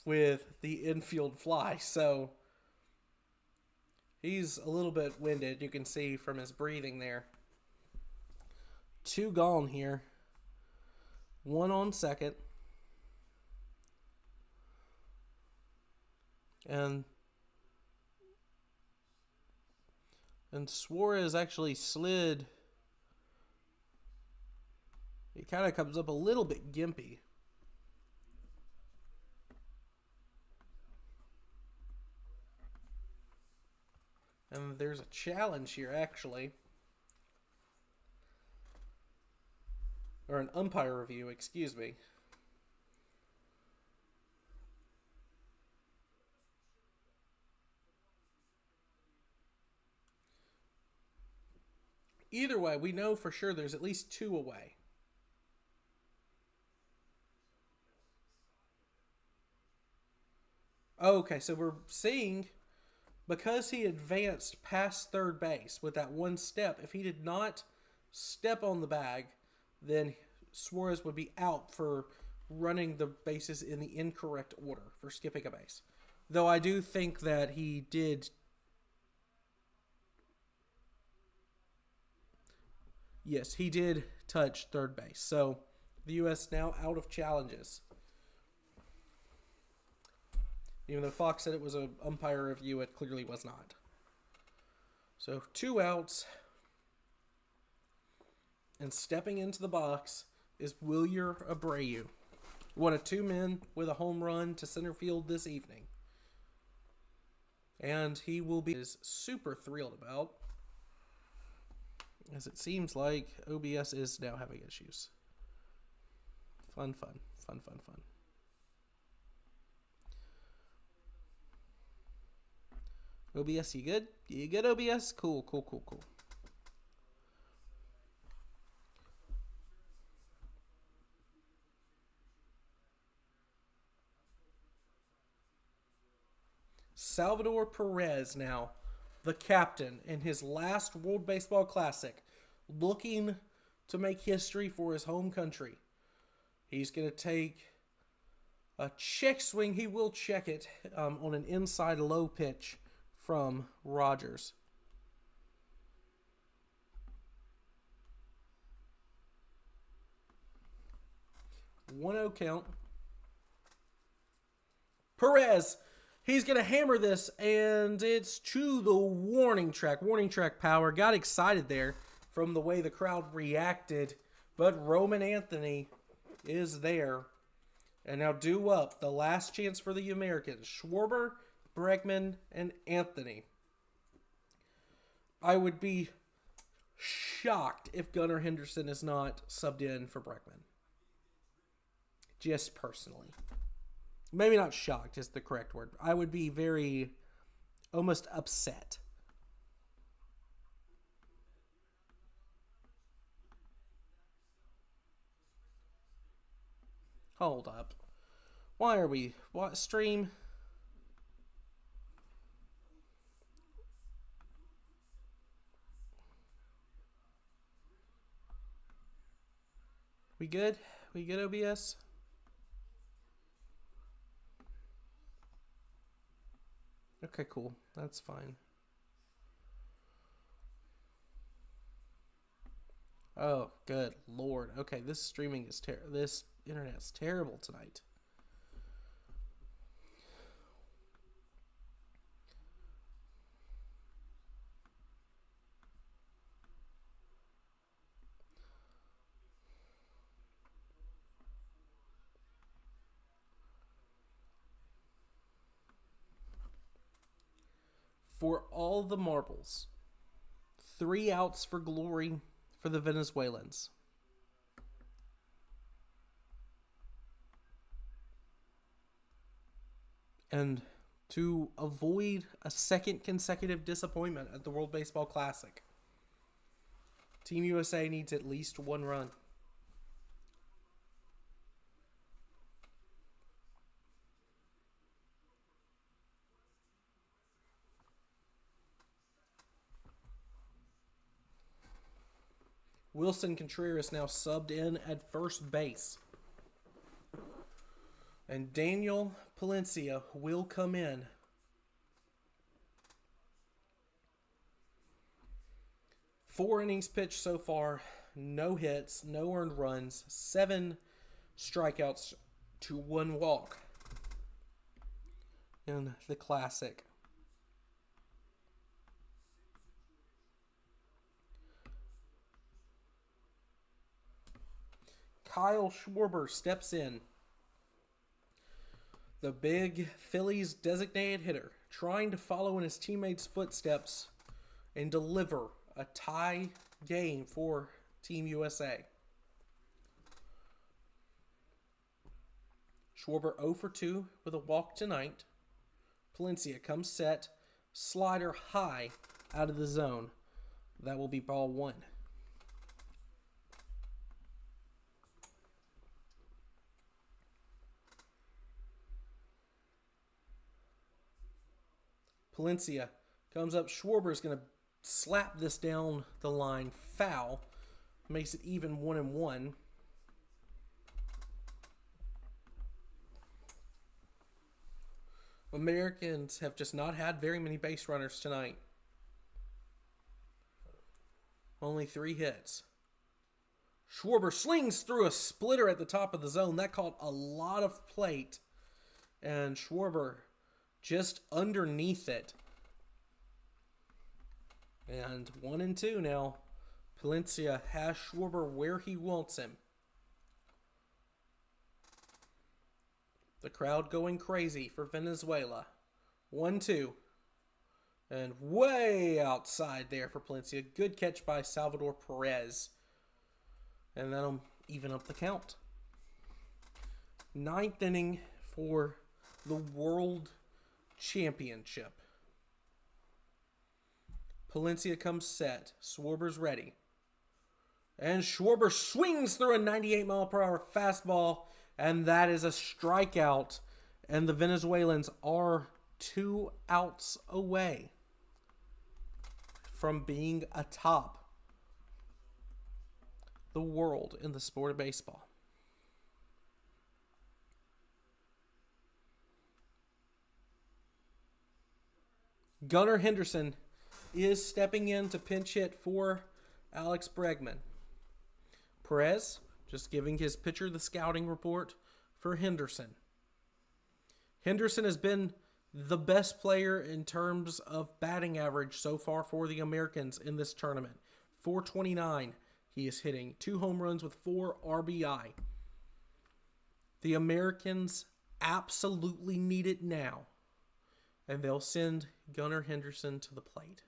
with the infield fly. So he's a little bit winded, you can see from his breathing there. 2 gone here. 1 on second. And Suarez actually slid. He kind of comes up a little bit gimpy. And there's a challenge here, actually. or an umpire review, excuse me. Either way, we know for sure there's at least 2 away. Okay, so we're seeing, because he advanced past third base with that one step, if he did not step on the bag, then Suarez would be out for running the bases in the incorrect order, for skipping a base. Though I do think that he did. Yes, he did touch third base. So the U.S. now out of challenges. Even though Fox said it was an umpire review, it clearly was not. So 2 outs. And stepping into the box is Wilyer Abreu. One of 2 men with a home run to center field this evening. And he will be super thrilled about, as it seems like OBS is now having issues. Fun. OBS, you good? You good, OBS? Cool. Salvador Perez now, the captain in his last World Baseball Classic, looking to make history for his home country. He's going to take a check swing. He will check it on an inside low pitch from Rogers. 1-0 count. Perez, he's going to hammer this, and it's to the warning track. Warning track power. Got excited there from the way the crowd reacted, but Roman Anthony is there. And now due up, the last chance for the Americans. Schwarber, Bregman, and Anthony. I would be shocked if Gunnar Henderson is not subbed in for Bregman. Just personally. Maybe not shocked is the correct word. I would be very, almost upset. Hold up. Why are we... What? Stream? We good? We good, OBS? Okay, cool. That's fine. Oh, good Lord. Okay, this streaming is this internet's terrible tonight. For all the marbles, 3 outs for glory for the Venezuelans. And to avoid a second consecutive disappointment at the World Baseball Classic, Team USA needs at least 1 run. Wilson Contreras now subbed in at first base. And Daniel Palencia will come in. Four innings pitched so far. No hits, no earned runs, 7 strikeouts to 1 walk in the Classic. Kyle Schwarber steps in. The big Phillies designated hitter, trying to follow in his teammates' footsteps and deliver a tie game for Team USA. Schwarber 0 for 2 with a walk tonight. Palencia comes set. Slider high out of the zone. That will be ball 1. Palencia comes up. Schwarber is going to slap this down the line. Foul. Makes it even 1-1. Americans have just not had very many base runners tonight. Only 3 hits. Schwarber slings through a splitter at the top of the zone. That caught a lot of plate. And Schwarber just underneath it. And 1-2 now. Palencia has Schwarber where he wants him. The crowd going crazy for Venezuela. 1-2. And way outside there for Palencia. Good catch by Salvador Perez. And that'll even up the count. 9th inning for the World Championship. Palencia comes set. Schwarber's ready. And Schwarber swings through a 98-mile-per-hour fastball. And that is a strikeout. And the Venezuelans are 2 outs away from being atop the world in the sport of baseball. Gunnar Henderson is stepping in to pinch hit for Alex Bregman. Perez just giving his pitcher the scouting report for Henderson. Henderson has been the best player in terms of batting average so far for the Americans in this tournament. 429 he is hitting. 2 home runs with 4 RBI. The Americans absolutely need it now. And they'll send Gunnar Henderson to the plate.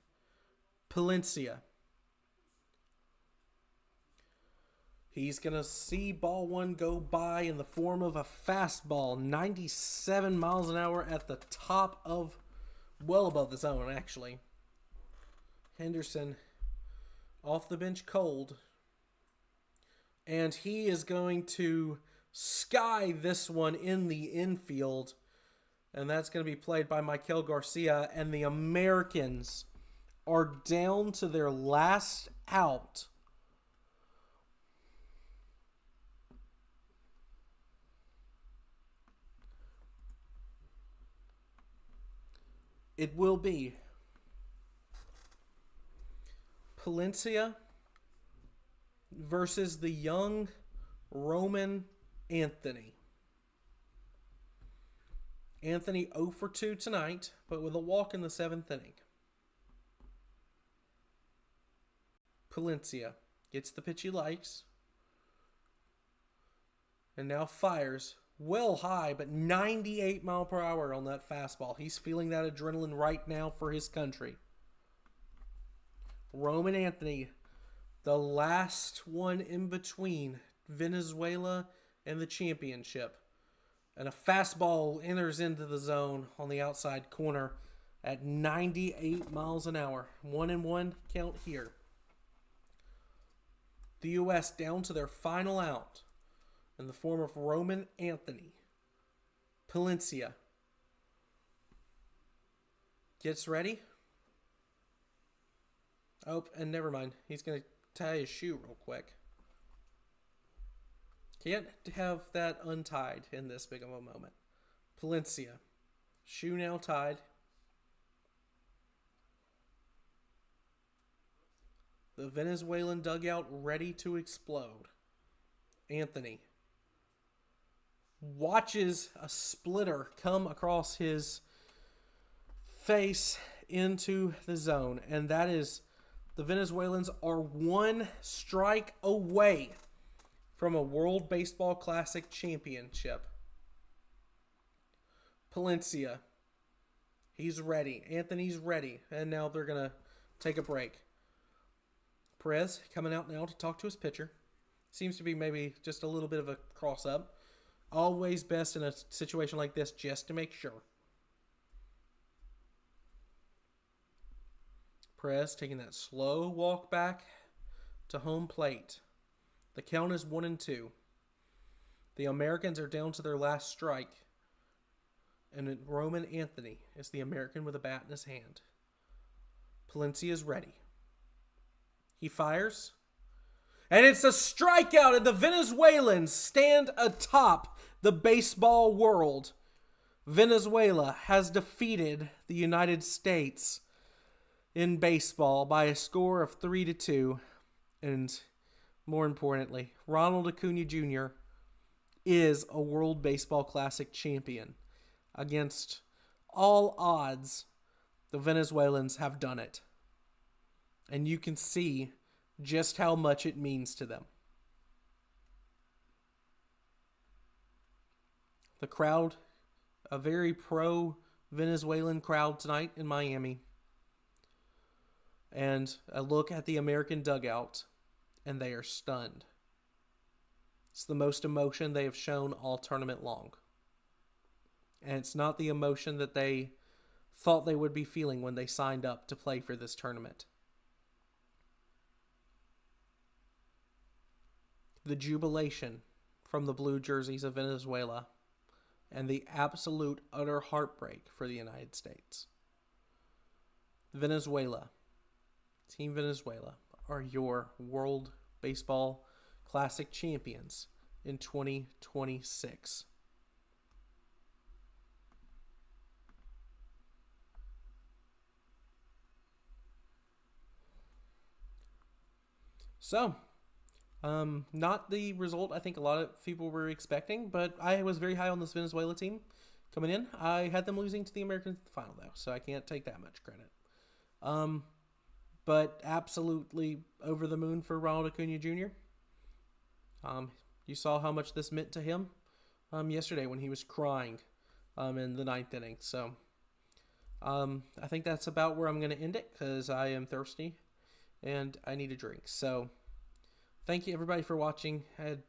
Palencia. He's going to see ball 1 go by in the form of a fastball. 97 miles an hour at the top of, well above the zone, actually. Henderson off the bench cold. And he is going to sky this one in the infield. And that's going to be played by Michael Garcia. And the Americans are down to their last out. It will be Palencia versus the young Roman Anthony. Anthony 0 for 2 tonight, but with a walk in the 7th inning. Palencia gets the pitch he likes. And now fires well high, but 98 mile per hour on that fastball. He's feeling that adrenaline right now for his country. Roman Anthony, the last one in between Venezuela and the championship. And a fastball enters into the zone on the outside corner at 98 miles an hour. 1-1 count here. The U.S. down to their final out in the form of Roman Anthony. Palencia gets ready. Oh, and never mind. He's going to tie his shoe real quick. Can't have that untied in this big of a moment. Palencia. Shoe now tied. The Venezuelan dugout ready to explode. Anthony watches a splitter come across his face into the zone. And that is, the Venezuelans are 1 strike away from a World Baseball Classic championship. Palencia. He's ready. Anthony's ready. And now they're going to take a break. Perez coming out now to talk to his pitcher. Seems to be maybe just a little bit of a cross-up. Always best in a situation like this just to make sure. Perez taking that slow walk back to home plate. The count is 1-2. The Americans are down to their last strike. And Roman Anthony is the American with a bat in his hand. Palencia is ready. He fires. And it's a strikeout, and the Venezuelans stand atop the baseball world. Venezuela has defeated the United States in baseball by a score of 3-2. And more importantly, Ronald Acuna Jr. is a World Baseball Classic champion. Against all odds, the Venezuelans have done it. And you can see just how much it means to them. The crowd, a very pro-Venezuelan crowd tonight in Miami. And a look at the American dugout, and they are stunned. It's the most emotion they have shown all tournament long. And it's not the emotion that they thought they would be feeling when they signed up to play for this tournament. The jubilation from the blue jerseys of Venezuela and the absolute utter heartbreak for the United States. Venezuela, Team Venezuela, are your World Baseball Classic champions in 2026. So, not the result I think a lot of people were expecting, but I was very high on this Venezuela team coming in. I had them losing to the Americans in the final, though, so I can't take that much credit. But absolutely over the moon for Ronald Acuna Jr. You saw how much this meant to him yesterday when he was crying in the 9th inning. So I think that's about where I'm going to end it because I am thirsty and I need a drink. So thank you everybody for watching. I had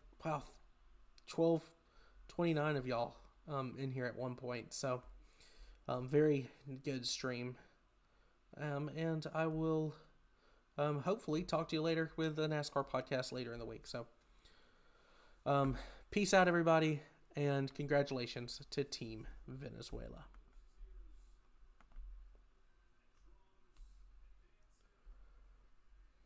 29 of y'all in here at one point. So very good stream. And I will hopefully talk to you later with the NASCAR podcast later in the week. So peace out everybody, and congratulations to Team Venezuela.